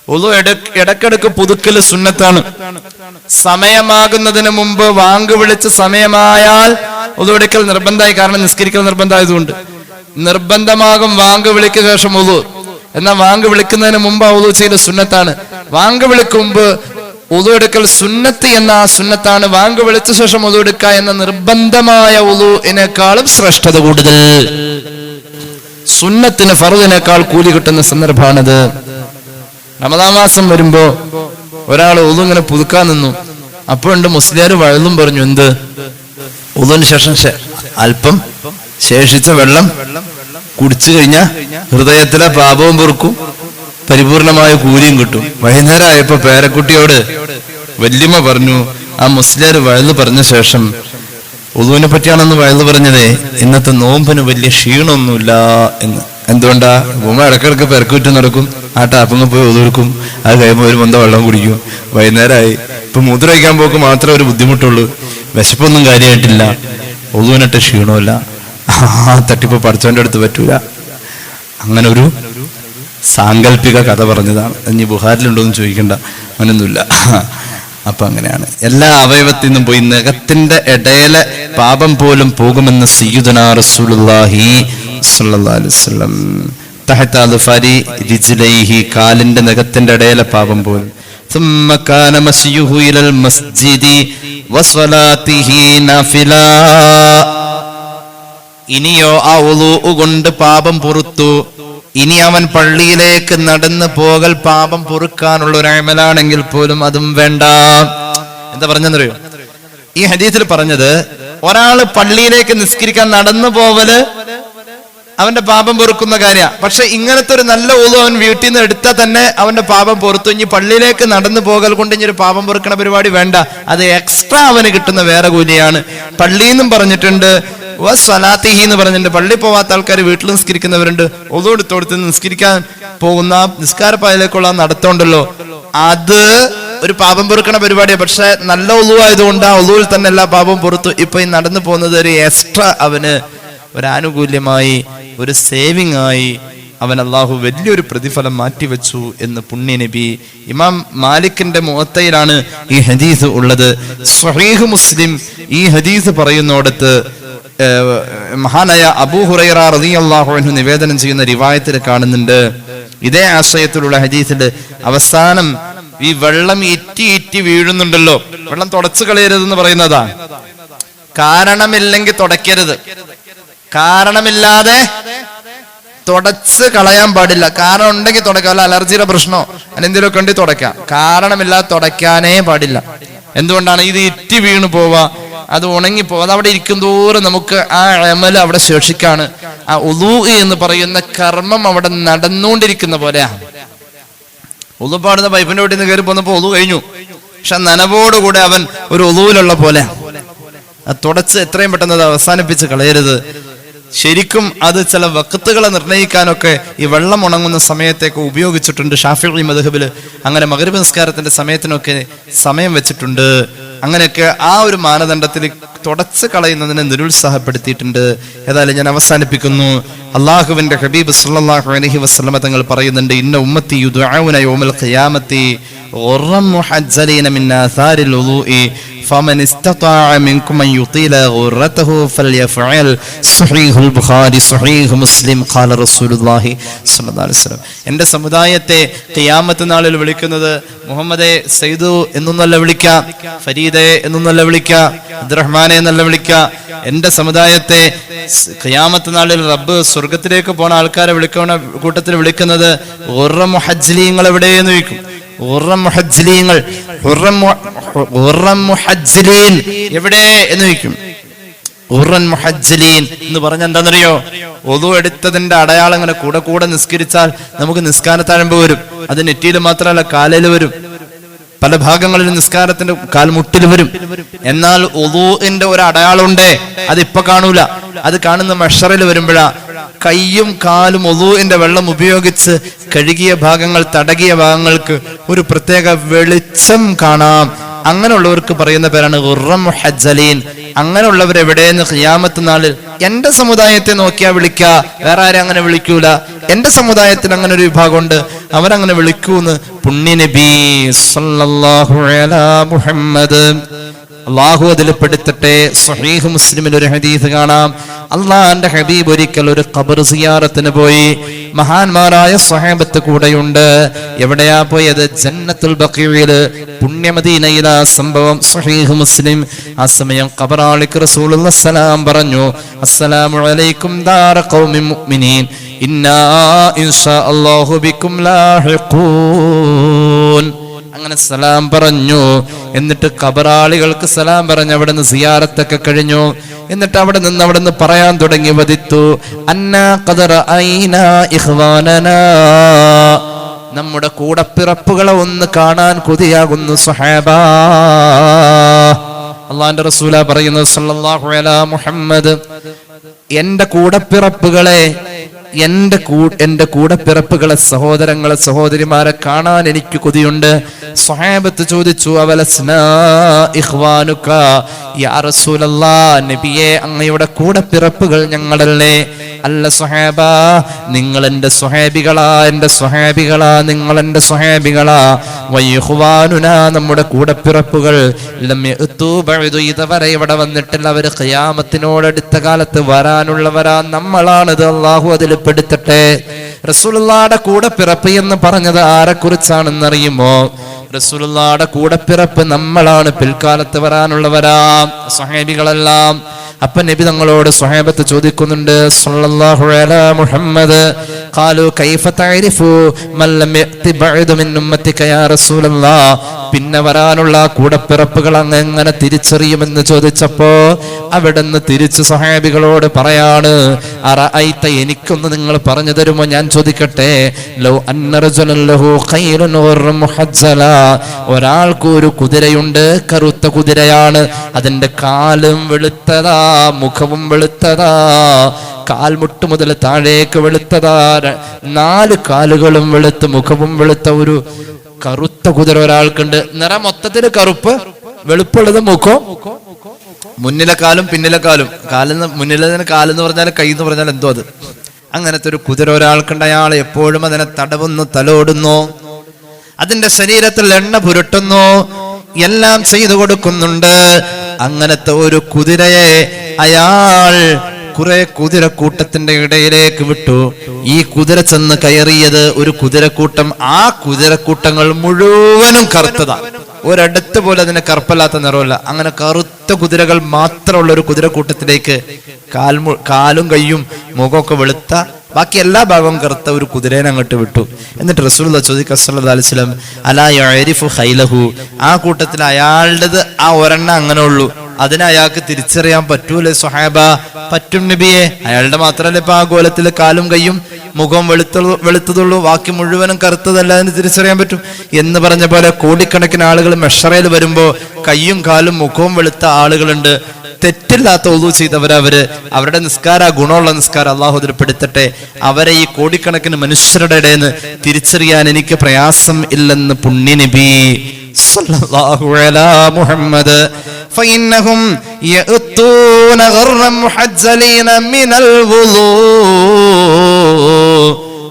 ഉളു ഇടക്കിടക്ക് പുതുക്കല് സുന്നത്താണ്. സമയമാകുന്നതിന് മുമ്പ് വാങ്ക് വിളിച്ച് സമയമായാൽ ഉളു എടുക്കൽ നിർബന്ധമായി. കാരണം നിസ്കരിക്കൽ നിർബന്ധമായതുകൊണ്ട് നിർബന്ധമാകും വാങ്ക് വിളിക്ക് ശേഷം ഉളു. എന്നാൽ വാങ്ക് വിളിക്കുന്നതിന് മുമ്പ് ഉളു ചെയ്യൽ സുന്നത്താണ്. വാങ്ക് വിളിക്കുമ്പ് ഉളു എടുക്കൽ സുന്നത്ത് എന്ന ആ സുന്നത്താണ്. വാങ്ക് വിളിച്ച ശേഷം ഉളു എടുക്കുക എന്ന നിർബന്ധമായ ഉളുവിനേക്കാളും ശ്രേഷ്ഠത കൂടുതൽ. സുന്നത്തിന് ഫർദിനേക്കാൾ കൂലി കിട്ടുന്ന സന്ദർഭമാണിത്. റമദാൻ മാസം വരുമ്പോ ഒരാൾ ഉളു ഇങ്ങനെ പുതുക്കാൻ നിന്നു. അപ്പോഴുണ്ട് മുസ്ലിയാർ വഴുതും പറഞ്ഞു, എന്ത്? ഉളുവിന് ശേഷം അല്പം ശേഷിച്ച വെള്ളം കുടിച്ചു കഴിഞ്ഞാൽ ഹൃദയത്തിലെ പാപവും പൊറുക്കും, പരിപൂർണമായ കൂലിയും കിട്ടും. വൈകുന്നേരം ആയപ്പോ പേരക്കുട്ടിയോട് വല്യമ്മ പറഞ്ഞു, ആ മുസ്ലിയാർ വഴുതു പറഞ്ഞ ശേഷം ഉളുവിനെ പറ്റിയാണെന്ന് വഴുതു പറഞ്ഞതേ, ഇന്നത്തെ നോമ്പിന് വലിയ ക്ഷീണമൊന്നുമില്ല എന്ന്. എന്തുകൊണ്ടാ? ഉമ്മ ഇടക്കിടക്ക് പെരക്കുറ്റി നടക്കും, ആ ടാപ്പങ്ങ് പോയി ഒതുക്കും, അത് കഴിയുമ്പോൾ ഒരു മൊന്തം വെള്ളം കുടിക്കും. വൈകുന്നേരമായി ഇപ്പൊ മൂത്ര വയ്ക്കാൻ പോക്ക് മാത്രമേ ഒരു ബുദ്ധിമുട്ടുള്ളൂ, വിശപ്പൊന്നും കാര്യമായിട്ടില്ല, ഒതുവിനിട്ട് ക്ഷീണമില്ല. ആ തട്ടിപ്പ് പഠിച്ചവന്റെ അടുത്ത് പറ്റൂല. അങ്ങനെ ഒരു സാങ്കല്പിക കഥ പറഞ്ഞതാണ്. ഇനി ബുഹാരിലുണ്ടോന്ന് ചോദിക്കണ്ട, അങ്ങനൊന്നുമില്ല. അപ്പൊ അങ്ങനെയാണ്. എല്ലാ അവയവത്തിൽ നിന്നും പോയി നഖത്തിന്റെ ഇടയിലെ പാപം പോലും പോകുമെന്ന് സയ്യിദുനാ റസൂലുള്ളാഹി സ്വല്ലല്ലാഹു അലൈഹി വസല്ലം. തഹത അദ്ഫാരി റിജ്ലൈഹി, കാലിന്റെ നഖത്തിന്റെ ഇടയിലെ പാപം പോലും. ثم كان مسيه الى المسجد وصلاته نافلا. ഇനിയോ ആ ഉളു കൊണ്ട് പാപം പൊറുത്തു, ഇനി അവൻ പള്ളിയിലേക്ക് നടന്നു പോകൽ പാപം പൊറുക്കാനുള്ള ഒരു അമലാണെങ്കിൽ പോലും അതും വേണ്ട. എന്താ പറഞ്ഞെന്നറിയോ? ഈ ഹദീസിൽ പറഞ്ഞത് ഒരാള് പള്ളിയിലേക്ക് നിസ്കരിക്കാൻ നടന്നു പോവല് അവന്റെ പാപം പൊറുക്കുന്ന കാര്യ. പക്ഷെ ഇങ്ങനത്തെ ഒരു നല്ല ഉളു അവൻ വീട്ടിൽ നിന്ന് എടുത്താൽ തന്നെ അവന്റെ പാപം പൊറുത്തു. ഇനി പള്ളിയിലേക്ക് നടന്നു പോകൽ കൊണ്ട് ഇനി ഒരു പാപം പൊറുക്കണ പരിപാടി വേണ്ട, അത് എക്സ്ട്രാ അവന് കിട്ടുന്ന വേറെ കൂലിയാണ്. പള്ളിയിൽ നിന്നും പറഞ്ഞിട്ടുണ്ട്, സ്വലാത്തിഹി എന്ന് പറഞ്ഞിട്ടുണ്ട്. പള്ളി പോവാത്ത ആൾക്കാർ വീട്ടിൽ നിസ്കരിക്കുന്നവരുണ്ട്. ഒതു എടുത്തോടുത്ത് നിസ്കരിക്കാൻ പോകുന്ന നിസ്കാരപ്പായയിലേക്കുള്ള നടത്തമുണ്ടല്ലോ, അത് ഒരു പാപം പൊറുക്കണ പരിപാടിയാണ്. പക്ഷെ നല്ല ഒളു ആയതുകൊണ്ട് ആ ഒളുവിൽ തന്നെ എല്ലാ പാപവും പുറത്തു. ഇപ്പൊ ഈ നടന്നു പോകുന്നത് ഒരു എക്സ്ട്രാ അവന് ഒരു ആനുകൂല്യമായി, ഒരു സേവിങ് ആയി അവൻ അള്ളാഹു വലിയൊരു പ്രതിഫലം മാറ്റിവെച്ചു എന്ന് പുണ്യ നബി. ഇമാം മാലിക്കിന്റെ മുഅത്തയിലാണ് ഈ ഹദീസ് ഉള്ളത്. സ്വഹീഹ് മുസ്ലിം ഈ ഹദീസ് പറയുന്നിടത്ത് മഹാനായ അബൂ ഹുറൈറ റളിയല്ലാഹു അൻഹു നിവേദനം ചെയ്യുന്ന റിവായത്തിൽ കാണുന്നുണ്ട്, ഇതേ ആശയത്തിലുള്ള ഹദീസിൽ അവസാനം ഈ വെള്ളം ഇറ്റി വീഴുന്നുണ്ടല്ലോ, വെള്ളം തുടച്ചു കളയരുതെന്ന് പറയുന്നതാ. കാരണമില്ലെങ്കിൽ തുടയ്ക്കരുത്, കാരണമില്ലാതെ തുടച്ച് കളയാൻ പാടില്ല. കാരണം ഉണ്ടെങ്കിൽ തുടക്കാം, അല്ല അലർജിയുടെ പ്രശ്നമോ എന്തെങ്കിലുമൊക്കെ ഉണ്ടെങ്കിൽ തുടയ്ക്കാം. കാരണമില്ലാതെ തുടയ്ക്കാനേ പാടില്ല. എന്തുകൊണ്ടാണ്? ഇത് ഇറ്റി വീണ് പോവാ, അത് ഉണങ്ങിപ്പോവാ, അത് അവിടെ ഇരിക്കും തോറും നമുക്ക് ആ അമൽ അവിടെ ശേഷിക്കാണ്. ആ ഉളൂ എന്ന് പറയുന്ന കർമ്മം അവിടെ നടന്നുകൊണ്ടിരിക്കുന്ന പോലെയാ. ഉളു പാടുന്ന പൈപ്പിന്റെ വീട്ടിൽ നിന്ന് കയറി പോന്നപ്പോ ഉളു കഴിഞ്ഞു, പക്ഷെ നനവോടുകൂടെ അവൻ ഒരു ഉളുവിലുള്ള പോലെ. അത് തുടച്ച് എത്രയും പെട്ടെന്ന് അത് അവസാനിപ്പിച്ച് കളയരുത്. ശരിക്കും അത് ചില വഖത്തുകളെ നിർണ്ണയിക്കാനൊക്കെ ഈ വെള്ളം ഉണങ്ങുന്ന സമയത്തേക്ക് ഉപയോഗിച്ചിട്ടുണ്ട്. ഷാഫിഈ മദ്ഹബിൽ അങ്ങനെ മഗ്രിബ് നിസ്കാരത്തിന്റെ സമയത്തിനൊക്കെ സമയം വെച്ചിട്ടുണ്ട്. അങ്ങനെയൊക്കെ ആ ഒരു മാനദണ്ഡത്തിൽ തുടച്ച് കളയുന്നതിനെ നിരുത്സാഹപ്പെടുത്തിയിട്ടുണ്ട്. ഏതായാലും ഞാൻ അവസാനിപ്പിക്കുന്നു. അള്ളാഹുവിന്റെ ഹബീബ് സല്ലല്ലാഹു അലൈഹി വസല്ലമ തങ്ങൾ പറയുന്നുണ്ട്, ഇന്ന ഉമ്മത്തി യുദ്ഉന യൗമൽ ഖിയാമത്തി ഗുർറൻ മുഹജ്ജലീന മിൻ ആസാരിൽ വുളൂഇ فمن استطاع منكم أن يطيل غرته فليفعل. صحيح البخاري صحيح مسلم قال رسول الله صلى الله عليه وسلم. എൻ്റെ സമുദായത്തെ ഖിയാമത്ത് നാളിൽ വിളിക്കുന്നത് മുഹമ്മദെ സയ്യിദു എന്നൊന്നല്ല വിളിക്കുക, ഫരീദെ എന്നൊന്നല്ല വിളിക്കുക, അബ്ദുറഹ്മാനെ എന്നല്ല വിളിക്കുക. എൻ്റെ സമുദായത്തെ ഖിയാമത്ത് നാളിൽ റബ്ബ് സ്വർഗത്തിലേക്ക് പോണ ആൾക്കാരെ വിളിക്കുന്ന കൂട്ടത്തിൽ വിളിക്കുന്നത് ഗുർറ മുഹജ്ജലീങ്ങൾ എവിടെയെന്ന് ചോദിക്കും. എവിടെ എന്ന് ചോദിക്കും. ഖുർറൻ മുഹജ്ജലീൻ എന്ന് പറഞ്ഞ എന്താണെന്നറിയോ? ഒളു എടുത്തതിന്റെ അടയാളം ഇങ്ങനെ കൂടെ കൂടെ നിസ്കരിച്ചാൽ നമുക്ക് നിസ്കാരത്താഴമ്പ് വരും. അത് നെറ്റിയിൽ മാത്രമല്ല കാലിൽ വരും, പല ഭാഗങ്ങളിൽ നിസ്കാരത്തിന്റെ കാൽമുട്ടിൽ വരും. എന്നാൽ ഒളൂഇന്റെ ഒരു അടയാളമുണ്ട്, അതിപ്പൊ കാണൂല. അത് കാണുന്ന മഹ്ശറിൽ വരുമ്പോഴാ കയ്യും കാലും ഒളൂഇന്റെ വെള്ളം ഉപയോഗിച്ച് കഴുകിയ ഭാഗങ്ങൾ, തടകിയ ഭാഗങ്ങൾക്ക് ഒരു പ്രത്യേക വെളിച്ചം കാണാം. അങ്ങനെയുള്ളവർക്ക് പറയുന്ന പേരാണ് ഖുർറൻ മുഹജ്ജലീൻ. അങ്ങനെയുള്ളവർ എവിടെയെന്ന് ഖിയാമത്ത് നാളിൽ എന്റെ സമുദായത്തെ നോക്കിയാ വിളിക്ക, വേറെ ആരും അങ്ങനെ വിളിക്കൂല. എന്റെ സമുദായത്തിന് അങ്ങനെ ഒരു വിഭാഗമുണ്ട്, അവരങ്ങനെ വിളിക്കൂന്ന് പുണ്യ നബി സല്ലല്ലാഹു അലാ മുഹമ്മദ്. അള്ളാഹു അതിൽ പെടുത്തട്ടെ. സ്വഹീഹ് മുസ്ലിമിൽ ഒരു ഹദീസ് കാണാം. അള്ളാഹുവിന്റെ ഹബീബ് ഒരിക്കൽ ഒരു ഖബർ സിയാറത്തിന് പോയി. മഹാന്മാരായ സ്വഹാബത്ത് കൂടെയുണ്ട്. എവിടെയാ പോയത്? ജന്നത്തുൽ ബഖീഇൽ, പുണ്യമദീനയിലെ സംഭവം. സ്വഹീഹ് മുസ്ലിം. ആ സമയം ഖബറാളിക്ക് റസൂലുള്ളാഹി സലാം പറഞ്ഞു, അസ്സലാമു അലൈക്കും ദാറ ഖൗമിൻ മുഅ്മിനീൻ, ഇന്നാ ഇൻഷാ അല്ലാഹു ബിക്കും ലാഹിഖൂൻ. അങ്ങനെ സലാം പറഞ്ഞു. എന്നിട്ട് ഖബറാളികൾക്ക് സലാം പറഞ്ഞു. അവിടെ നിന്ന് സിയാറത്തൊക്കെ കഴിഞ്ഞു. എന്നിട്ട് അവിടെ നിന്ന് പറയാൻ തുടങ്ങി, വദിത്തു അന്നാ ഖദറ ഐനാ ഇഖ്വാനനാ, നമ്മുടെ കൂടപ്പിറപ്പുകളെ ഒന്ന് കാണാൻ കൊതിയാകുന്നു സ്വഹാബാ. അള്ളാഹുവിന്റെ റസൂലാ പറയുന്നത് സല്ലല്ലാഹു അലാ മുഹമ്മദ്, എന്റെ കൂടപ്പിറപ്പുകളെ, എന്റെ കൂടപ്പിറപ്പുകളെ, സഹോദരങ്ങളെ, സഹോദരിമാരെ കാണാൻ എനിക്ക് കൊതിയുണ്ട്. സ്വഹാബത്ത് ചോദിച്ചു, അവലസ്നാ ഇഖ്വാനുക യാ റസൂലല്ലാഹ്, നബിയെ അങ്ങയുടെ കൂടപ്പിറപ്പുകൾ ഞങ്ങളല്ലേ? അല്ല സ്വഹാബ, നിങ്ങൾ എന്റെ സ്വഹാബികളാ, എന്റെ സ്വഹാബികളാ, നിങ്ങൾ എന്റെ സ്വഹാബികളാ. വഇഖ്വാനുനാ, നമ്മുടെ കൂടപ്പിറപ്പുകൾ ലം യഅതു ബഅദു, ഇതുവരെ ഇവിടെ വന്നിട്ടില്ല. അവർ ഖിയാമത്തിനോടടുത്ത കാലത്ത് വരാനുള്ളവരാ, നമ്മളാണിത്. അല്ലാഹു അതിൽ പെടുത്തട്ടെ. റസൂലുള്ളാഹിയുടെ കൂടപ്പിറപ്പ് എന്ന് പറഞ്ഞത് ആരെക്കുറിച്ചാണെന്നറിയുമോ? റസൂലുള്ളാഹിയുടെ കൂടപ്പിറപ്പ് നമ്മളാണ്, പിൽക്കാലത്ത് വരാനുള്ളവരാ, സ്വഹാബികളെല്ലാം. അപ്പൊ നബി തങ്ങളോട് സ്വഹാബത്ത് ചോദിക്കുന്നുണ്ട്, സല്ലല്ലാഹു അലാ മുഹമ്മദ്, ഖാലു കൈഫ തഅരിഫു മൻ ലം യഅതി ബഅദു മിൻ ഉമ്മത്തിക യാ റസൂലല്ലാഹ്, പിന്നെ വരാനുള്ള കൂടപ്പിറപ്പുകൾ അങ്ങ് എങ്ങനെ തിരിച്ചറിയുമെന്ന് ചോദിച്ചപ്പോ അവിടുന്ന് തിരിച്ച് സ്വഹാബികളോട് പറയാണ്, അറഅയ്ത, എനിക്കൊന്ന് നിങ്ങൾ പറഞ്ഞു തരുമോ? ഞാൻ ചോദിക്കട്ടെ. ലൗ അന്ന റജുലൻ ലഹു ഖൈറുൻ ഗുർറുൻ മുഹജ്ജല, ഒരാൾക്ക് ഒരു കുതിരയുണ്ട്, കറുത്ത കുതിരയാണ്, അതിന്റെ കാലും വെളുത്തതാ, മുഖവും വെളുത്തതാ, കാൽമുട്ട് മുതൽ താഴേക്ക് വെളുത്തതാ, 4 കാലുകളും വെളുത്ത് മുഖവും വെളുത്ത ഒരു കറുത്ത കുതിര ഒരാൾക്കുണ്ട്. നിറം മൊത്തത്തിൽ കറുപ്പ്, വെളുപ്പുള്ളത് മുഖം, മുന്നിലെ കാലും പിന്നിലെ കാലും. കാലെന്ന് മുന്നിലെ കാലെന്ന് പറഞ്ഞാൽ കൈ എന്ന് പറഞ്ഞാൽ എന്തോ അത്. അങ്ങനത്തെ ഒരു കുതിര ഒരാൾക്കുണ്ട്. അയാൾ എപ്പോഴും അതിനെ തടവുന്നു, തലോടുന്നു, അതിന്റെ ശരീരത്തിൽ എണ്ണ പുരട്ടുന്നു, എല്ലാം ചെയ്തു കൊടുക്കുന്നുണ്ട്. അങ്ങനത്തെ ഒരു കുതിരയെ അയാൾ കുറെ കുതിരക്കൂട്ടത്തിന്റെ ഇടയിലേക്ക് വിട്ടു. ഈ കുതിര ചെന്ന് കയറിയത് ഒരു കുതിരക്കൂട്ടം. ആ കുതിരക്കൂട്ടങ്ങൾ മുഴുവനും കറുത്തതാ. ഒരിടത്ത് പോലെ അതിന് കറുപ്പല്ലാത്ത നിറമില്ല. അങ്ങനെ കറുത്ത കുതിരകൾ മാത്രമുള്ള ഒരു കുതിരക്കൂട്ടത്തിലേക്ക് കാലും കയ്യും മുഖമൊക്കെ വെളുത്ത, ബാക്കി എല്ലാ ഭാഗവും കറുത്ത ഒരു കുതിരേനെ അങ്ങോട്ട് വിട്ടു. എന്നിട്ട് റസൂലുള്ളാഹി സ്വല്ലല്ലാഹു അലൈഹി വസല്ലം അലാ യഅരിഫു ഖൈലഹു, ആ കൂട്ടത്തിൽ അയാളുടേത് ആ ഒരെണ്ണം അങ്ങനെ ഉള്ളൂ, അതിനെ അയാൾക്ക് തിരിച്ചറിയാൻ പറ്റൂലേ സ്വഹാബ? പറ്റും നബിയെ. അയാളുടെ മാത്രമല്ല ഇപ്പൊ ആ കോലത്തിൽ കാലും കയ്യും മുഖം വെളുത്തതുള്ളൂ, ബാക്കി മുഴുവനും കറുത്തതല്ല, അതിന് തിരിച്ചറിയാൻ പറ്റും എന്ന് പറഞ്ഞ പോലെ കോടിക്കണക്കിന് ആളുകൾ മെഷറയിൽ വരുമ്പോ കയ്യും കാലും മുഖവും വെളുത്ത ആളുകളുണ്ട്. തെറ്റില്ലാത്ത ഒളു ചെയ്തവരവര്, അവരുടെ നിസ്കാര ഗുണമുള്ള നിസ്കാരം അള്ളാഹു ദൃഢപ്പെടുത്തട്ടെ. അവരെ ഈ കോടിക്കണക്കിന് മനുഷ്യരുടെ ഇടയിൽ തിരിച്ചറിയാൻ എനിക്ക് പ്രയാസം ഇല്ലെന്ന് പുണ്യ നബി സല്ലല്ലാഹു അലാ മുഹമ്മദ്. ഫഇന്നഹും യഅതൂന ഗർറൻ മുഹജ്ജലീന മിനൽ വുളൂ,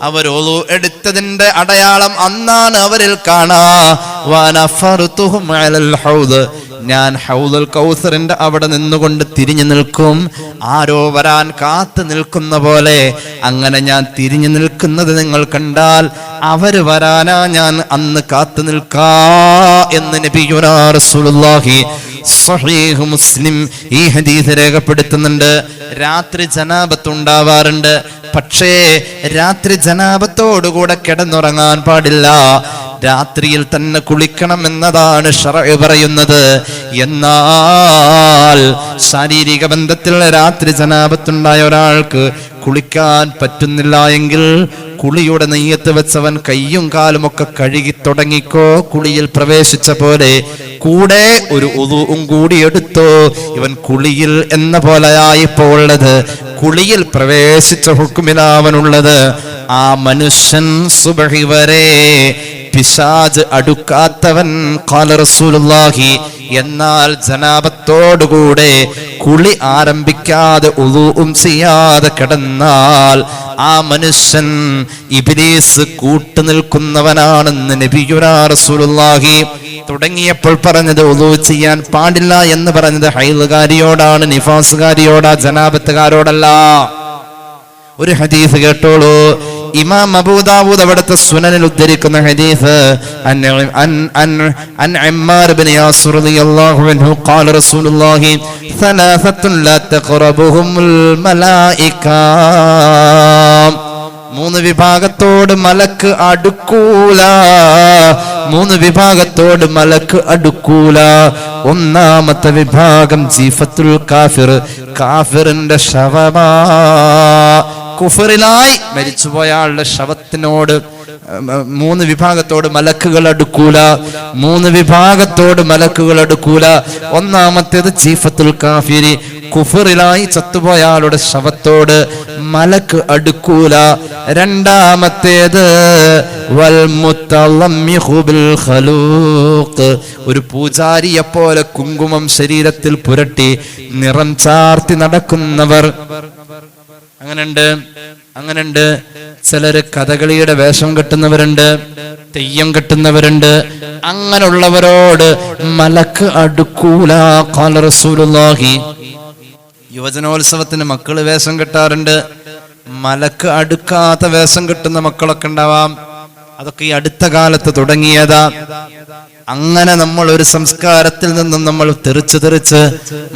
അവർ ഒളു എടുത്തതിന്റെ അടയാളം അന്നാണ് അവരിൽ കാണാ. വനഫർതുഹും അലൽ ഹൗദ്, ഞാൻ ഹൗദുൽ കൗസറിന്റെ അവിടെ നിന്നുകൊണ്ട് തിരിഞ്ഞു നിൽക്കും, ആരോ വരാൻ കാത്തു നിൽക്കുന്ന പോലെ. അങ്ങനെ ഞാൻ തിരിഞ്ഞു നിൽക്കുന്നത് നിങ്ങൾ കണ്ടാൽ അവര് വരാനാ ഞാൻ അന്ന് കാത്തു നിൽക്കാ എന്ന് നബിയുനാ റസൂലുള്ളാഹി സ്വഹീഹ് മുസ്ലിം ഈ ഹദീസ് രേഖപ്പെടുത്തുന്നുണ്ട്. രാത്രി ജനാബത്ത് ഉണ്ടാവാറുണ്ട്, പക്ഷേ രാത്രി ജനാബത്തോടുകൂടെ കിടന്നുറങ്ങാൻ പാടില്ല. രാത്രിയിൽ തന്നെ കുളിക്കണം എന്നതാണ് ശറഅ് പറയുന്നത്. എന്നാൽ ശാരീരിക ബന്ധത്തിൽ രാത്രി ജനാബത്തുണ്ടായ ഒരാൾക്ക് കുളിക്കാൻ പറ്റുന്നില്ല എങ്കിൽ കുളിയുടെ നെയ്യത്ത് വെച്ചവൻ കയ്യും കാലും ഒക്കെ കഴുകി തുടങ്ങിക്കോ. കുളിയിൽ പ്രവേശിച്ച പോലെ കൂടെ ഒരു ഉദുഉം കൂടി എടുത്തോ. ഇവൻ കുളിയിൽ എന്ന പോലെയായിപ്പോ ഉള്ളത്, കുളിയിൽ പ്രവേശിച്ച ഹുക്മിലാവനുള്ളത്. ആ മനുഷ്യൻ സുബ്ഹി വരെ പിശാച് അടുക്കാത്തവൻ ഖാല റസൂലുള്ളാഹി. എന്നാൽ ജനാബത്തോടുകൂടെ കുളി ആരംഭിക്കാതെ ഉളൂഉം ചെയ്യാതെ കിടന്നാൽ ആ മനുഷ്യൻ ഇബ്ലീസ് കൂട്ടുനിൽക്കുന്നവനാണെന്ന് നബിയുനാ റസൂലുള്ളാഹി. തുടങ്ങിയപ്പോൾ പറഞ്ഞത് ഉളൂ ചെയ്യാൻ പാടില്ല എന്ന് പറഞ്ഞത് ഹൈലുകാരിയോടാണ്, നിഫാസുകാരിയോടാ, ജനാബത്തുകാരോടല്ല. ഒരു ഹദീസ് കേട്ടോളൂ. ഇമാം അബൂ ദാവൂദ് അവിടുത്തെ സുനനിൽ ഉദ്ധരിക്കുന്ന ഹദീസ് അൻ അമ്മാർ ഇബ്നു യാസിർ റളിയല്ലാഹു അൻഹു ഖാല റസൂലുള്ളാഹി സലാസത്തുൻ ലാ തഖറബുഹുൽ മലായിക, മൂന്ന് വിഭാഗത്തോട് മലക്ക് അടുക്കൂല, മൂന്ന് വിഭാഗത്തോട് മലക്ക് അടുക്കൂല. ഒന്നാമത്തെ വിഭാഗം ജീഫത്തുൽ കാഫിർ, കാഫിറിന്റെ ശവമാ. കുഫറിലായി മരിച്ചുപോയ ആളുടെ ശവത്തിനോട് മൂന്ന് വിഭാഗത്തോട് മലക്കുകൾ അടുക്കൂല, മൂന്ന് വിഭാഗത്തോട് മലക്കുകൾ അടുക്കൂല. ഒന്നാമത്തേത് ജീഫത്തുൽ കാഫിരി, കുഫറിലായി ചത്തുപോയ ആളുടെ ശവത്തോട് മലക്ക് അടുക്കൂല. രണ്ടാമത്തേത് വൽ മുതളമ്മിഹു ബിൽ ഖലൂഖ്, ഒരു പൂജാരിയെ പോലെ കുങ്കുമം ശരീരത്തിൽ പുരട്ടി നിറം ചാർത്തി നടക്കുന്നവർ. അങ്ങനുണ്ട് ചിലര് കഥകളിയുടെ വേഷം കെട്ടുന്നവരുണ്ട്, തെയ്യം കെട്ടുന്നവരുണ്ട്. അങ്ങനെയുള്ളവരോട് മലക്ക് അടുക്കൂല ഖാല റസൂലുള്ളാഹി. യുവജനോത്സവത്തിന് മക്കള് വേഷം കെട്ടാറുണ്ട്, മലക്ക് അടുക്കാത്ത വേഷം കെട്ടുന്ന മക്കളൊക്കെ ഉണ്ടാവാം. അതൊക്കെ ഈ അടുത്ത കാലത്ത് തുടങ്ങിയതാ. അങ്ങനെ നമ്മൾ ഒരു സംസ്കാരത്തിൽ നിന്നും നമ്മൾ തെറിച്ച്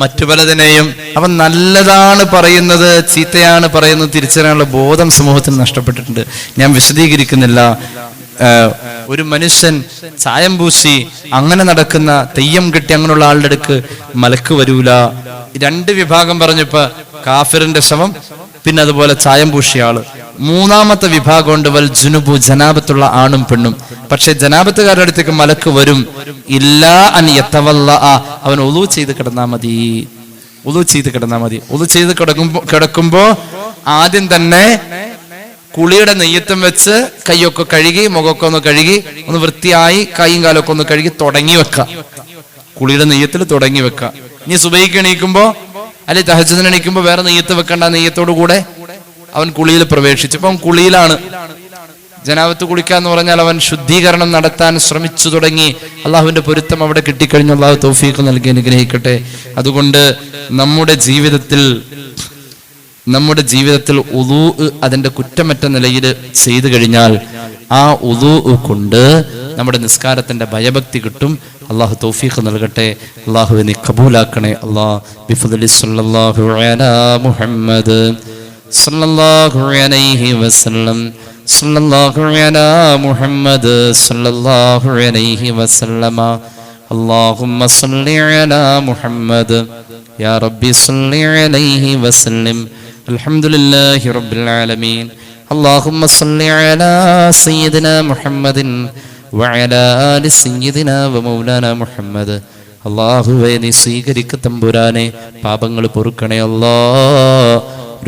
മറ്റു പലതിനെയും അവൻ നല്ലതാണ് പറയുന്നത് ചീത്തയാണ് പറയുന്നത് തിരിച്ചറിയാനുള്ള ബോധം സമൂഹത്തിൽ നഷ്ടപ്പെട്ടിട്ടുണ്ട്. ഞാൻ വിശദീകരിക്കുന്നില്ല. ഒരു മനുഷ്യൻ ചായം പൂശി അങ്ങനെ നടക്കുന്ന തെയ്യം കെട്ടി അങ്ങനെയുള്ള ആളുടെ അടുക്ക് മലക്ക് വരൂല. രണ്ട് വിഭാഗം പറഞ്ഞപ്പോ കാഫിറിന്റെ ശവം, പിന്നെ അതുപോലെ ചായം പൂശിയ ആള്. മൂന്നാമത്തെ വിഭാഗമുണ്ട് വൽ ജുനുബു, ജനാബത്തുള്ള ആണും പെണ്ണും. പക്ഷെ ജനാബത്തുകാരുടെ അടുത്തേക്ക് മലക്ക് വരും. ഇല്ലാ അൻ യതവല്ല, അവൻ ഉളൂ ചെയ്ത് കിടന്നാ മതി, ഉളൂ ചെയ്ത് കിടന്നാ മതി. ഉളൂ ചെയ്ത് കിടക്കുമ്പോ ആദ്യം തന്നെ കുളിയുടെ നെയ്യത്തും വെച്ച് കൈയൊക്കെ കഴുകി മുഖമൊക്കെ ഒന്ന് കഴുകി ഒന്ന് വൃത്തിയായി കൈയും കാലൊക്കെ ഒന്ന് കഴുകി തുടങ്ങി വെക്കാം. കുളിയുടെ നെയ്യത്തിൽ തുടങ്ങി വെക്കാം. ഇനി സുബഹിക്ക് എണീക്കുമ്പോ അല്ലെ തഹജ്ജുദിന് എണീക്കുമ്പോ വേറെ നെയ്യത്ത് വെക്കണ്ട, നെയ്യത്തോടു കൂടെ അവൻ കുളിയിൽ പ്രവേശിച്ചു. ഇപ്പം കുളിയിലാണ്. ജനാവത്ത് കുളിക്കാന്ന് പറഞ്ഞാൽ അവൻ ശുദ്ധീകരണം നടത്താൻ ശ്രമിച്ചു തുടങ്ങി. അള്ളാഹുവിന്റെ പൊരുത്തം അവിടെ കിട്ടിക്കഴിഞ്ഞു. അള്ളാഹു തൗഫീഖ് നൽകി അനുഗ്രഹിക്കട്ടെ. അതുകൊണ്ട് നമ്മുടെ ജീവിതത്തിൽ ഉളൂ അതിന്റെ കുറ്റമറ്റ നിലയിൽ ചെയ്തു കഴിഞ്ഞാൽ ആ ഉളൂ കൊണ്ട് നമ്മുടെ നിസ്കാരത്തിന്റെ ഭയഭക്തി കിട്ടും. അള്ളാഹു തൗഫീഖ് നൽകട്ടെ. അള്ളാഹുവെ നീ കബൂലാക്കണേ. അല്ലാഹ് ബിഫദ്ലി സ്വല്ലല്ലാഹു അലാ മുഹമ്മദ് സല്ലല്ലാഹു അലൈഹി വസല്ലം സല്ലല്ലാഹു അലാ മുഹമ്മദ് സല്ലല്ലാഹു അലൈഹി വസല്ലമ اللهم صل على محمد يا ربي صل عليه وسلم الحمد لله رب العالمين اللهم صل على سيدنا محمد وعلى آل سيدنا ومولانا محمد അല്ലാഹുവേ നീ സ്വീകരിക്ക തമ്പുരാനെ. പാപങ്ങൾ പൊറുക്കണേ അല്ലാ,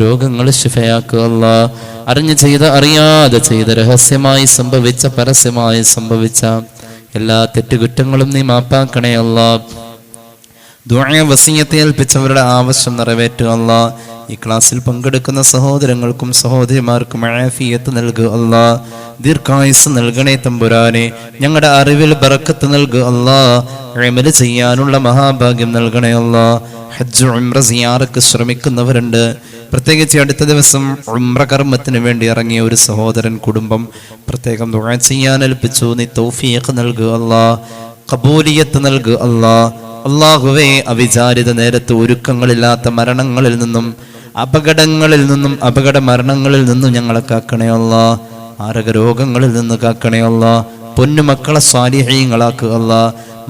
രോഗങ്ങൾ ശിഫയാക്കുക അല്ലാ. അറിഞ്ഞു ചെയ്ത അറിയാതെ ചെയ്ത രഹസ്യമായി സംഭവിച്ച പരസ്യമായി സംഭവിച്ച എല്ലാ തെറ്റുകുറ്റങ്ങളും നീ മാപ്പാക്കണേ അല്ലാ. ദുആ വസിയത്തെ ഏൽപ്പിച്ചവരുടെ ആവശ്യം നിറവേറ്റുക അല്ലാ. ഈ ക്ലാസ്സിൽ പങ്കെടുക്കുന്ന സഹോദരങ്ങൾക്കും സഹോദരിമാർക്കും ആഫിയത്ത് നൽകുക അല്ലാ. ദീർഘായുസ് നൽകണേ തമ്പുരാനെ. ഞങ്ങളുടെ അറിവിൽ ബറക്കത്ത് നൽകുക അല്ലാ. അമല് ചെയ്യാനുള്ള മഹാഭാഗ്യം നൽകണേ അല്ലാ. ഹജ്ജ് ഉംറ സിയാറക്ക് ശ്രമിക്കുന്നവരുണ്ട്. പ്രത്യേകിച്ച് അടുത്ത ദിവസം ഉംറ കർമ്മത്തിന് വേണ്ടി ഇറങ്ങിയ ഒരു സഹോദരൻ കുടുംബം പ്രത്യേകം ദുആ ചെയ്യാൻ ഏൽപ്പിച്ചു. നീ തൗഫീഖ് നൽകുക അല്ലാ, ഖബൂലിയത്ത് നൽകുക അല്ലാ. അല്ലാഹുവേ അവിചാരിത നേരത്ത് ഒരുക്കങ്ങളില്ലാത്ത മരണങ്ങളിൽ നിന്നും അപകടങ്ങളിൽ നിന്നും അപകട മരണങ്ങളിൽ നിന്നും ഞങ്ങളെ കാക്കണേ അല്ലാ. മാരക രോഗങ്ങളിൽ നിന്ന് കാക്കണേ അല്ലാ. പൊന്നുമക്കളെ സ്വാലിഹീങ്ങളാക്കുക അല്ലാ.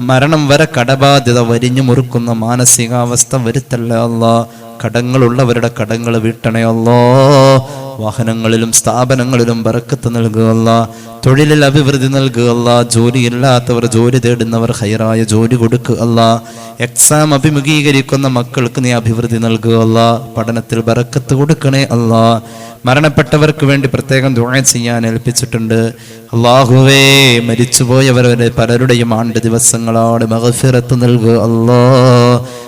മരണം വരെ കടബാധ്യത വരിഞ്ഞു മുറുക്കുന്ന മാനസികാവസ്ഥ വരുത്തല്ല അല്ലാ. കടങ്ങളുള്ളവരുടെ കടങ്ങൾ വീട്ടണേ അല്ലാ. വാഹനങ്ങളിലും സ്ഥാപനങ്ങളിലും ബറക്കത്ത് നൽകുക അല്ലാ. തൊഴിലിൽ അഭിവൃദ്ധി നൽകുക അല്ലാ. ജോലിയില്ലാത്തവർ ജോലി തേടുന്നവർ ഹൈറായ ജോലി കൊടുക്കുക അല്ലാ. എക്സാം അഭിമുഖീകരിക്കുന്ന മക്കൾക്ക് നീ അഭിവൃദ്ധി നൽകുക അല്ലാ. പഠനത്തിൽ ബറക്കത്ത് കൊടുക്കണേ അല്ലാ. മരണപ്പെട്ടവർക്ക് വേണ്ടി പ്രത്യേകം ദുആ ചെയ്യാൻ ഏൽപ്പിച്ചിട്ടുണ്ട്. അല്ലാഹുവേ മരിച്ചുപോയവരുടെ പലരുടെയും ആണ്ട് ദിവസങ്ങളാണ് മഗ്ഫിറത്ത് നൽകുക അല്ലാ.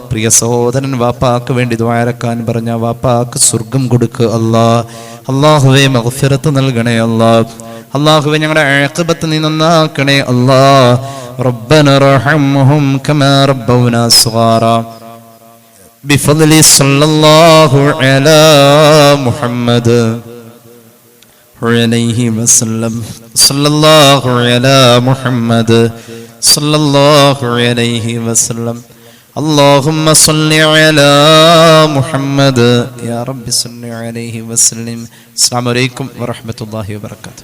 പ്രിയ സഹോദരൻ വാപ്പാക്ക് വേണ്ടി ദുആരക്കാൻ പറഞ്ഞ വാപ്പാക്ക് സ്വർഗം കൊടുക്കുക അല്ലാ. അല്ലാഹുവേ മഗ്ഫിറത്ത് നൽകണേ അല്ലാ. അല്ലാഹുവേ ഞങ്ങളുടെ ആഖിബത്ത് നീ നന്നാക്കണേ അല്ലാ. റബ്ബന റഹംഹും കമാ റബ്ബൗനാ സ്വഗാറാ ബിഫദ്ലി സല്ലല്ലാഹു അലാ മുഹമ്മദ് അലൈഹി വസല്ലം സല്ലല്ലാഹു അലാ മുഹമ്മദ് സല്ലല്ലാഹു അലൈഹി വസല്ലം اللهم صل على محمد يا رب صل عليه وسلم. السلام عليكم ورحمة الله وبركاته.